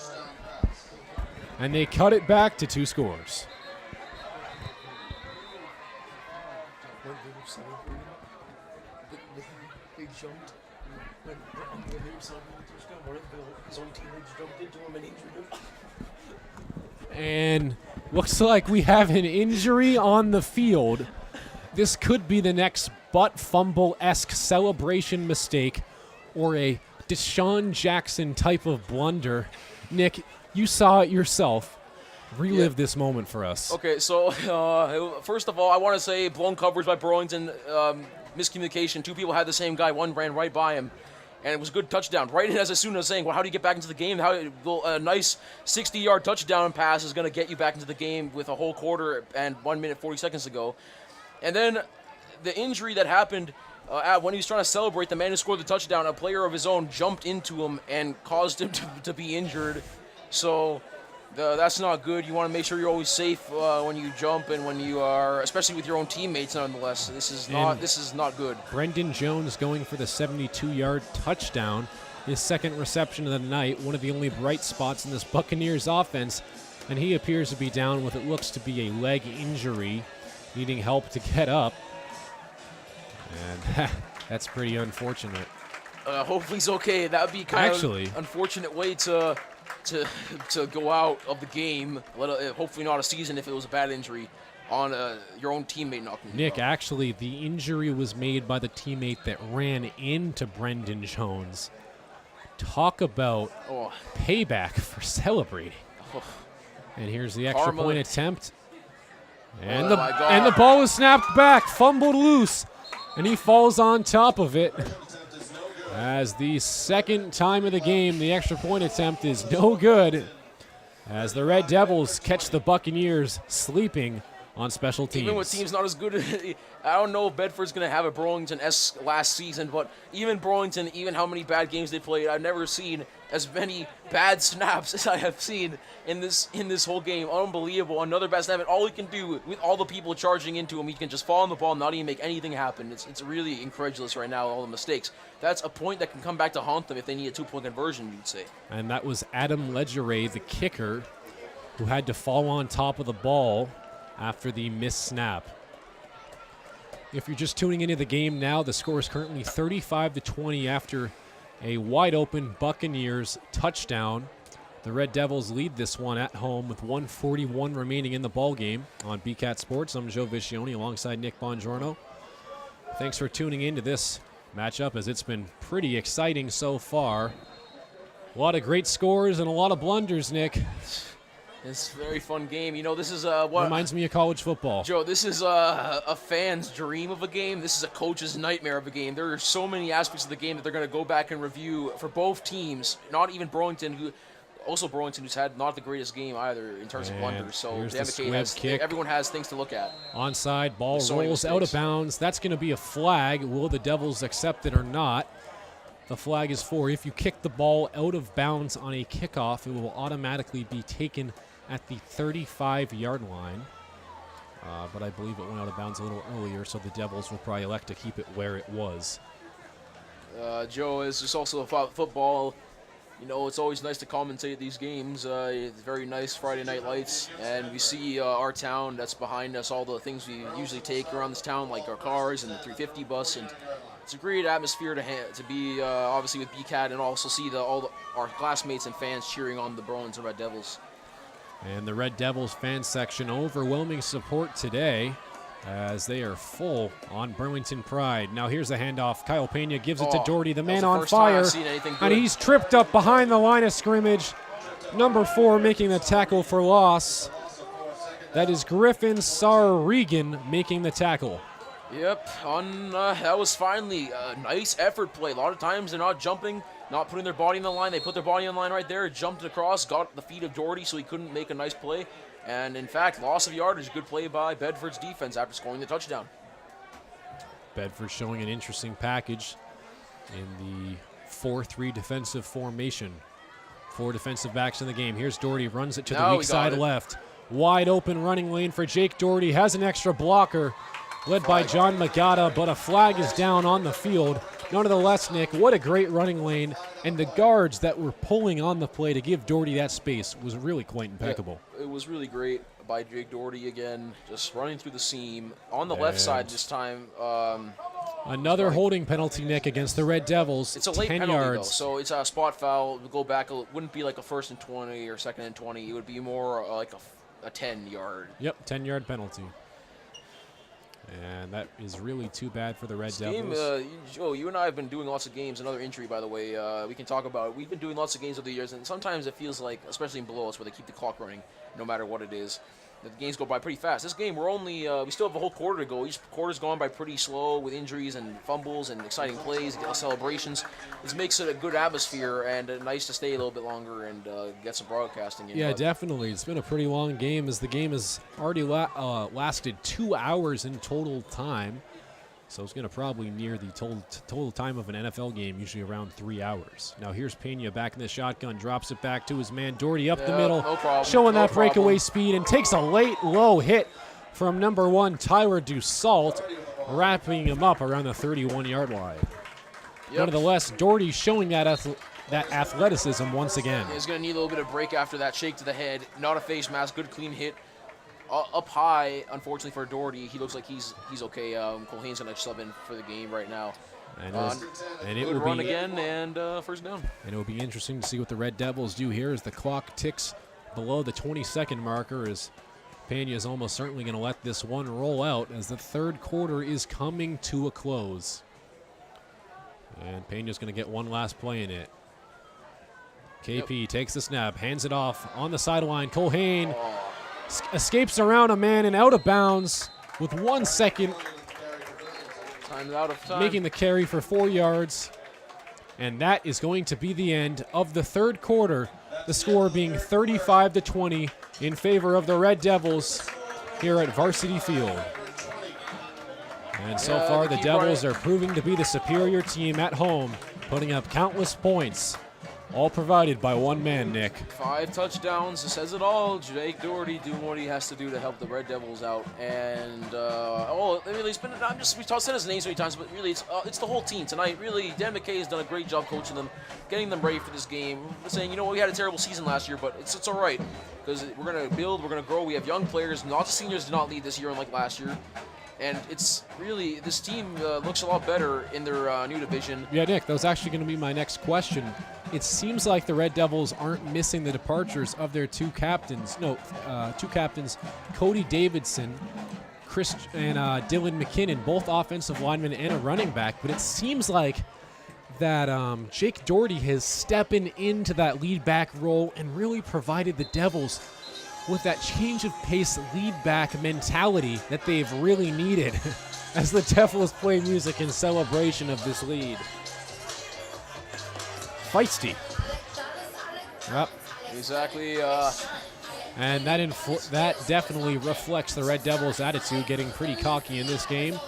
And they cut it back to 2 scores. They jumped. When they were celebrating the touchdown, one of his own teammates jumped into him and injured him. And looks like we have an injury on the field. This could be the next butt fumble-esque celebration mistake or a Deshaun Jackson type of blunder. Nick, you saw it yourself. Relive this moment for us. Okay, so first of all, I want to say blown coverage by Burlington, miscommunication. 2 people had the same guy. One ran right by him, and it was a good touchdown. Right in as soon as saying, well, how do you get back into the game? How a nice 60-yard touchdown pass is going to get you back into the game with a whole quarter and 1 minute 40 seconds to go. And then the injury that happened when he was trying to celebrate, the man who scored the touchdown, a player of his own jumped into him and caused him to be injured. So that's not good. You want to make sure you're always safe when you jump and when you are, especially with your own teammates. Nonetheless, this is not good. Brendan Jones going for the 72-yard touchdown, his second reception of the night, one of the only bright spots in this Buccaneers offense, and he appears to be down with what looks to be a leg injury, needing help to get up, and that's pretty unfortunate. Hopefully he's okay. That would be kind of an unfortunate way to go out of the game. Hopefully not a season if it was a bad injury on your own teammate knocking you Nick, out. actually, the injury was made by the teammate that ran into Brendan Jones. Talk about payback for celebrating. And here's the extra point attempt. And the ball is snapped back, fumbled loose, and he falls on top of it. As the second time of the game, the extra point attempt is no good, as the Red Devils catch the Buccaneers sleeping on special teams. Even with teams not as good, I don't know if Bedford's going to have a Burlington-esque last season, but even Burlington, even how many bad games they played, I've never seen as many bad snaps as I have seen in this whole game. Unbelievable. Another bad snap, and all he can do with all the people charging into him, he can just fall on the ball and not even make anything happen. It's really incredulous right now, all the mistakes. That's a point that can come back to haunt them if they need a 2-point conversion, you'd say. And that was Adam Legeray, the kicker, who had to fall on top of the ball after the missed snap. If you're just tuning into the game now, the score is currently 35-20 after a wide-open Buccaneers touchdown. The Red Devils lead this one at home with 1:41 remaining in the ball game. On BCAT Sports, I'm Joe Viscioni alongside Nick Bongiorno. Thanks for tuning into this matchup, as it's been pretty exciting so far. A lot of great scores and a lot of blunders, Nick. It's a very fun game. You know, this is what reminds me of college football. Joe, this is a fan's dream of a game. This is a coach's nightmare of a game. There are so many aspects of the game that they're going to go back and review for both teams. Not even Burlington, who's had not the greatest game either in terms of blunders. So everyone has things to look at. Onside, ball rolls out of bounds. That's going to be a flag. Will the Devils accept it or not? The flag is for if you kick the ball out of bounds on a kickoff, it will automatically be taken at the 35-yard line. But I believe it went out of bounds a little earlier, so the Devils will probably elect to keep it where it was. Joe, it's just also about football. You know, it's always nice to commentate these games. It's very nice Friday night lights, and we see our town that's behind us, all the things we usually take around this town, like our cars and the 350 bus, and it's a great atmosphere to be obviously with BCAT, and also see our classmates and fans cheering on the Burlington Red Devils. And the Red Devils fan section, overwhelming support today as they are full on Burlington pride. Now here's the handoff. Kyle Pena gives it to Doherty, the man on fire, and he's tripped up behind the line of scrimmage. Number 4 making the tackle for loss. That is Griffin Sarregan making the tackle. Yep, that was finally a nice effort play. A lot of times they're not jumping, not putting their body in the line. They put their body in the line right there, jumped across, got the feet of Doherty so he couldn't make a nice play. And in fact, loss of yardage, good play by Bedford's defense after scoring the touchdown. Bedford showing an interesting package in the 4-3 defensive formation. 4 defensive backs in the game. Here's Doherty, runs it to the weak side left. Wide open running lane for Jake Doherty, has an extra blocker. led by John Magata, but a flag is down on the field. Nonetheless, Nick, what a great running lane, and the guards that were pulling on the play to give Doherty that space was really quite impeccable. Yeah, it was really great by Jake Doherty again, just running through the seam on the left side this time. Another holding penalty, Nick, against the Red Devils. It's a late 10 penalty, yards. though, so it's a spot foul. We'll go back. It wouldn't be like a 1st and 20 or 2nd and 20. It would be more like a 10-yard. Yep, 10-yard penalty. And that is really too bad for the Red Devils. Joe, you and I have been doing lots of games. Another injury, by the way, we can talk about. We've been doing lots of games over the years, and sometimes it feels like, especially in below us, where they keep the clock running, no matter what it is, the games go by pretty fast. This game, we still have a whole quarter to go. Each quarter's gone by pretty slow with injuries and fumbles and exciting plays, celebrations. This makes it a good atmosphere and nice to stay a little bit longer and get some broadcasting in. Yeah, definitely. It's been a pretty long game, as the game has already lasted 2 hours in total time. So it's going to probably near the total time of an NFL game, usually around 3 hours. Now here's Pena back in the shotgun, drops it back to his man Doherty up the middle, showing that breakaway speed, and takes a late low hit from number 1 Tyler Dussault, wrapping him up around the 31-yard line. Nonetheless, Doherty showing that athleticism once again. He's going to need a little bit of break after that shake to the head. Not a face mask, good clean hit. Up high, unfortunately for Doherty, he looks like he's okay. Colhane's going to sub in for the game right now. And it would will run be again and first down. And it will be interesting to see what the Red Devils do here as the clock ticks below the 20-second marker, as Pena is almost certainly going to let this one roll out as the third quarter is coming to a close. And Pena's going to get one last play in it. KP takes the snap, hands it off on the sideline. Colhane escapes around a man and out of bounds with 1 second. Time's out of time. Making the carry for 4 yards. And that is going to be the end of the third quarter. The score being 35-20 in favor of the Red Devils here at Varsity Field. And so far, the Devils are proving to be the superior team at home, putting up countless points, all provided by one man, Nick. 5 touchdowns, says it all. Jake Doherty doing what he has to do to help the Red Devils out. And, really, it's been, we've said his name so many times, but really, it's the whole team tonight. Really, Dan McKay has done a great job coaching them, getting them ready for this game. Saying, you know, we had a terrible season last year, but it's all right, because we're going to build, we're going to grow. We have young players. Lots of seniors did not lead this year, unlike last year. And it's really, this team looks a lot better in their new division. Yeah, Nick, that was actually going to be my next question. It seems like the Red Devils aren't missing the departures of their two captains. Cody Davidson, and Dylan McKinnon, both offensive linemen and a running back. But it seems like that Jake Doherty has stepped into that lead back role and really provided the Devils with that change of pace lead back mentality that they've really needed as the Devils play music in celebration of this lead. Feisty. Yep. Exactly. And that definitely reflects the Red Devils' attitude, getting pretty cocky in this game.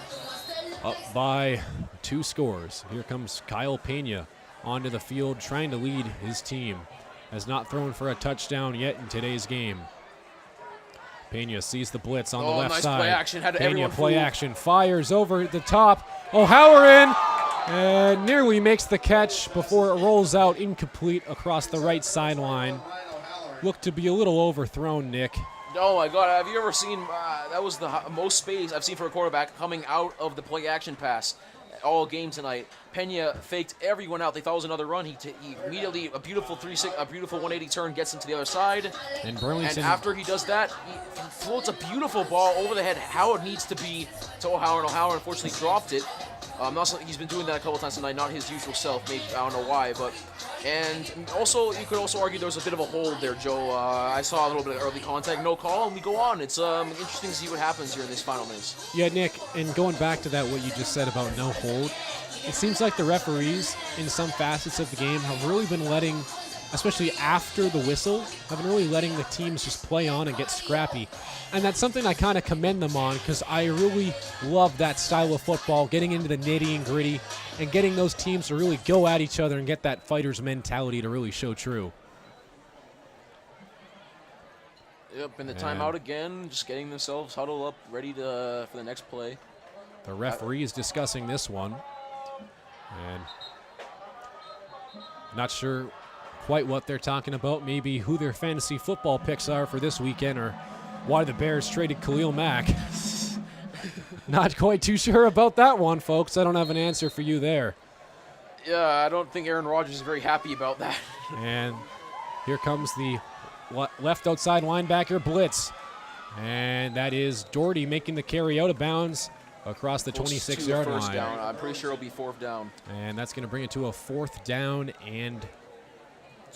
Up by 2 scores. Here comes Kyle Pena onto the field trying to lead his team. Has not thrown for a touchdown yet in today's game. Pena sees the blitz on the left side. Play action. Had Pena play action, fires over the top. O'Halloran and nearly makes the catch before it rolls out incomplete across the right sideline. Looked to be a little overthrown, Nick. Oh my God! Have you ever seen? That was the most space I've seen for a quarterback coming out of the play action pass all game tonight. Pena faked everyone out. They thought it was another run. He immediately a beautiful 180 turn gets him to the other side. And Burlington. And after he does that, he floats a beautiful ball over the head. How it needs to be to O'Halloran. O'Halloran unfortunately dropped it. He's been doing that a couple times tonight. Not his usual self. Maybe I don't know why, but also you could also argue there was a bit of a hold there, Joe. I saw a little bit of early contact, no call, and we go on. It's interesting to see what happens here in these final minutes. Yeah, Nick, and going back to that, what you just said about no hold, it seems like the referees in some facets of the game have really been letting, especially after the whistle, have been really letting the teams just play on and get scrappy. And that's something I kind of commend them on, because I really love that style of football, getting into the nitty and gritty and getting those teams to really go at each other and get that fighter's mentality to really show true. Yep, and the timeout again, just getting themselves huddled up, ready for the next play. The referee is discussing this one. And not sure quite what they're talking about. Maybe who their fantasy football picks are for this weekend, or why the Bears traded Khalil Mack. Not quite too sure about that one, folks. I don't have an answer for you there. Yeah, I don't think Aaron Rodgers is very happy about that. And here comes the left outside linebacker blitz. And that is Doherty making the carry out of bounds across the 26-yard line. Down. I'm pretty sure it'll be 4th down. And that's going to bring it to a 4th down and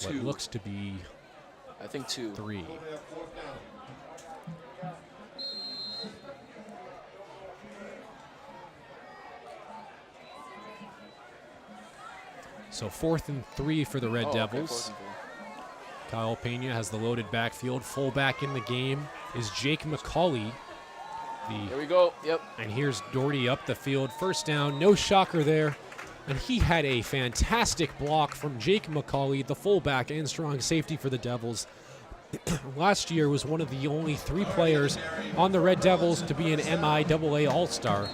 what looks to be, I think 2. 3. So 4th and 3 for the Red Devils. Okay, Kyle Pena has the loaded backfield. Fullback in the game is Jake McCauley. There we go. Yep. And here's Doherty up the field. 1st down. No shocker there. And he had a fantastic block from Jake McCauley, the fullback and strong safety for the Devils. Last year was one of the only 3 players on the Red Devils to be an MIAA All-Star,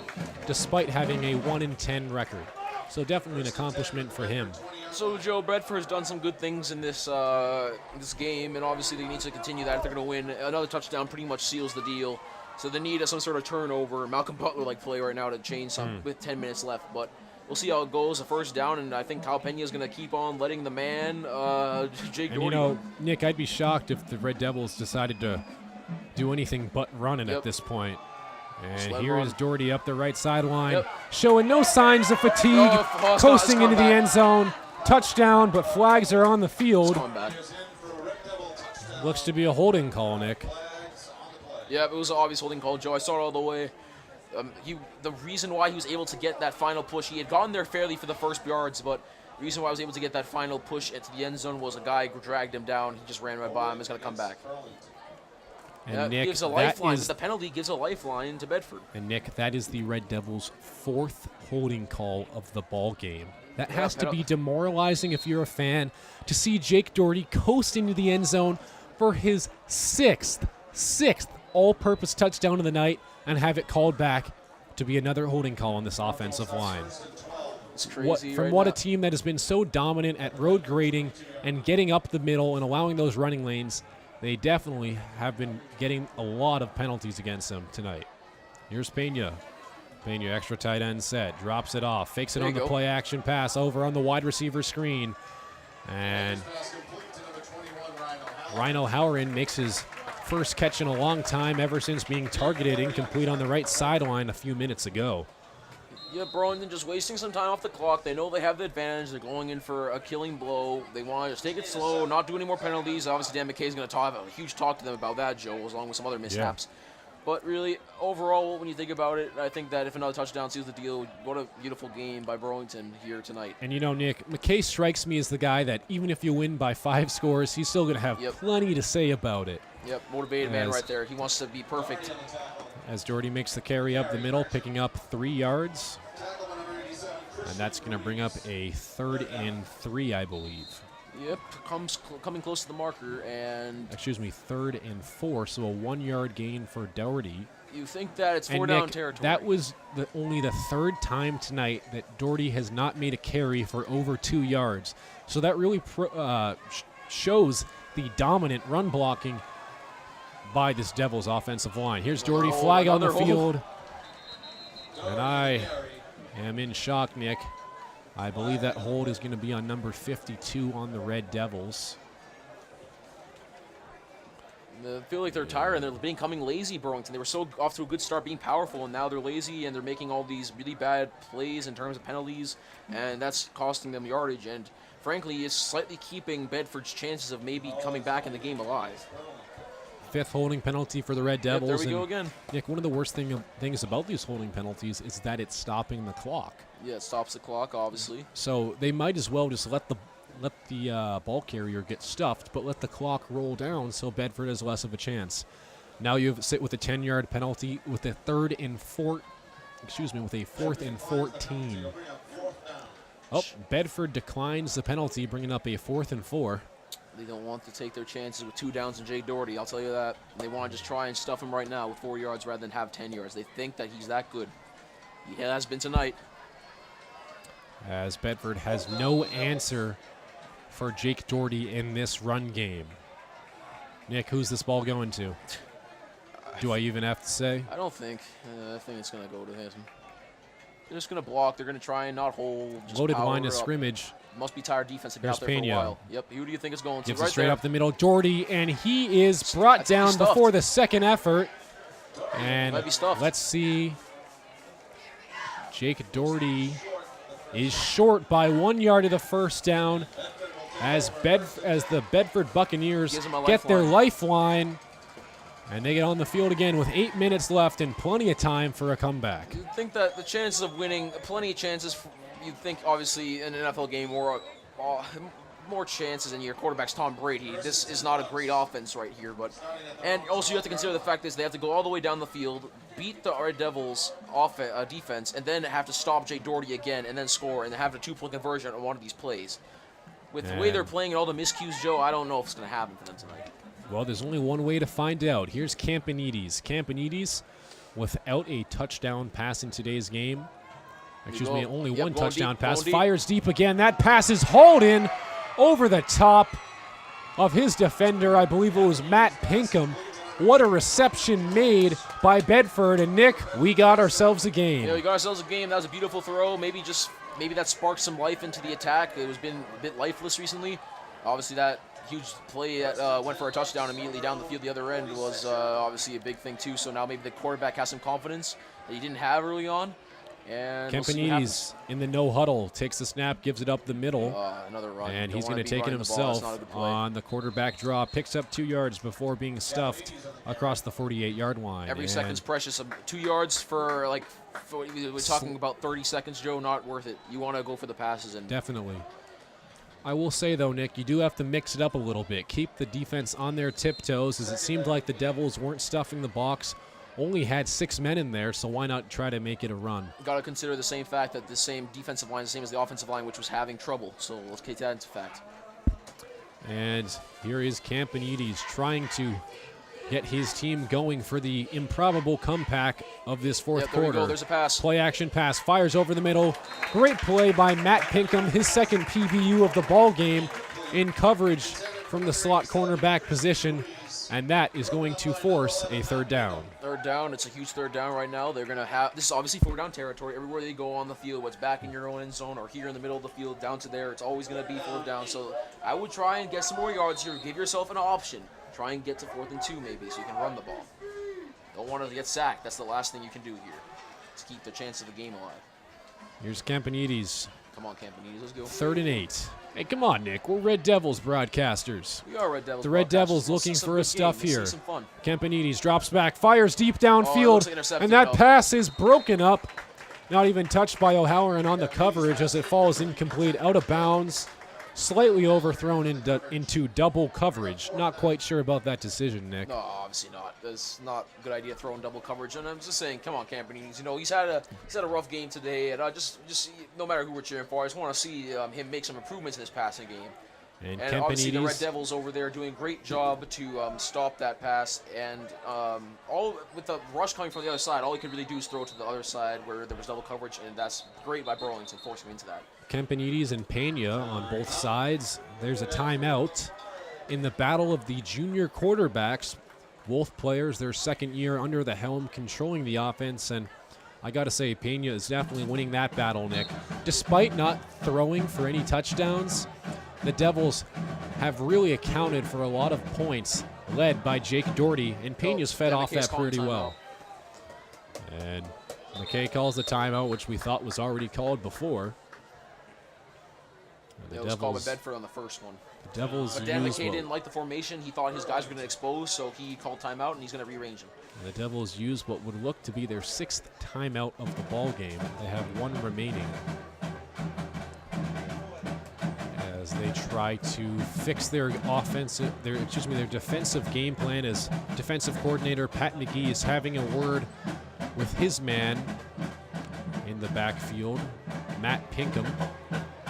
despite having a 1-10 record. So definitely an accomplishment for him. So, Joe, Bedford has done some good things in this this game, and obviously they need to continue that if they're going to win. Another touchdown pretty much seals the deal. So they need some sort of turnover. Malcolm Butler-like play right now to change some with 10 minutes left. But we'll see how it goes. A 1st down, and I think Kyle Pena is going to keep on letting the man, Jake Doherty. You know, Nick, I'd be shocked if the Red Devils decided to do anything but running at this point. And here is Doherty up the right sideline, showing no signs of fatigue, coasting into the end zone. Touchdown, but flags are on the field. Looks to be a holding call, Nick. Yeah, it was an obvious holding call, Joe. I saw it all the way. The reason why he was able to get that final push, he had gotten there fairly for the first yards, but the reason why I was able to get that final push into the end zone was a guy dragged him down. He just ran right by him. He's going to come back. And Nick, gives a lifeline. The penalty gives a lifeline to Bedford. And Nick, that is the Red Devils' 4th holding call of the ball game. That has to be demoralizing if you're a fan to see Jake Doherty coast into the end zone for his 6th all-purpose touchdown of the night and have it called back to be another holding call on this offensive line. It's crazy. From a team that has been so dominant at road grading and getting up the middle and allowing those running lanes, they definitely have been getting a lot of penalties against them tonight. Here's Pena. Pena, extra tight end set, drops it off, fakes it on the play action pass over on the wide receiver screen. And Ryan O'Halloran makes his first catch in a long time ever since being targeted incomplete on the right sideline a few minutes ago. Yeah, Burlington just wasting some time off the clock. They know they have the advantage. They're going in for a killing blow. They want to just take it slow, not do any more penalties. Obviously, Dan McKay is going to have a huge talk to them about that, Joe, along with some other mishaps. Yeah. But really, overall, when you think about it, I think that if another touchdown seals the deal, what a beautiful game by Burlington here tonight. And you know, Nick, McKay strikes me as the guy that even if you win by 5 scores, he's still going to have plenty to say about it. Yep, motivated man right there. He wants to be perfect. As Doherty makes the carry up the middle, picking up 3 yards. And that's going to bring up a 3rd and 3, I believe. Yep, coming close to the marker, and... Excuse me, 3rd and 4, so a 1-yard gain for Doherty. You think that it's 4-down territory. That was only the 3rd time tonight that Doherty has not made a carry for over 2 yards. So that really shows the dominant run blocking by this Devils offensive line. Here's Doherty, flag on the field. And I am in shock, Nick. I believe that hold is going to be on number 52 on the Red Devils. I feel like they're tired and they're becoming lazy, Burlington. They were so off to a good start being powerful, and now they're lazy and they're making all these really bad plays in terms of penalties, and that's costing them yardage. And frankly, it's slightly keeping Bedford's chances of maybe coming back in the game alive. 5th holding penalty for the Red Devils. Yep, there we go again. Nick, one of the worst things about these holding penalties is that it's stopping the clock. Yeah, it stops the clock, obviously. So they might as well just let the ball carrier get stuffed, but let the clock roll down so Bedford has less of a chance. Now you sit with a 10-yard penalty with a 4th and 14. Oh, Bedford declines the penalty, bringing up a 4th and 4. They don't want to take their chances with 2 downs and Jake Doherty, I'll tell you that. They want to just try and stuff him right now with 4 yards rather than have 10 yards. They think that he's that good. He has been tonight. As Bedford has no answer for Jake Doherty in this run game. Nick, who's this ball going to? Do I even have to say? I don't think. I think it's going to go to him. They're just going to block. They're going to try and not hold. Just Loaded power line of up. scrimmage. Must be tired defense to be out there Here's for a Pena. while. Yep. Who do you think it's going to? Gives Right it straight there. up the middle. Doherty, and he is brought He's down stuffed. before the second effort. And Might be stuffed. let's see. Jake Doherty is short by 1 yard of the first down as the Bedford Buccaneers Gives him a get their lifeline. lifeline. And they get on the field again with 8 minutes left and plenty of time for a comeback. You'd think that the chances of winning, plenty of chances. You'd think, obviously, in an NFL game, more chances, and your quarterback's Tom Brady. This is not a great offense right here, and also you have to consider the fact is they have to go all the way down the field, beat the Red Devils defense, and then have to stop Jay Doherty again, and then score, and have a 2-point conversion on one of these plays. With the way they're playing and all the miscues, Joe, I don't know if it's going to happen for them tonight. Well, there's only one way to find out. Here's Campanides. Campanides, without a touchdown pass in today's game. Excuse me, only one touchdown pass. Fires deep again. That pass is hauled in over the top of his defender. I believe it was Matt Pinkham. What a reception made by Bedford. And Nick, we got ourselves a game. Yeah, we got ourselves a game. That was a beautiful throw. Maybe that sparked some life into the attack. It was been a bit lifeless recently. Obviously, that huge play that went for a touchdown immediately down the field the other end was obviously a big thing too. So now maybe the quarterback has some confidence that he didn't have early on. And Campanides in the no huddle takes the snap, gives it up the middle. Another run. And he's going to take it himself on the quarterback draw. Picks up 2 yards before being stuffed across the 48-yard line. Every second's precious. 2 yards for we're talking about 30 seconds, Joe. Not worth it. You want to go for the passes. And definitely. I will say, though, Nick, you do have to mix it up a little bit. Keep the defense on their tiptoes, as it seemed like the Devils weren't stuffing the box. Only had 6 men in there, so why not try to make it a run? Got to consider the same fact that the same defensive line is the same as the offensive line, which was having trouble. So let's take that into fact. And here is Campanides trying to get his team going for the improbable comeback of this fourth quarter. There we go. There's a pass. Play action pass. Fires over the middle. Great play by Matt Pinkham, his second PBU of the ball game, in coverage from the slot cornerback position. And that is going to force a third down. Third down. It's a huge third down right now. They're going to have – this is obviously fourth down territory. Everywhere they go on the field, what's back in your own end zone or here in the middle of the field, down to there, it's always going to be fourth down. So I would try and get some more yards here. Give yourself an option. Try and get to 4th and 2 maybe so you can run the ball. Don't want to get sacked. That's the last thing you can do here. Let's keep the chance of the game alive. Here's Campanides. Come on, Campanides. Let's go. 3rd and 8. Hey, come on, Nick. We're Red Devils broadcasters. We are Red Devils. The Red Devils looking for a stuff here. Some fun. Campanides drops back, fires deep downfield, like and that pass is broken up. Not even touched by O'Halloran on the coverage as it falls incomplete, out of bounds. Slightly overthrown into double coverage. Not quite sure about that decision, Nick. No, obviously not. It's not a good idea throwing double coverage. And I'm just saying, come on, Campanides. You know, he's had a rough game today, and I just no matter who we're cheering for, I just want to see him make some improvements in his passing game. And obviously the Red Devils over there doing a great job to stop that pass. And all with the rush coming from the other side, all he could really do is throw to the other side where there was double coverage, and that's great by Burlington forcing him into that. Campanides and Pena on both sides. There's a timeout in the battle of the junior quarterbacks. Both players, their second year under the helm, controlling the offense. And I got to say, Pena is definitely winning that battle, Nick. Despite not throwing for any touchdowns, the Devils have really accounted for a lot of points led by Jake Doherty, and Pena's fed off that pretty well. And McKay calls the timeout, which we thought was already called before. It was called by Bedford on the first one. The Devils but Dan McKay didn't like the formation. He thought his guys were going to expose, so he called timeout, and he's going to rearrange them. The Devils use what would look to be their 6th timeout of the ball game. They have 1 remaining as they try to fix their their defensive game plan. As defensive coordinator Pat McGee is having a word with his man in the backfield, Matt Pinkham,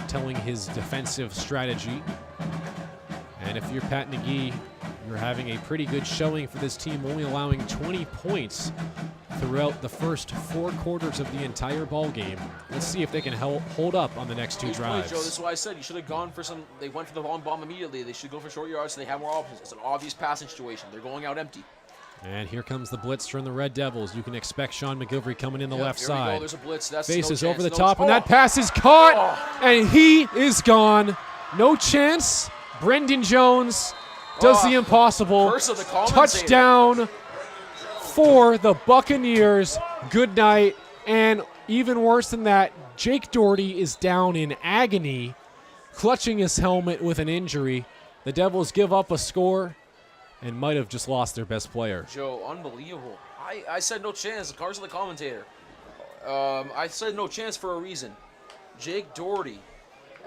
telling his defensive strategy. And if you're Pat McGee, you're having a pretty good showing for this team, only allowing 20 points throughout the first 4 quarters of the entire ball game. Let's see if they can hold up on the next 2 drives. Joe, this is why I said you should have gone for some. They went for the long bomb immediately. They should go for short yards so they have more options. It's an obvious passing situation. They're going out empty. And here comes the blitz from the Red Devils. You can expect Sean McGilvery coming in the left side. There's a blitz. That's Faces no over the chance. top, and that pass is caught, and he is gone. No chance. Brendan Jones does the impossible. Curse of the commentator. Touchdown for the Buccaneers. Good night. And even worse than that, Jake Doherty is down in agony, clutching his helmet with an injury. The Devils give up a score and might have just lost their best player. Joe, unbelievable. I said no chance. The curse of the commentator. I said no chance for a reason. Jake Doherty,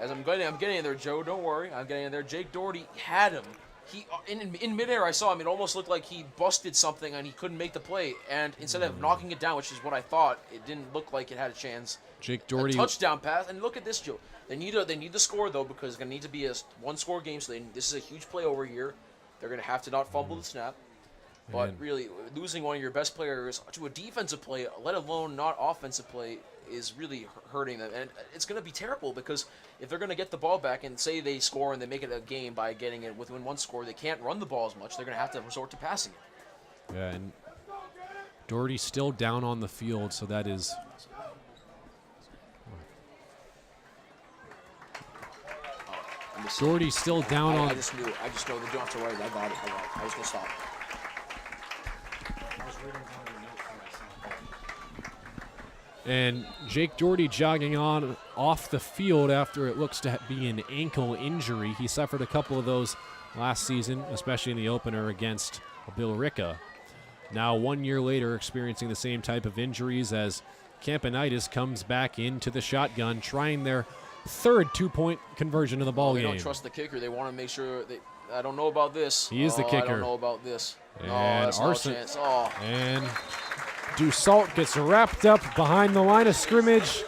as I'm getting in there, Joe. Don't worry, I'm getting in there. Jake Doherty had him. He in midair, I saw him. It almost looked like he busted something and he couldn't make the play. And instead of knocking it down, which is what I thought, it didn't look like it had a chance. Jake Doherty, a touchdown pass. And look at this, Joe. They need the score though, because it's gonna need to be a 1-score game. So this is a huge play over here. They're going to have to not fumble the snap. But really, losing one of your best players to a defensive play, let alone not offensive play, is really hurting them. And it's going to be terrible because if they're going to get the ball back and say they score and they make it a game by getting it within 1 score, they can't run the ball as much. They're going to have to resort to passing it. Yeah, and Doherty's still down on the field, so that is... Doherty's still down on... I just knew it. I just know they don't have to write it. I got it. I was going to stop. And Jake Doherty jogging on off the field after it looks to be an ankle injury. He suffered a couple of those last season, especially in the opener against Billerica. Now 1 year later, experiencing the same type of injuries as Campanitis comes back into the shotgun, trying their 3rd 2-point conversion of the ball game. They don't trust the kicker. They want to make sure. I don't know about this. He is the kicker. I don't know about this. And that's Arson, no chance. Oh. And Dussault gets wrapped up behind the line of scrimmage.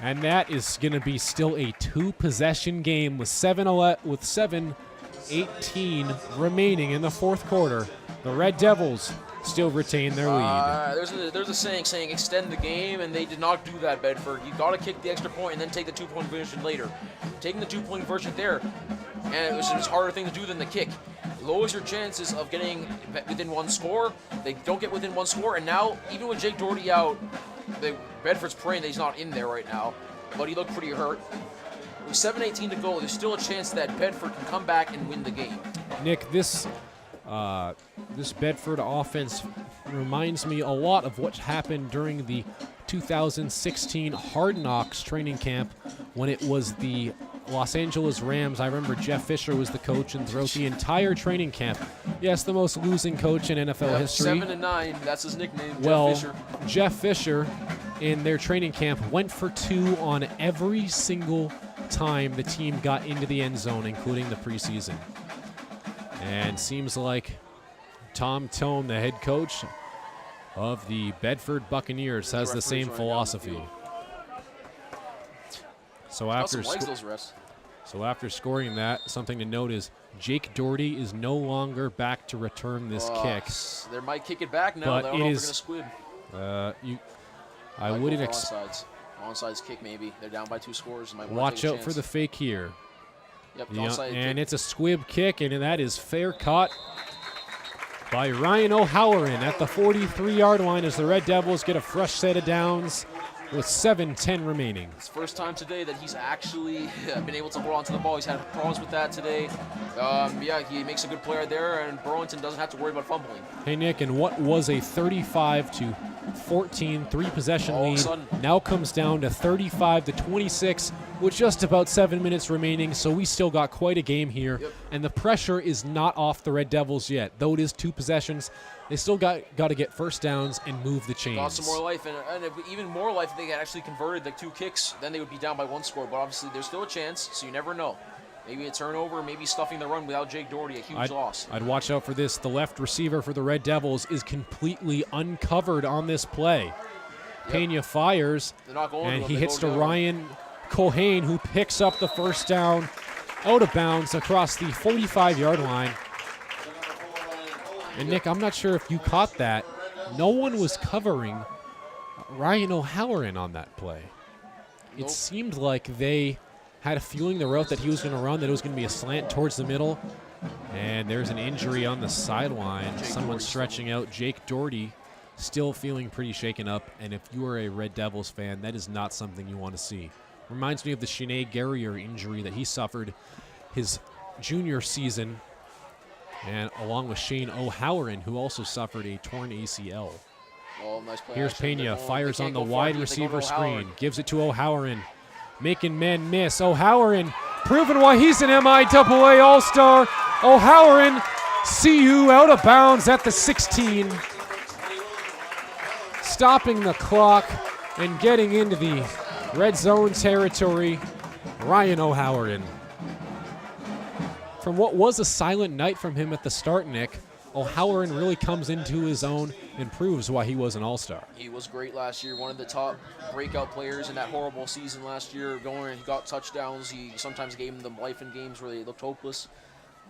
And that is going to be still a 2-possession game with 7:18 remaining in the 4th quarter. The Red Devils still retain their lead. There's a saying extend the game, and they did not do that, Bedford. You got to kick the extra point and then take the 2-point conversion later. Taking the 2-point conversion there, and it was a harder thing to do than the kick. It lowers your chances of getting within 1 score. They don't get within 1 score, and now, even with Jake Doherty out, Bedford's praying that he's not in there right now, but he looked pretty hurt. With 7:18 to go, there's still a chance that Bedford can come back and win the game. Nick, this Bedford offense reminds me a lot of what happened during the 2016 Hard Knocks training camp when it was the Los Angeles Rams. I remember Jeff Fisher was the coach, and throughout the entire training camp, yes, the most losing coach in NFL history. 7-9, that's his nickname, well, Jeff Fisher. Jeff Fisher, in their training camp, went for 2 on every single time the team got into the end zone, including the preseason. And seems like Tom Tone, the head coach of the Bedford Buccaneers, has the same philosophy. So after scoring that, something to note is Jake Doherty is no longer back to return this kick. They might kick it back now. They don't know if they're going to squib. I wouldn't expect. Onside kick, maybe. They're down by 2 scores. Watch out for the fake here. Yep, and it's a squib kick, and that is fair caught by Ryan O'Halloran at the 43-yard line as the Red Devils get a fresh set of downs with 7:10 remaining. It's the first time today that he's actually been able to hold on to the ball. He's had problems with that today. He makes a good play right there, and Burlington doesn't have to worry about fumbling. Hey, Nick, and what was a 35-14 3-possession lead now comes down to 35-26 with just about 7 minutes remaining, so we still got quite a game here. Yep. And the pressure is not off the Red Devils yet. Though it is 2 possessions, they still got to get first downs and move the chains. Got some more life, and even more life if they had actually converted the 2 kicks, then they would be down by 1 score. But obviously, there's still a chance, so you never know. Maybe a turnover, maybe stuffing the run without Jake Doherty, a huge loss. I'd watch out for this. The left receiver for the Red Devils is completely uncovered on this play. Yep. Pena fires, and he hits to Ryan Cohane, who picks up the first down out of bounds across the 45-yard line. And Nick, I'm not sure if you caught that, no one was covering Ryan O'Halloran on that play. Nope. It seemed like they had a feeling the route that he was going to run, that it was going to be a slant towards the middle. And there's an injury on the sideline. Someone stretching out. Jake Doherty still feeling pretty shaken up. And if you are a Red Devils fan, that is not something you want to see. Reminds me of the Sinead Guerrier injury that he suffered his junior season, and along with Shane O'Halloran, who also suffered a torn ACL. Oh, nice play. Here's Pena, fires on the wide receiver screen, gives it to O'Halloran, making men miss. O'Halloran, proving why he's an MIAA All-Star. O'Halloran, CU out of bounds at the 16. Stopping the clock and getting into the red zone territory, Ryan O'Halloran. From what was a silent night from him at the start, Nick, O'Halloran really comes into his own and proves why he was an all-star. He was great last year, one of the top breakout players in that horrible season last year. He got touchdowns. He sometimes gave them life in games where they looked hopeless.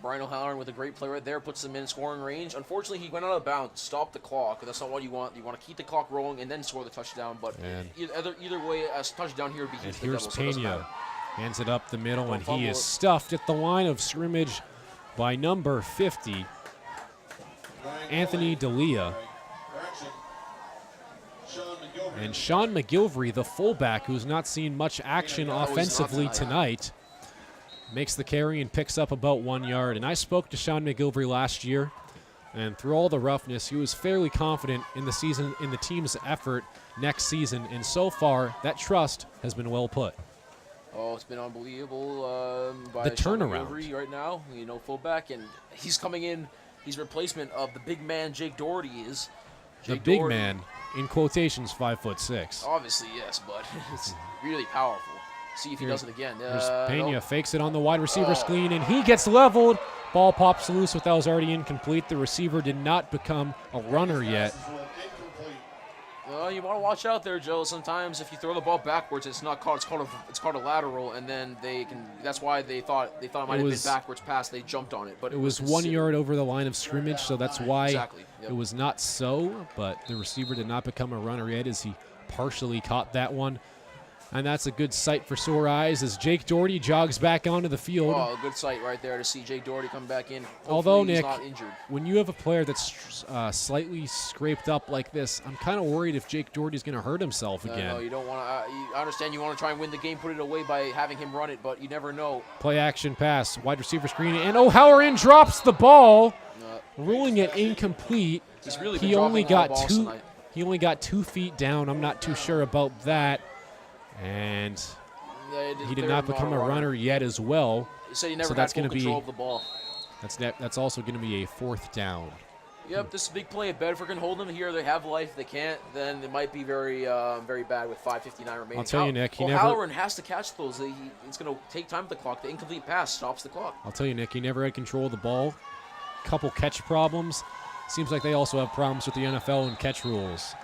Brian O'Halloran with a great play right there, puts them in scoring range. Unfortunately, he went out of bounds, stopped the clock. That's not what you want. You want to keep the clock rolling and then score the touchdown. But either way, a touchdown here would be huge for the Devils. Here's Pena. Hands it up the middle, and he is stuffed at the line of scrimmage by number 50, Anthony D'Elia. And Sean McGilvery, the fullback, who's not seen much action offensively tonight, makes the carry and picks up about 1 yard. And I spoke to Sean McGilvery last year, and through all the roughness, he was fairly confident in the team's effort next season. And so far, that trust has been well put. Oh, it's been unbelievable by the turnaround right now. Fullback, and he's coming in. He's replacement of the big man Jake Doherty is. The big man, in quotations, 5'6". Obviously, yes, but it's really powerful. See if he does it again. Pena fakes it on the wide receiver screen, and he gets leveled. Ball pops loose, but that was already incomplete. The receiver did not become a runner yet. Well, you want to watch out there, Joe. Sometimes if you throw the ball backwards, it's not called. It's called a lateral, and then they can. That's why they thought it might have been backwards pass. They jumped on it, but it was 1 yard over the line of scrimmage, so that's why Yep. It was not so. But the receiver did not become a runner yet, as he partially caught that one. And that's a good sight for sore eyes as Jake Doherty jogs back onto the field. Oh, a good sight right there to see Jake Doherty come back in. Hopefully Although, he's Nick, not injured. when you have a player that's slightly scraped up like this, I'm kind of worried if Jake Doherty's going to hurt himself again. No, you don't want to. I understand you want to try and win the game, put it away by having him run it, but you never know. Play action pass, wide receiver screen, and O'Halloran drops the ball, ruling it incomplete. He's really He only got 2 feet down. I'm not too sure about that. And he did not become a runner yet as well. So that's going to be control of the ball. That's also going to be a 4th down. Yep, this is a big play. If Bedford can hold them here, they have life. If they can't, then it might be very, very bad with 5:59 remaining. I'll tell you, Nick, O'Halloran has to catch those. It's going to take time with the clock. The incomplete pass stops the clock. I'll tell you, Nick, he never had control of the ball. Couple catch problems. Seems like they also have problems with the NFL and catch rules.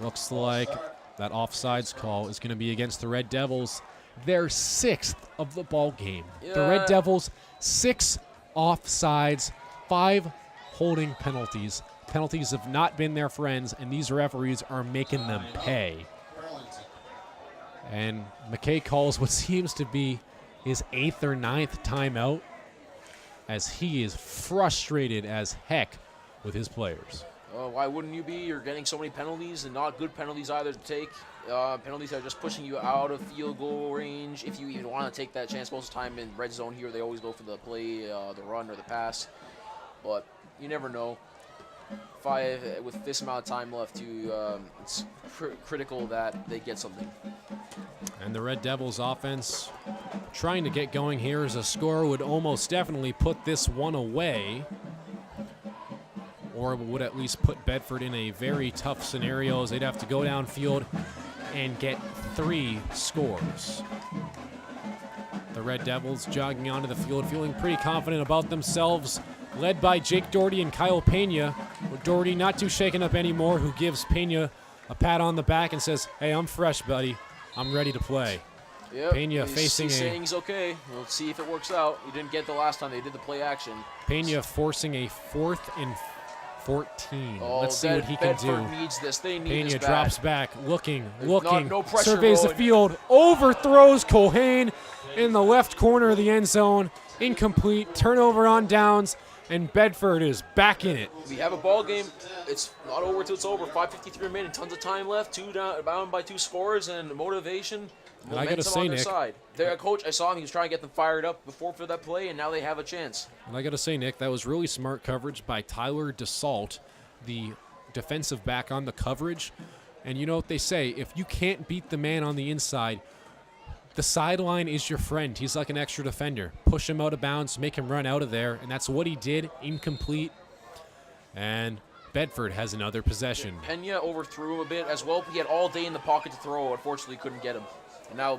Looks like that offsides call is going to be against the Red Devils. Their 6th of the ball game. Yeah. The Red Devils, 6 offsides, 5 holding penalties. Penalties have not been their friends, and these referees are making them pay. And McKay calls what seems to be his 8th or 9th timeout, as he is frustrated as heck with his players. Why wouldn't you be? You're getting so many penalties, and not good penalties either to take. Penalties are just pushing you out of field goal range. If you even want to take that chance, most of the time in red zone here, they always go for the play, the run, or the pass. But you never know. With this amount of time left, it's critical that they get something. And the Red Devils offense trying to get going here, as a score would almost definitely put this one away, or would at least put Bedford in a very tough scenario, as they'd have to go downfield and get 3 scores. The Red Devils jogging onto the field, feeling pretty confident about themselves, led by Jake Doherty and Kyle Pena. Doherty not too shaken up anymore, who gives Pena a pat on the back and says, "Hey, I'm fresh, buddy. I'm ready to play." Yep, Pena he's saying he's okay. We'll see if it works out. He didn't get the last time they did the play action. Pena forcing a 4th and 14. Oh, Let's see what he can do. Bedford needs this. They need Pena this bad. drops back, looking, no pressure, surveys the Rowan. field, overthrows Culhane in the left corner of the end zone. Incomplete, turnover on downs, and Bedford is back in it. We have a ball game. It's not over till it's over. 5:53 remaining. Tons of time left. Two down, bound by 2 scores and motivation. And I gotta say, on their Nick, side. Their coach, I saw him. He was trying to get them fired up before for that play, and now they have a chance. And I got to say, Nick, that was really smart coverage by Tyler DeSalt, the defensive back on the coverage. And you know what they say, if you can't beat the man on the inside, the sideline is your friend. He's like an extra defender. Push him out of bounds, make him run out of there, and that's what he did. Incomplete. And Bedford has another possession. Pena overthrew him a bit as well. He had all day in the pocket to throw. Unfortunately, couldn't get him. And now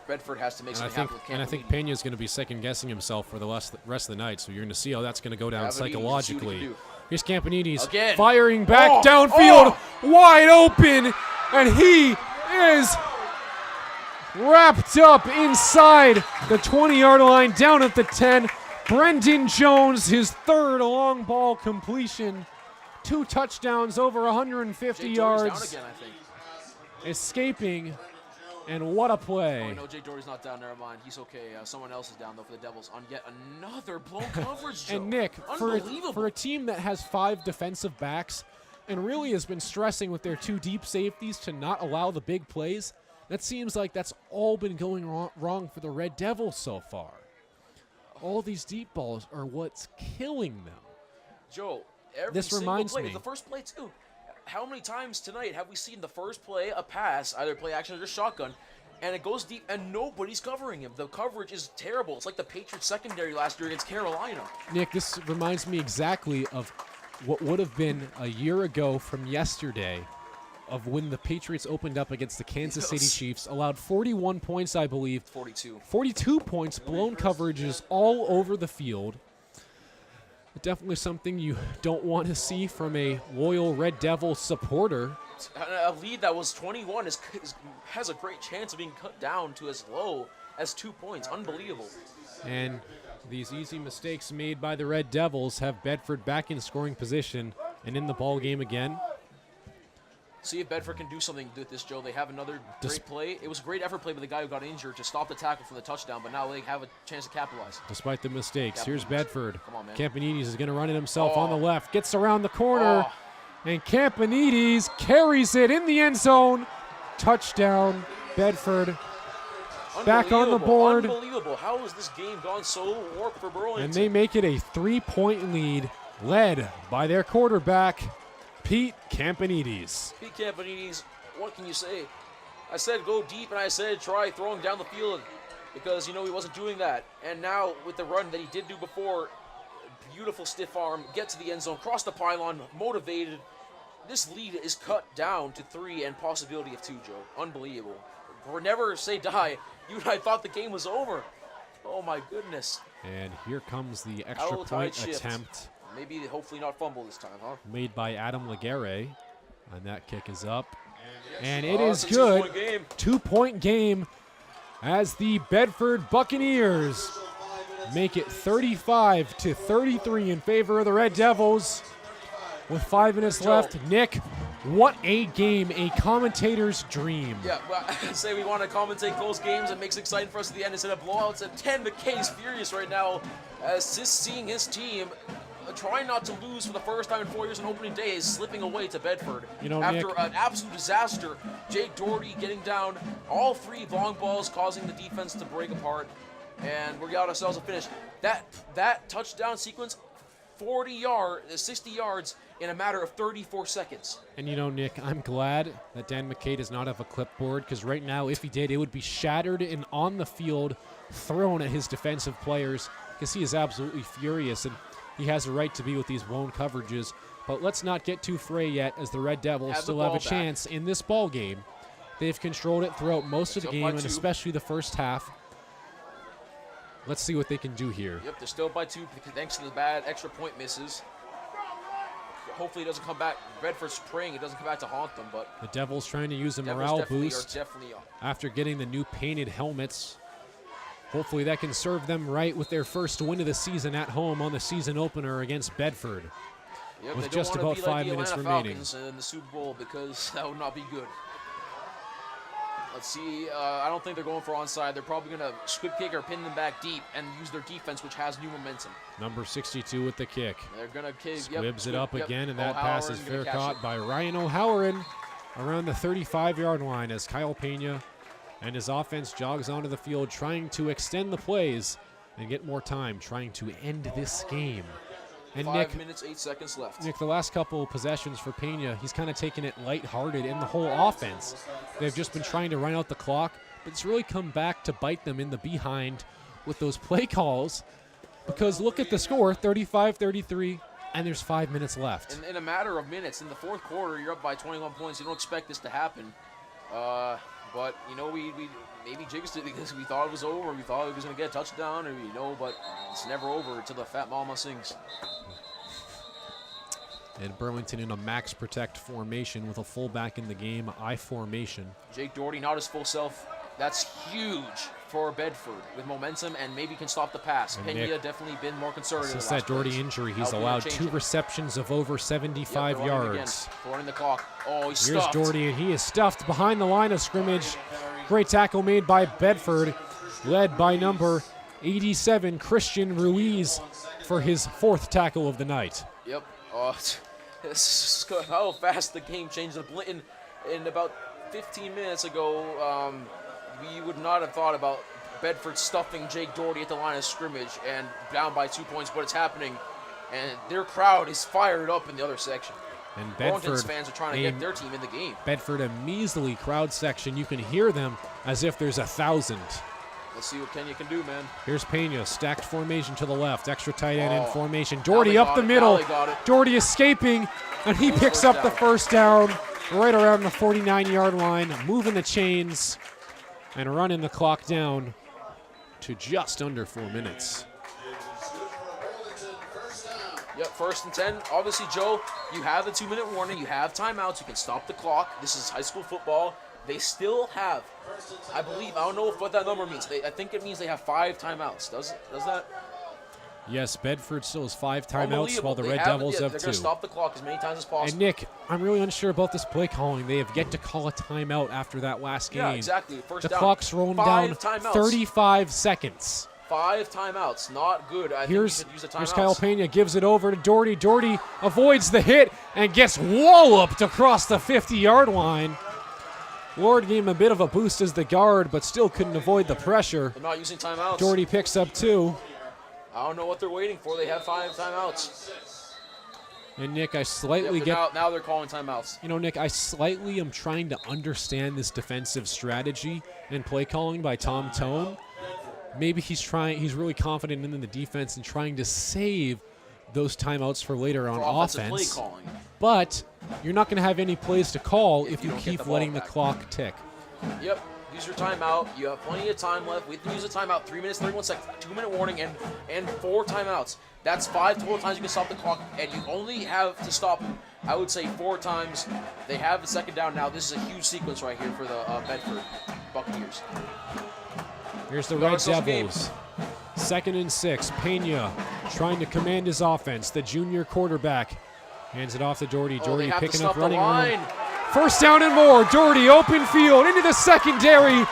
Bedford has to make something happen with Campbell. And I think Pena's going to be second-guessing himself for the rest of the night, so you're going to see how that's going to go down psychologically. Here's Campanides again, firing back downfield, wide open, and he is wrapped up inside the 20-yard line, down at the 10. Brendan Jones, his third long ball completion. 2 touchdowns, over 150 yards. Down again, I think. Escaping. And what a play. Oh, no, Jake Doherty's not down. Never mind. He's okay. Someone else is down, though, for the Devils on yet another blown coverage, Joe. And, Nick, for a team that has 5 defensive backs and really has been stressing with their 2 deep safeties to not allow the big plays, that seems like that's all been going wrong for the Red Devils so far. All these deep balls are what's killing them. Joe, this reminds play, me. The first play, too. How many times tonight have we seen the first play, a pass, either play action or just shotgun, and it goes deep and nobody's covering him? The coverage is terrible. It's like the Patriots secondary last year against Carolina. Nick, this reminds me exactly of what would have been a year ago from yesterday of when the Patriots opened up against the Kansas City Chiefs, allowed 41 points, I believe. 42. 42 points, blown coverages all over the field. Definitely something you don't want to see from a loyal Red Devil supporter. A lead that was 21 has a great chance of being cut down to as low as 2 points. Unbelievable. And these easy mistakes made by the Red Devils have Bedford back in scoring position and in the ball game again. See if Bedford can do something with this, Joe. They have another great play. It was a great effort play by the guy who got injured to stop the tackle for the touchdown, but now they have a chance to capitalize. Despite the mistakes, here's Bedford. Come on, man. Campanides is going to run it himself on the left. Gets around the corner, and Campanides carries it in the end zone. Touchdown, Bedford. Back on the board. Unbelievable. How has this game gone so warped for Burlington? And they make it a 3-point lead, led by their quarterback, Pete Campanides. Pete Campanides, what can you say? I said go deep, and I said try throwing down the field because, he wasn't doing that. And now with the run that he did do before, beautiful stiff arm, get to the end zone, cross the pylon, motivated. This lead is cut down to 3 and possibility of 2, Joe. Unbelievable. Or never say die. You and I thought the game was over. Oh, my goodness. And here comes the extra point attempt. Maybe, hopefully not fumble this time, huh? Made by Adam Laguerre. And that kick is up. And it is good. 2-point game as the Bedford Buccaneers make it 35-33 in favor of the Red Devils. With 5 minutes left, Nick, what a game, a commentator's dream. Yeah, well, I say we want to commentate close games. It makes it exciting for us at the end instead of blowouts. At 10, McKay's furious right now as just seeing his team trying not to lose for the first time in 4 years on opening day is slipping away to Bedford. After Nick, an absolute disaster, Jake Doherty getting down, all 3 long balls causing the defense to break apart, and we got ourselves a finish. That touchdown sequence, 60 yards in a matter of 34 seconds. And Nick, I'm glad that Dan McKay does not have a clipboard, because right now, if he did, it would be shattered and on the field thrown at his defensive players, because he is absolutely furious, and he has a right to be with these blown coverages. But let's not get too fray yet, as the Red Devils still have a chance in this ball game. They've controlled it throughout most of the game, and especially the first half. Let's see what they can do here. Yep, they're still by 2 thanks to the bad extra point misses. Hopefully it doesn't come back. Bedford's praying it doesn't come back to haunt them, but the Devils trying to use a morale boost definitely after getting the new painted helmets. Hopefully that can serve them right with their first win of the season at home on the season opener against Bedford. Yep, with they don't just wanna about be 5 like the minutes Atlanta remaining. Falcons in the Super Bowl, because that would not be good. Let's see. I don't think they're going for onside. They're probably going to squib kick or pin them back deep and use their defense, which has new momentum. Number 62 with the kick. They're going to kick. Squibs it up again, and that O'Halloran pass is gonna fair catch caught it. by Ryan O'Halloran around the 35-yard line as Kyle Pena and his offense jogs onto the field, trying to extend the plays and get more time, trying to end this game. And 5 minutes, 8 seconds left. Nick, the last couple possessions for Pena, he's kind of taken it lighthearted in the whole offense. They've just been trying to run out the clock, but it's really come back to bite them in the behind with those play calls, because look at the score, 35-33, and there's 5 minutes left. In a matter of minutes, in the fourth quarter, you're up by 21 points. You don't expect this to happen. But, you know, we maybe jinxed it because we thought it was over. We thought it was going to get a touchdown, or, you know, but it's never over until the fat mama sings. And Burlington in a max protect formation with a fullback in the game, I formation. Jake Doherty, not his full self. That's huge for Bedford with momentum and maybe can stop the pass. And Pena Nick, definitely been more conservative. Since that Doherty injury, he's allowed 2 receptions of over 75 yards. Running the clock. Oh, he's Here's stuffed. Doherty, and he is stuffed behind the line of scrimmage. Great tackle made by Bedford, led by number 87, Christian Ruiz, for his 4th tackle of the night. Yep. This is how fast the game changed. In about 15 minutes ago, we would not have thought about Bedford stuffing Jake Doherty at the line of scrimmage and down by 2 points, but it's happening. And their crowd is fired up in the other section. And Burlington's fans are trying to get their team in the game. Bedford, a measly crowd section. You can hear them as if there's 1,000. Let's see what Kenya can do, man. Here's Pena, stacked formation to the left, extra tight end in formation. Doherty up the middle. Got it. Doherty escaping, and he picks up the first down right around the 49-yard line, moving the chains and running the clock down to just under 4 minutes. Yep, 1st and 10. Obviously, Joe, you have the 2-minute warning. You have timeouts. You can stop the clock. This is high school football. They still have, I believe, I don't know what that number means. I think it means they have 5 timeouts. Does that? Yes, Bedford still has 5 timeouts, while the Red Devils have 2. They're going to stop the clock as many times as possible. And Nick, I'm really unsure about this play calling. They have yet to call a timeout after that last game. Yeah, exactly. First the down. clock's rolling down 35 seconds. 5 timeouts, not good. I think you should use the timeouts. Here's Kyle Pena, gives it over to Doherty. Doherty avoids the hit and gets walloped across the 50-yard line. Lord gave him a bit of a boost as the guard, but still couldn't avoid the pressure. They're not using timeouts. Doherty picks up 2. I don't know what they're waiting for. They have 5 timeouts. And Nick, I slightly now they're calling timeouts. You know, Nick, I slightly am trying to understand this defensive strategy and play calling by Tom Tone. Maybe he's really confident in the defense and trying to save those timeouts for later on offense. Play calling. But you're not going to have any plays to call if you don't keep get the letting ball the back. clock tick. Yep. Use your timeout. You have plenty of time left. We can use a timeout. 3 minutes, 31 seconds. 2-minute warning and 4 timeouts. That's 5 total times you can stop the clock, and you only have to stop, I would say, 4 times. They have the second down now. This is a huge sequence right here for the Bedford Buccaneers. Here's the Red Devils. 2nd and 6. Pena trying to command his offense. The junior quarterback hands it off to Doherty. Doherty picking up running room. First down and more. Doherty open field into the secondary,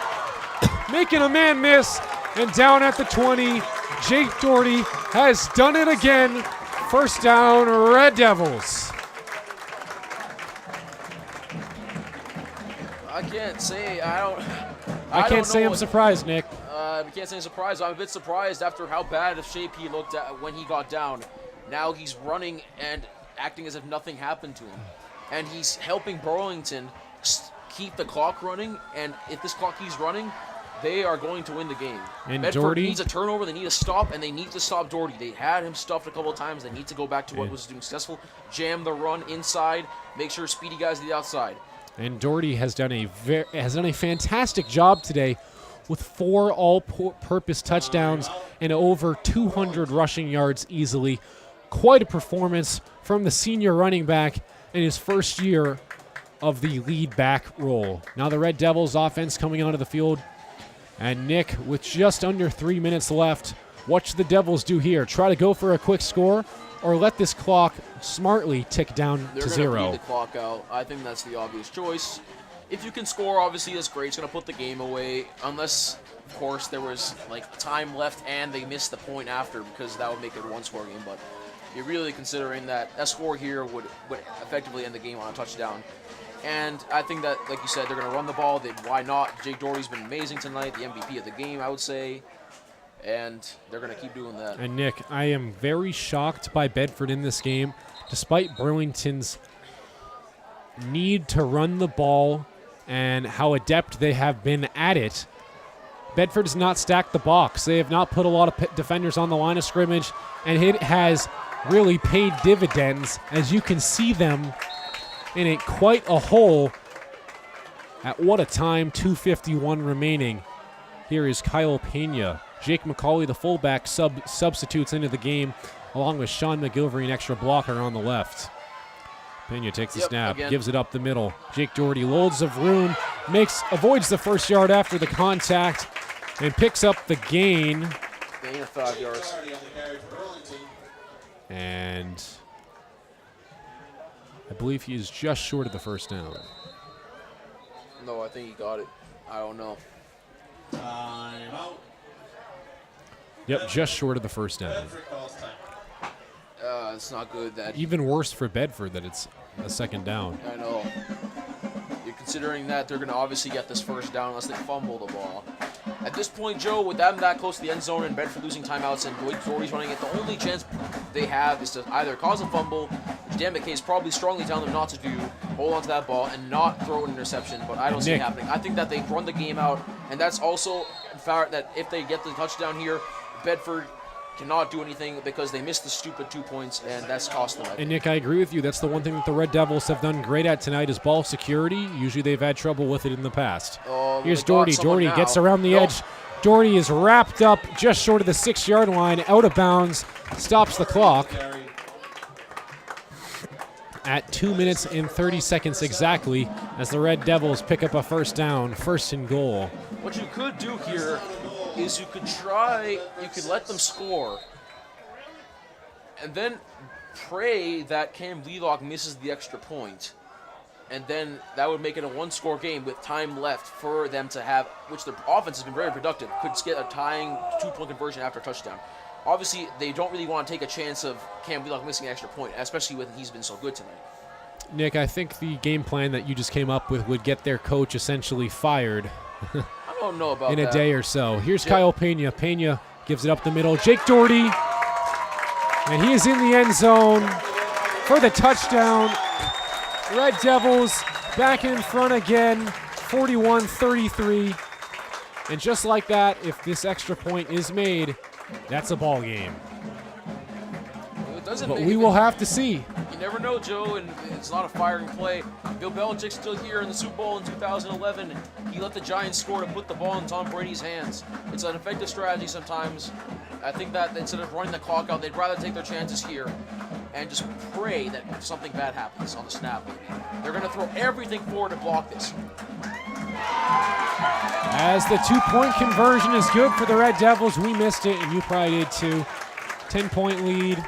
making a man miss, and down at the 20. Jake Doherty has done it again. First down, Red Devils. I can't say I'm surprised, Nick. I can't say I'm surprised. I'm a bit surprised after how bad of shape he looked at when he got down. Now he's running and acting as if nothing happened to him. And he's helping Burlington keep the clock running. And if this clock keeps running, they are going to win the game. And Bedford Doherty needs a turnover. They need a stop, and they need to stop Doherty. They had him stuffed a couple of times. They need to go back to what was doing successful. Jam the run inside. Make sure speedy guys to the outside. And Doherty has done a fantastic job today with 4 all-purpose touchdowns and over 200 rushing yards easily. Quite a performance from the senior running back in his first year of the lead back role. Now the Red Devils offense coming onto the field. And Nick, with just under 3 minutes left, what should the Devils do here? Try to go for a quick score, or let this clock smartly tick down They're to gonna 0? bleed the clock out. I think that's the obvious choice. If you can score, obviously that's great. It's going to put the game away, unless, of course, there was like time left and they missed the point after, because that would make it a one-score game. But you're really considering that a score here would effectively end the game on a touchdown. And I think that, like you said, they're going to run the ball. Why not? Jake Doherty's been amazing tonight, the MVP of the game, I would say. And they're going to keep doing that. And Nick, I am very shocked by Bedford in this game, despite Burlington's need to run the ball and how adept they have been at it. Bedford has not stacked the box. They have not put a lot of defenders on the line of scrimmage, and it has really paid dividends, as you can see them in quite a hole at what a time, 2:51 remaining. Here is Kyle Pena. Jake McCauley, the fullback, substitutes into the game, along with Sean McGilvery, an extra blocker on the left. Pena takes the snap, gives it up the middle. Jake Doherty, loads of room, avoids the first yard after the contact, and picks up the gain. Gain of 5 yards. And I believe he is just short of the first down. No, I think he got it. I don't know. Yep, just short of the first down. It's not good. Even worse for Bedford that it's a second down. I know. You're considering that they're going to obviously get this first down unless they fumble the ball. At this point, Joe, with them that close to the end zone and Bedford losing timeouts and Blake Doherty's running it, the only chance they have is to either cause a fumble, which Dan McKay is probably strongly telling them not to do, hold on to that ball, and not throw an interception, but I don't see it happening. I think that they run the game out, and that's also the fact that if they get the touchdown here, Bedford cannot do anything because they missed the stupid 2 points, and that's cost them. And Nick, I agree with you. That's the one thing that the Red Devils have done great at tonight is ball security. Usually they've had trouble with it in the past. Here's Doherty. Doherty gets around the edge. Doherty is wrapped up just short of the 6-yard line, out of bounds, stops the clock at 2 minutes and 30 seconds exactly as the Red Devils pick up a first down, 1st and goal. What you could do here is you could let them score and then pray that Cam Wheelock misses the extra point, and then that would make it a one-score game with time left for them to have, which their offense has been very productive, could get a tying 2-point conversion after a touchdown. Obviously, they don't really want to take a chance of Cam Wheelock missing an extra point, especially when he's been so good tonight. Nick, I think the game plan that you just came up with would get their coach essentially fired. I don't know about in that. a day or so. Here's Kyle Pena. Pena gives it up the middle. Jake Doherty, and he is in the end zone for the touchdown. Red Devils back in front again, 41-33. And just like that, if this extra point is made, that's a ball game. But we will have to see. You never know, Joe, and it's not a firing play. Bill Belichick's still here in the Super Bowl in 2011. He let the Giants score to put the ball in Tom Brady's hands. It's an effective strategy sometimes. I think that instead of running the clock out, they'd rather take their chances here and just pray that something bad happens on the snap. They're going to throw everything forward to block this. As the 2-point conversion is good for the Red Devils. We missed it, and you probably did too. 10-point lead.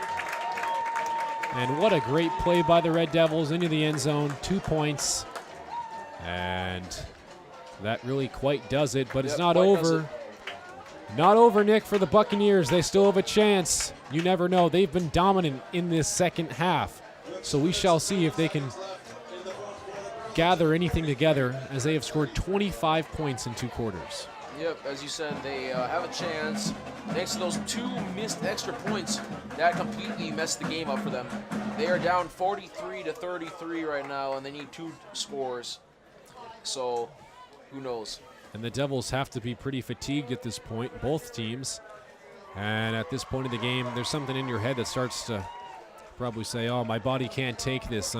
And what a great play by the Red Devils into the end zone. 2 points. And that really quite does it, but it's not over. Not over, Nick, for the Buccaneers. They still have a chance. You never know. They've been dominant in this second half. So we shall see if they can gather anything together, as they have scored 25 points in 2 quarters. Yep, as you said, they have a chance. Thanks to those 2 missed extra points, that completely messed the game up for them. They are down 43-33 right now, and they need 2 scores. So, who knows? And the Devils have to be pretty fatigued at this point, both teams. And at this point of the game, there's something in your head that starts to probably say, oh, my body can't take this.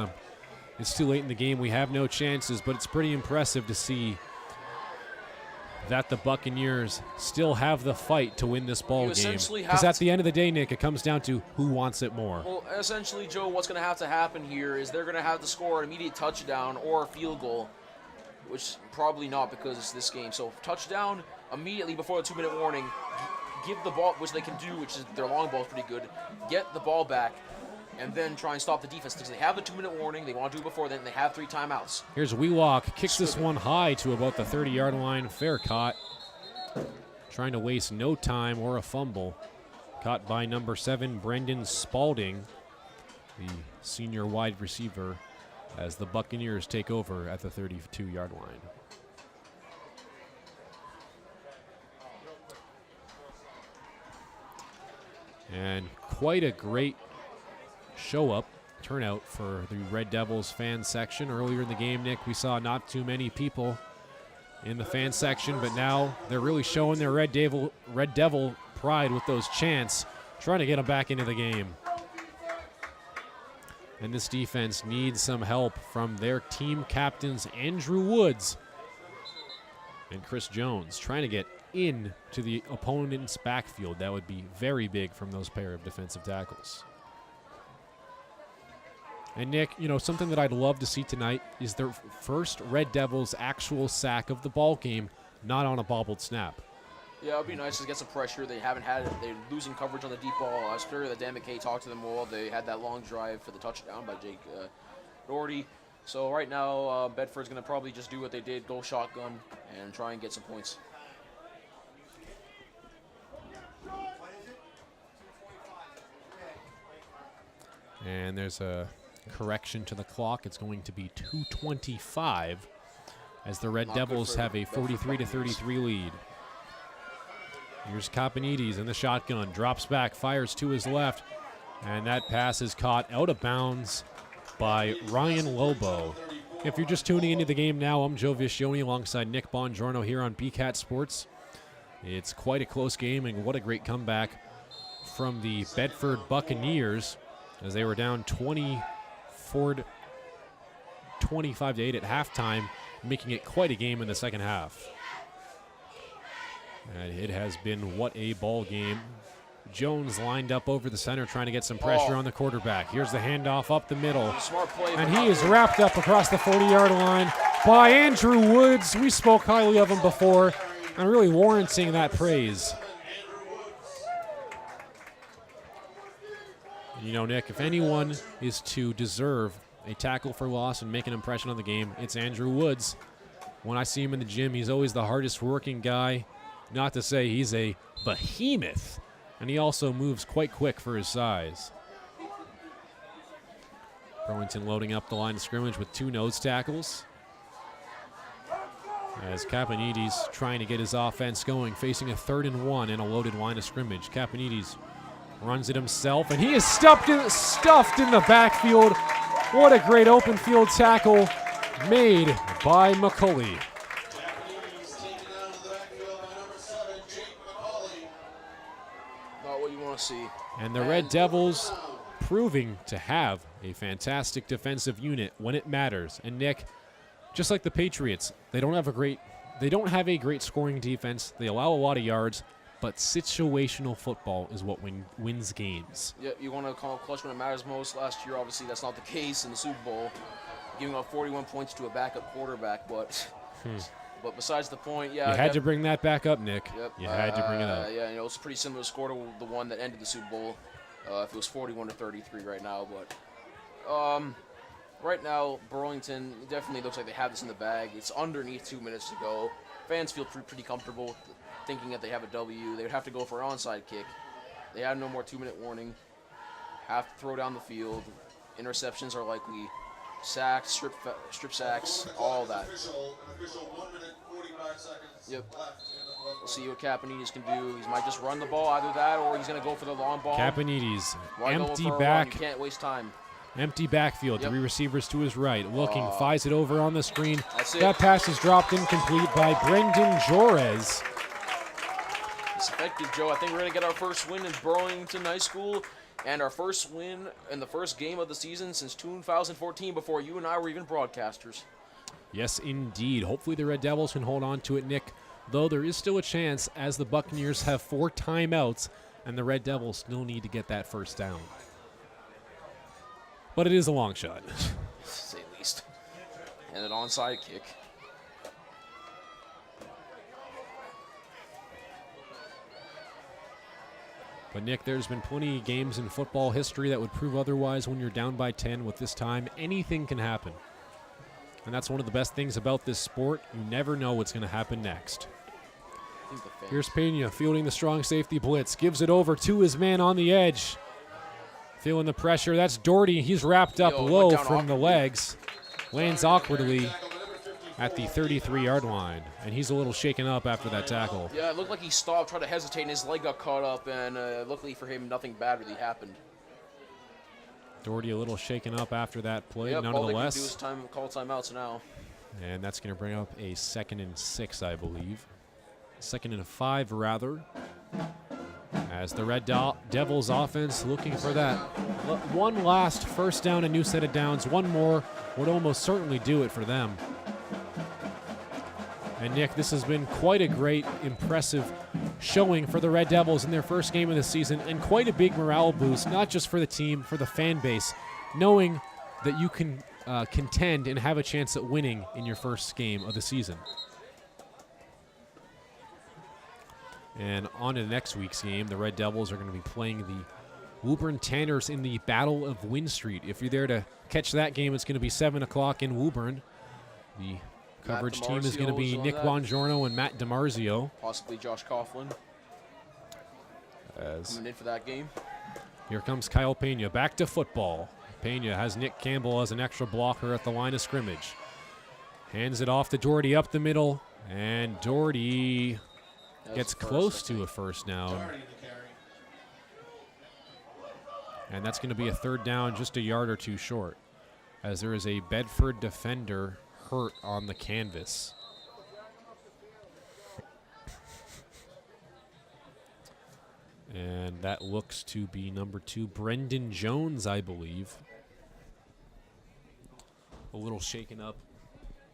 It's too late in the game. We have no chances, but it's pretty impressive to see that the Buccaneers still have the fight to win this ball game. Because at the end of the day, Nick, it comes down to who wants it more. Well, essentially, Joe, what's going to have to happen here is they're going to have to score an immediate touchdown or a field goal, which probably not because it's this game. So touchdown immediately before the 2-minute warning, give the ball, which they can do, which is their long ball is pretty good, get the ball back, and then try and stop the defense because they have the 2-minute warning. They want to do it before then. They have 3 timeouts. Here's Wheelock, kicks this one high to about the 30-yard line. Fair caught. Trying to waste no time or a fumble. Caught by number 7, Brendan Spalding, the senior wide receiver, as the Buccaneers take over at the 32-yard line. And quite a great show-up turnout for the Red Devils fan section. Earlier in the game, Nick, we saw not too many people in the fan section, but now they're really showing their Red Devil pride with those chants, trying to get them back into the game. And this defense needs some help from their team captains, Andrew Woods and Chris Jones, trying to get into the opponent's backfield. That would be very big from those pair of defensive tackles. And Nick, you know, something that I'd love to see tonight is their first Red Devils actual sack of the ball game, not on a bobbled snap. Yeah, it would be nice to get some pressure. They haven't had it. They're losing coverage on the deep ball. I was clear that Dan McKay talked to them all. They had that long drive for the touchdown by Jake Doherty. So right now, Bedford's going to probably just do what they did, go shotgun, and try and get some points. And there's a correction to the clock. It's going to be 2:25 as the Red Devils have a 43-33 lead. Here's Kapanides in the shotgun, drops back, fires to his left, and that pass is caught out of bounds by Ryan Lobo. If you're just tuning into the game now, I'm Joe Viscioni alongside Nick Bongiorno here on BCAT Sports. It's quite a close game, and what a great comeback from the Bedford Buccaneers as they were down 25-8 at halftime, making it quite a game in the second half. And it has been what a ball game. Jones lined up over the center trying to get some pressure on the quarterback. Here's the handoff up the middle. Smart play. And he is wrapped up across the 40-yard line by Andrew Woods. We spoke highly of him before and really warranting that praise. You know, Nick, if anyone is to deserve a tackle for loss and make an impression on the game, it's Andrew Woods. When I see him in the gym, he's always the hardest working guy. Not to say he's a behemoth. And he also moves quite quick for his size. Burlington loading up the line of scrimmage with 2 nose tackles. As Kapanides trying to get his offense going, facing a 3rd and 1 in a loaded line of scrimmage. Kapanides runs it himself, and he is stuffed in the backfield. What a great open field tackle made by McCulley. Not what you want to see. And the Red Devils proving to have a fantastic defensive unit when it matters. And Nick, just like the Patriots, they don't have a great scoring defense. They allow a lot of yards, but situational football is what wins games. Yeah, you want to call it clutch when it matters most. Last year, obviously, that's not the case in the Super Bowl, giving up 41 points to a backup quarterback. But besides the point, yeah. You had to bring that back up, Nick. Yep. You had to bring it up. Yeah, you know, it's a pretty similar score to the one that ended the Super Bowl. If it was 41-33 right now, but right now, Burlington definitely looks like they have this in the bag. It's underneath 2 minutes to go. Fans feel pretty comfortable thinking that they have a W. They would have to go for an onside kick. They have no more 2-minute warning. Have to throw down the field. Interceptions are likely. Sacks, strip sacks, all that. Yep. We'll see what Kapanides can do. He might just run the ball, either that or he's going to go for the long ball. Kapanides, empty back. back. You can't waste time. Empty backfield, Yep. 3 receivers to his right. Looking, flies it over on the screen. That's it. That pass is dropped incomplete by Brendan Jorez. It's effective, Joe. I think we're going to get our first win in Burlington High School and our first win in the first game of the season since 2014 before you and I were even broadcasters. Yes, indeed. Hopefully the Red Devils can hold on to it, Nick, though there is still a chance as the Buccaneers have 4 timeouts and the Red Devils still need to get that first down. But it is a long shot. To say the least. And an onside kick. But, Nick, there's been plenty of games in football history that would prove otherwise. When you're down by 10 with this time, anything can happen. And that's one of the best things about this sport. You never know what's going to happen next. Here's Pena fielding the strong safety blitz. Gives it over to his man on the edge. Feeling the pressure. That's Doherty. He's wrapped up low from the legs. Lands awkwardly at the 33-yard line. And he's a little shaken up after that tackle. Yeah, it looked like he stopped, tried to hesitate, and his leg got caught up. And luckily for him, nothing bad really happened. Doherty a little shaken up after that play, yep, nonetheless. All they can do is call timeouts now. And that's going to bring up a 2nd and 6, I believe. 2nd and 5, rather. As the Red Devils offense looking for that one last first down, a new set of downs. One more would almost certainly do it for them. And, Nick, this has been quite a great, impressive showing for the Red Devils in their first game of the season, and quite a big morale boost, not just for the team, for the fan base, knowing that you can contend and have a chance at winning in your first game of the season. And on to next week's game, the Red Devils are going to be playing the Woburn Tanners in the Battle of Wynn Street. If you're there to catch that game, it's going to be 7 o'clock in Woburn. The coverage team is going to be Nick Bongiorno and Matt DiMarzio. Possibly Josh Coughlin coming in for that game. Here comes Kyle Pena, back to football. Pena has Nick Campbell as an extra blocker at the line of scrimmage. Hands it off to Doherty up the middle, and Doherty gets close to a first down. And that's going to be a 3rd down, just a yard or two short, as there is a Bedford defender hurt on the canvas. And that looks to be number 2, Brendan Jones, I believe. A little shaken up.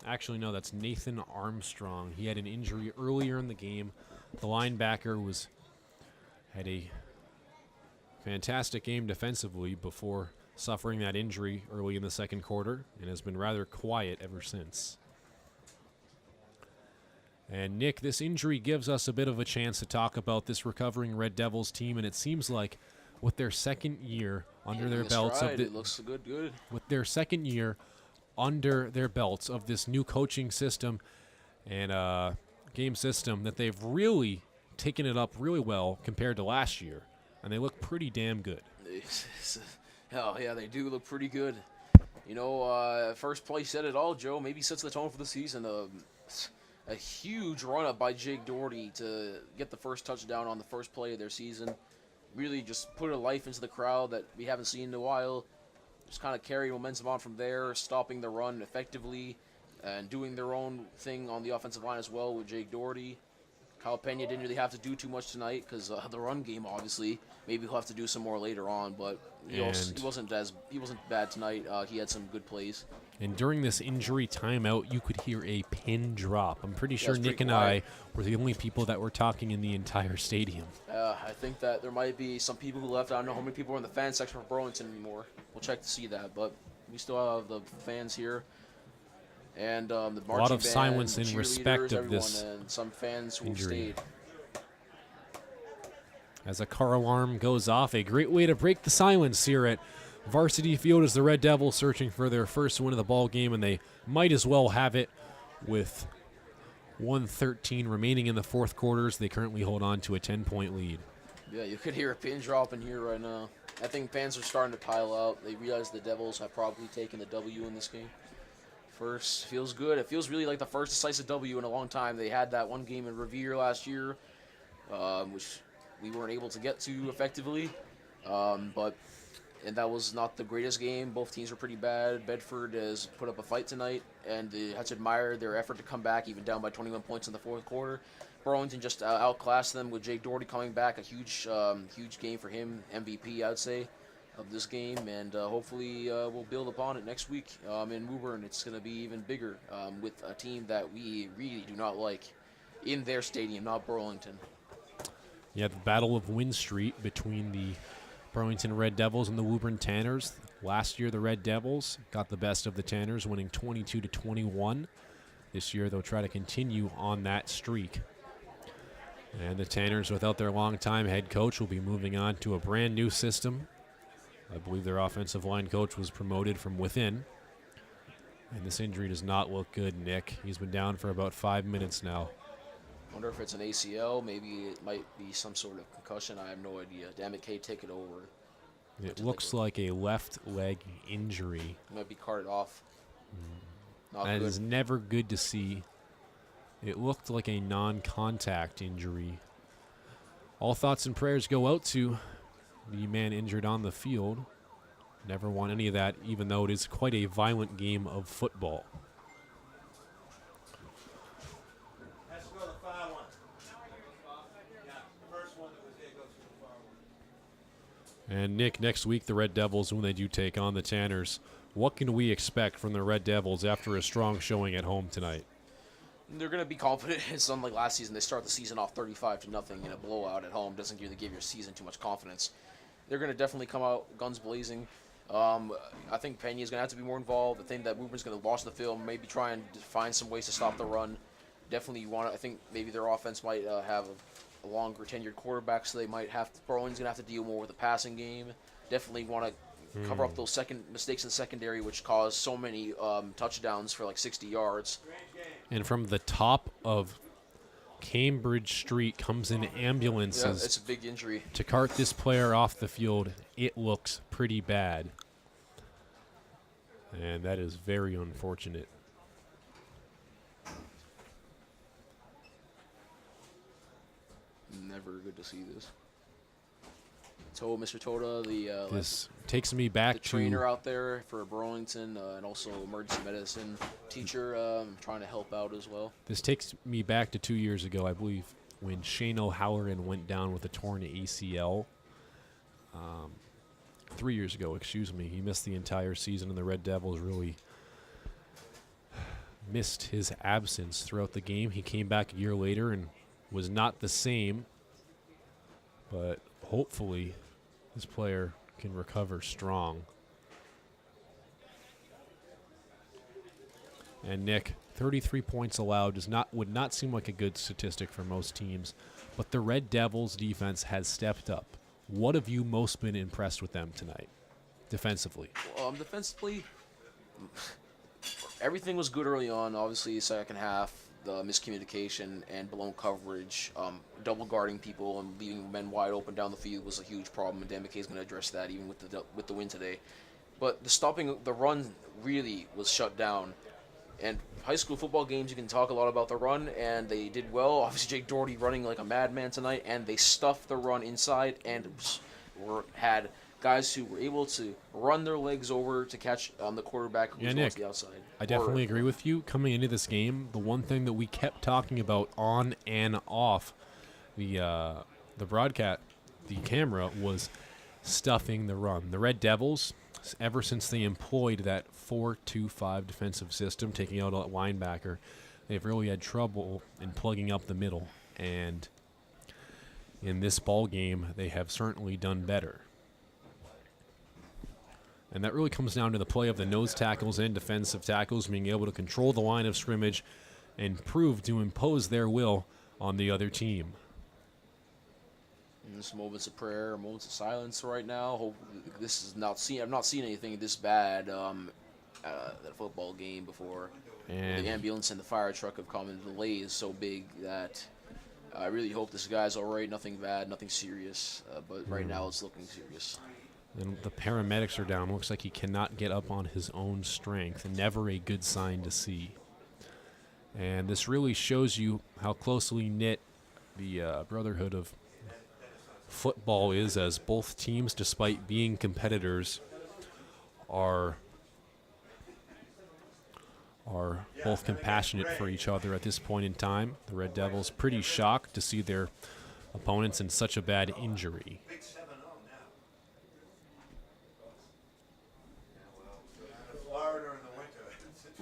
Actually, no, that's Nathan Armstrong. He had an injury earlier in the game. The linebacker had a fantastic game defensively before suffering that injury early in the second quarter, and has been rather quiet ever since. And, Nick, this injury gives us a bit of a chance to talk about this recovering Red Devils team, and it seems like with their second year under their belts it looks good. With their second year under their belts of this new coaching system and game system, that they've really taken it up really well compared to last year, and they look pretty damn good. Hell yeah, they do look pretty good. You know, first play said it all, Joe. Maybe sets the tone for the season. A huge run-up by Jake Doherty to get the first touchdown on the first play of their season. Really just put a life into the crowd that we haven't seen in a while. Just kind of carry momentum on from there, stopping the run effectively and doing their own thing on the offensive line as well with Jake Doherty. Kyle Pena didn't really have to do too much tonight because the run game, obviously. Maybe he'll have to do some more later on, but he wasn't bad tonight. He had some good plays. And during this injury timeout, you could hear a pin drop. I'm pretty sure Nick and I were the only people that were talking in the entire stadium. I think that there might be some people who left. I don't know how many people are in the fan section for Burlington anymore. We'll check to see that, but we still have the fans here. And the marching a lot of band, silence in respect of this and some fans who injury. stayed. As a car alarm goes off, a great way to break the silence here at Varsity Field as the Red Devils searching for their first win of the ball game, and they might as well have it with 1:13 remaining in the fourth quarters. They currently hold on to a 10-point lead. Yeah, you could hear a pin drop in here right now. I think fans are starting to pile out. They realize the Devils have probably taken the W in this game. First, feels good. It feels really like the first decisive W in a long time. They had that one game in Revere last year, which we weren't able to get to effectively. And that was not the greatest game. Both teams were pretty bad. Bedford has put up a fight tonight, and you have to admire their effort to come back, even down by 21 points in the fourth quarter. Burlington just outclassed them with Jake Doherty coming back. A huge game for him. MVP, I would say, of this game. And hopefully we'll build upon it next week in Woburn. It's going to be even bigger with a team that we really do not like in their stadium, not Burlington. Yeah, the Battle of Wynn Street between the Burlington Red Devils and the Woburn Tanners. Last year, the Red Devils got the best of the Tanners, winning 22-21. This year, they'll try to continue on that streak. And the Tanners, without their longtime head coach, will be moving on to a brand new system. I believe their offensive line coach was promoted from within. And this injury does not look good, Nick. He's been down for about 5 minutes now. Wonder if it's an ACL. Maybe it might be some sort of concussion. I have no idea. Damn it, Kate, take it over. It looks like a left leg injury. It might be carted off. Not That good. is never good to see. It looked like a non-contact injury. All thoughts and prayers go out to the man injured on the field. Never want any of that, even though it is quite a violent game of football. Has to go to the far one. Yeah, the first one that was there goes to the far one. And Nick, next week the Red Devils, when they do take on the Tanners, what can we expect from the Red Devils after a strong showing at home tonight? They're going to be confident. It's unlike last season. They start the season off 35-0 in a blowout at home. Doesn't really give your season too much confidence. They're going to definitely come out guns blazing. I think Pena's going to have to be more involved. I think that Ruben's going to launch the film, maybe try and find some ways to stop the run. Definitely I think maybe their offense might have a longer tenured quarterback, so they might have Burlington's going to have to deal more with the passing game. Definitely want to cover up those mistakes in the secondary, which caused so many touchdowns for like 60 yards. And from the top of Cambridge Street comes in ambulances. Yeah, it's a big injury. To cart this player off the field. It looks pretty bad. And that is very unfortunate. Never good to see this. Mr. Toda, This takes me back the trainer to out there for Burlington, and also emergency medicine teacher, trying to help out as well. this takes me back to 2 years ago, I believe, when Shane O'Halloran went down with a torn ACL. 3 years ago, excuse me. He missed the entire season, and the Red Devils really missed his absence throughout the game. He came back a year later and was not the same, but hopefully this player can recover strong. And Nick, 33 points allowed would not seem like a good statistic for most teams, but the Red Devils defense has stepped up. What have you most been impressed with them tonight, defensively? Defensively, everything was good early on. Obviously, second half, the miscommunication and blown coverage, double guarding people and leaving men wide open down the field was a huge problem, and Dan McKay is going to address that even with the win today. But the stopping the run really was shut down. And high school football games, you can talk a lot about the run, and they did well. Obviously, Jake Doherty running like a madman tonight, and they stuffed the run inside and had guys who were able to run their legs over to catch the quarterback who was Nick, on the outside. I definitely agree with you. Coming into this game, the one thing that we kept talking about on and off the broadcast, the camera, was stuffing the run. The Red Devils, ever since they employed that 4-2-5 defensive system, taking out a linebacker, they've really had trouble in plugging up the middle. And in this ball game, they have certainly done better. And that really comes down to the play of the nose tackles and defensive tackles being able to control the line of scrimmage and prove to impose their will on the other team. And just moments of prayer, moments of silence right now. Hope this is not seen. I've not seen anything this bad at a football game before. And the ambulance and the fire truck have come, and the delay is so big that I really hope this guy's all right. Nothing bad, nothing serious. But right now it's looking serious. And the paramedics are down. Looks like he cannot get up on his own strength. Never a good sign to see. And this really shows you how closely knit the brotherhood of football is, as both teams, despite being competitors, are both compassionate for each other at this point in time. The Red Devils pretty shocked to see their opponents in such a bad injury.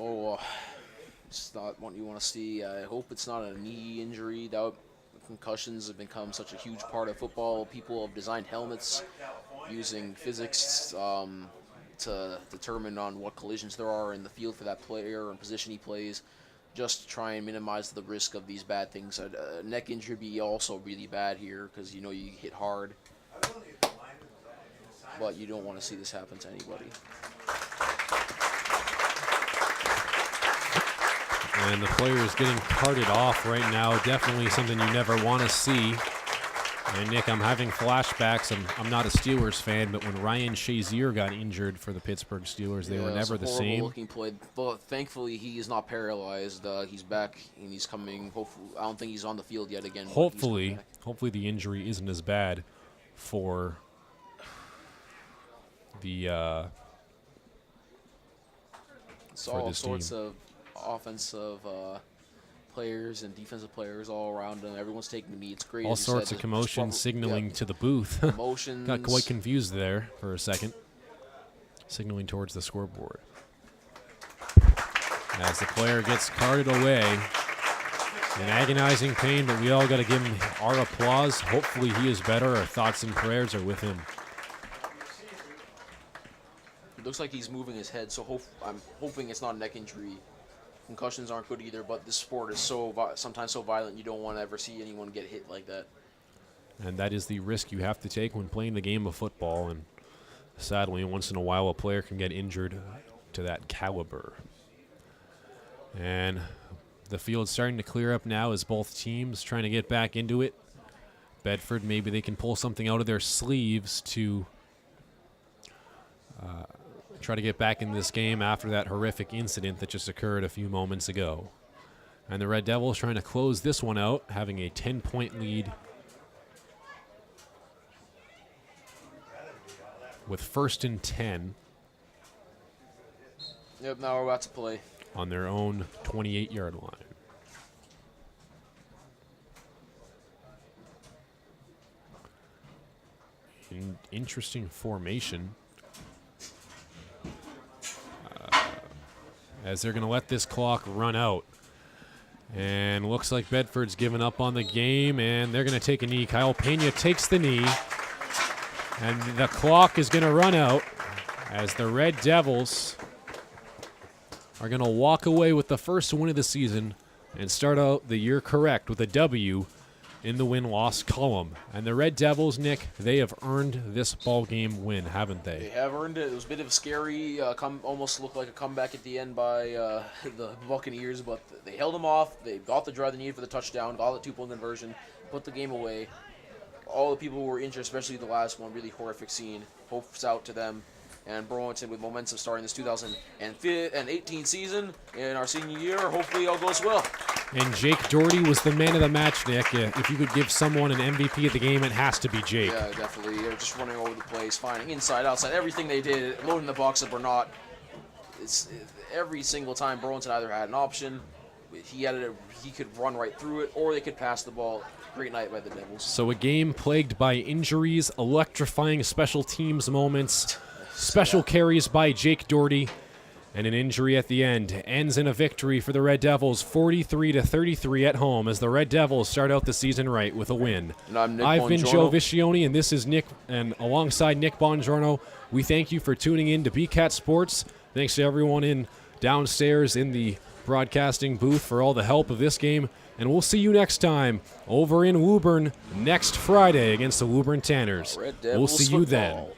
Oh, it's not what you want to see. I hope it's not a knee injury. Concussions have become such a huge part of football. People have designed helmets using physics to determine on what collisions there are in the field for that player and position he plays. just to try and minimize the risk of these bad things. A neck injury would be also really bad here because you hit hard. But you don't want to see this happen to anybody. And the player is getting carted off right now. Definitely something you never want to see. And Nick, I'm having flashbacks. I'm not a Steelers fan, but when Ryan Shazier got injured for the Pittsburgh Steelers, they were never the same. Looking play, but thankfully he is not paralyzed. He's back and he's coming. Hopefully, I don't think he's on the field yet again. Hopefully the injury isn't as bad for the it's all sorts of offensive players and defensive players all around them. Everyone's taking a knee. It's great. All sorts of commotion signaling to the booth. Emotions. Got quite confused there for a second. Signaling towards the scoreboard. As the player gets carted away. In agonizing pain, but we all got to give him our applause. Hopefully he is better. Our thoughts and prayers are with him. It looks like he's moving his head, so I'm hoping it's not a neck injury. Concussions aren't good either, but this sport is sometimes so violent you don't want to ever see anyone get hit like that. And that is the risk you have to take when playing the game of football. And sadly, once in a while, a player can get injured to that caliber. And the field's starting to clear up now as both teams trying to get back into it. Bedford, maybe they can pull something out of their sleeves to try to get back in this game after that horrific incident that just occurred a few moments ago. And the Red Devils trying to close this one out, having a 10-point lead with 1st and 10. Yep, now we're about to play. On their own 28-yard line. Interesting formation. As they're going to let this clock run out. And looks like Bedford's given up on the game, and they're going to take a knee. Kyle Pena takes the knee, and the clock is going to run out as the Red Devils are going to walk away with the first win of the season and start out the year correct with a W in the win-loss column. And the Red Devils, Nick, they have earned this ball game win, haven't they? They have earned it. It was a bit of a scary, almost looked like a comeback at the end by the Buccaneers, but they held them off. They got the drive they needed for the touchdown, got the two-point conversion, put the game away. All the people who were injured, especially the last one, really horrific scene. Hopes out to them. And Burlington with momentum starting this 2018 season in our senior year. Hopefully all goes well. And Jake Doherty was the man of the match, Nick. If you could give someone an MVP of the game, it has to be Jake. Yeah, definitely. They're just running over the place, finding inside, outside, everything they did, loading the box up or not. Every single time Burlington either had an option, he could run right through it, or they could pass the ball. Great night by the Devils. So a game plagued by injuries, electrifying special teams moments, special carries by Jake Doherty, and an injury at the end. Ends in a victory for the Red Devils, 43-33 at home, as the Red Devils start out the season right with a win. And I'm Nick I've been Bongiorno. Joe Viscioni, and this is Nick, and alongside Nick Bongiorno, we thank you for tuning in to BCAT Sports. Thanks to everyone in downstairs in the broadcasting booth for all the help of this game, and we'll see you next time over in Woburn next Friday against the Woburn Tanners. Red Devils we'll see you football. then.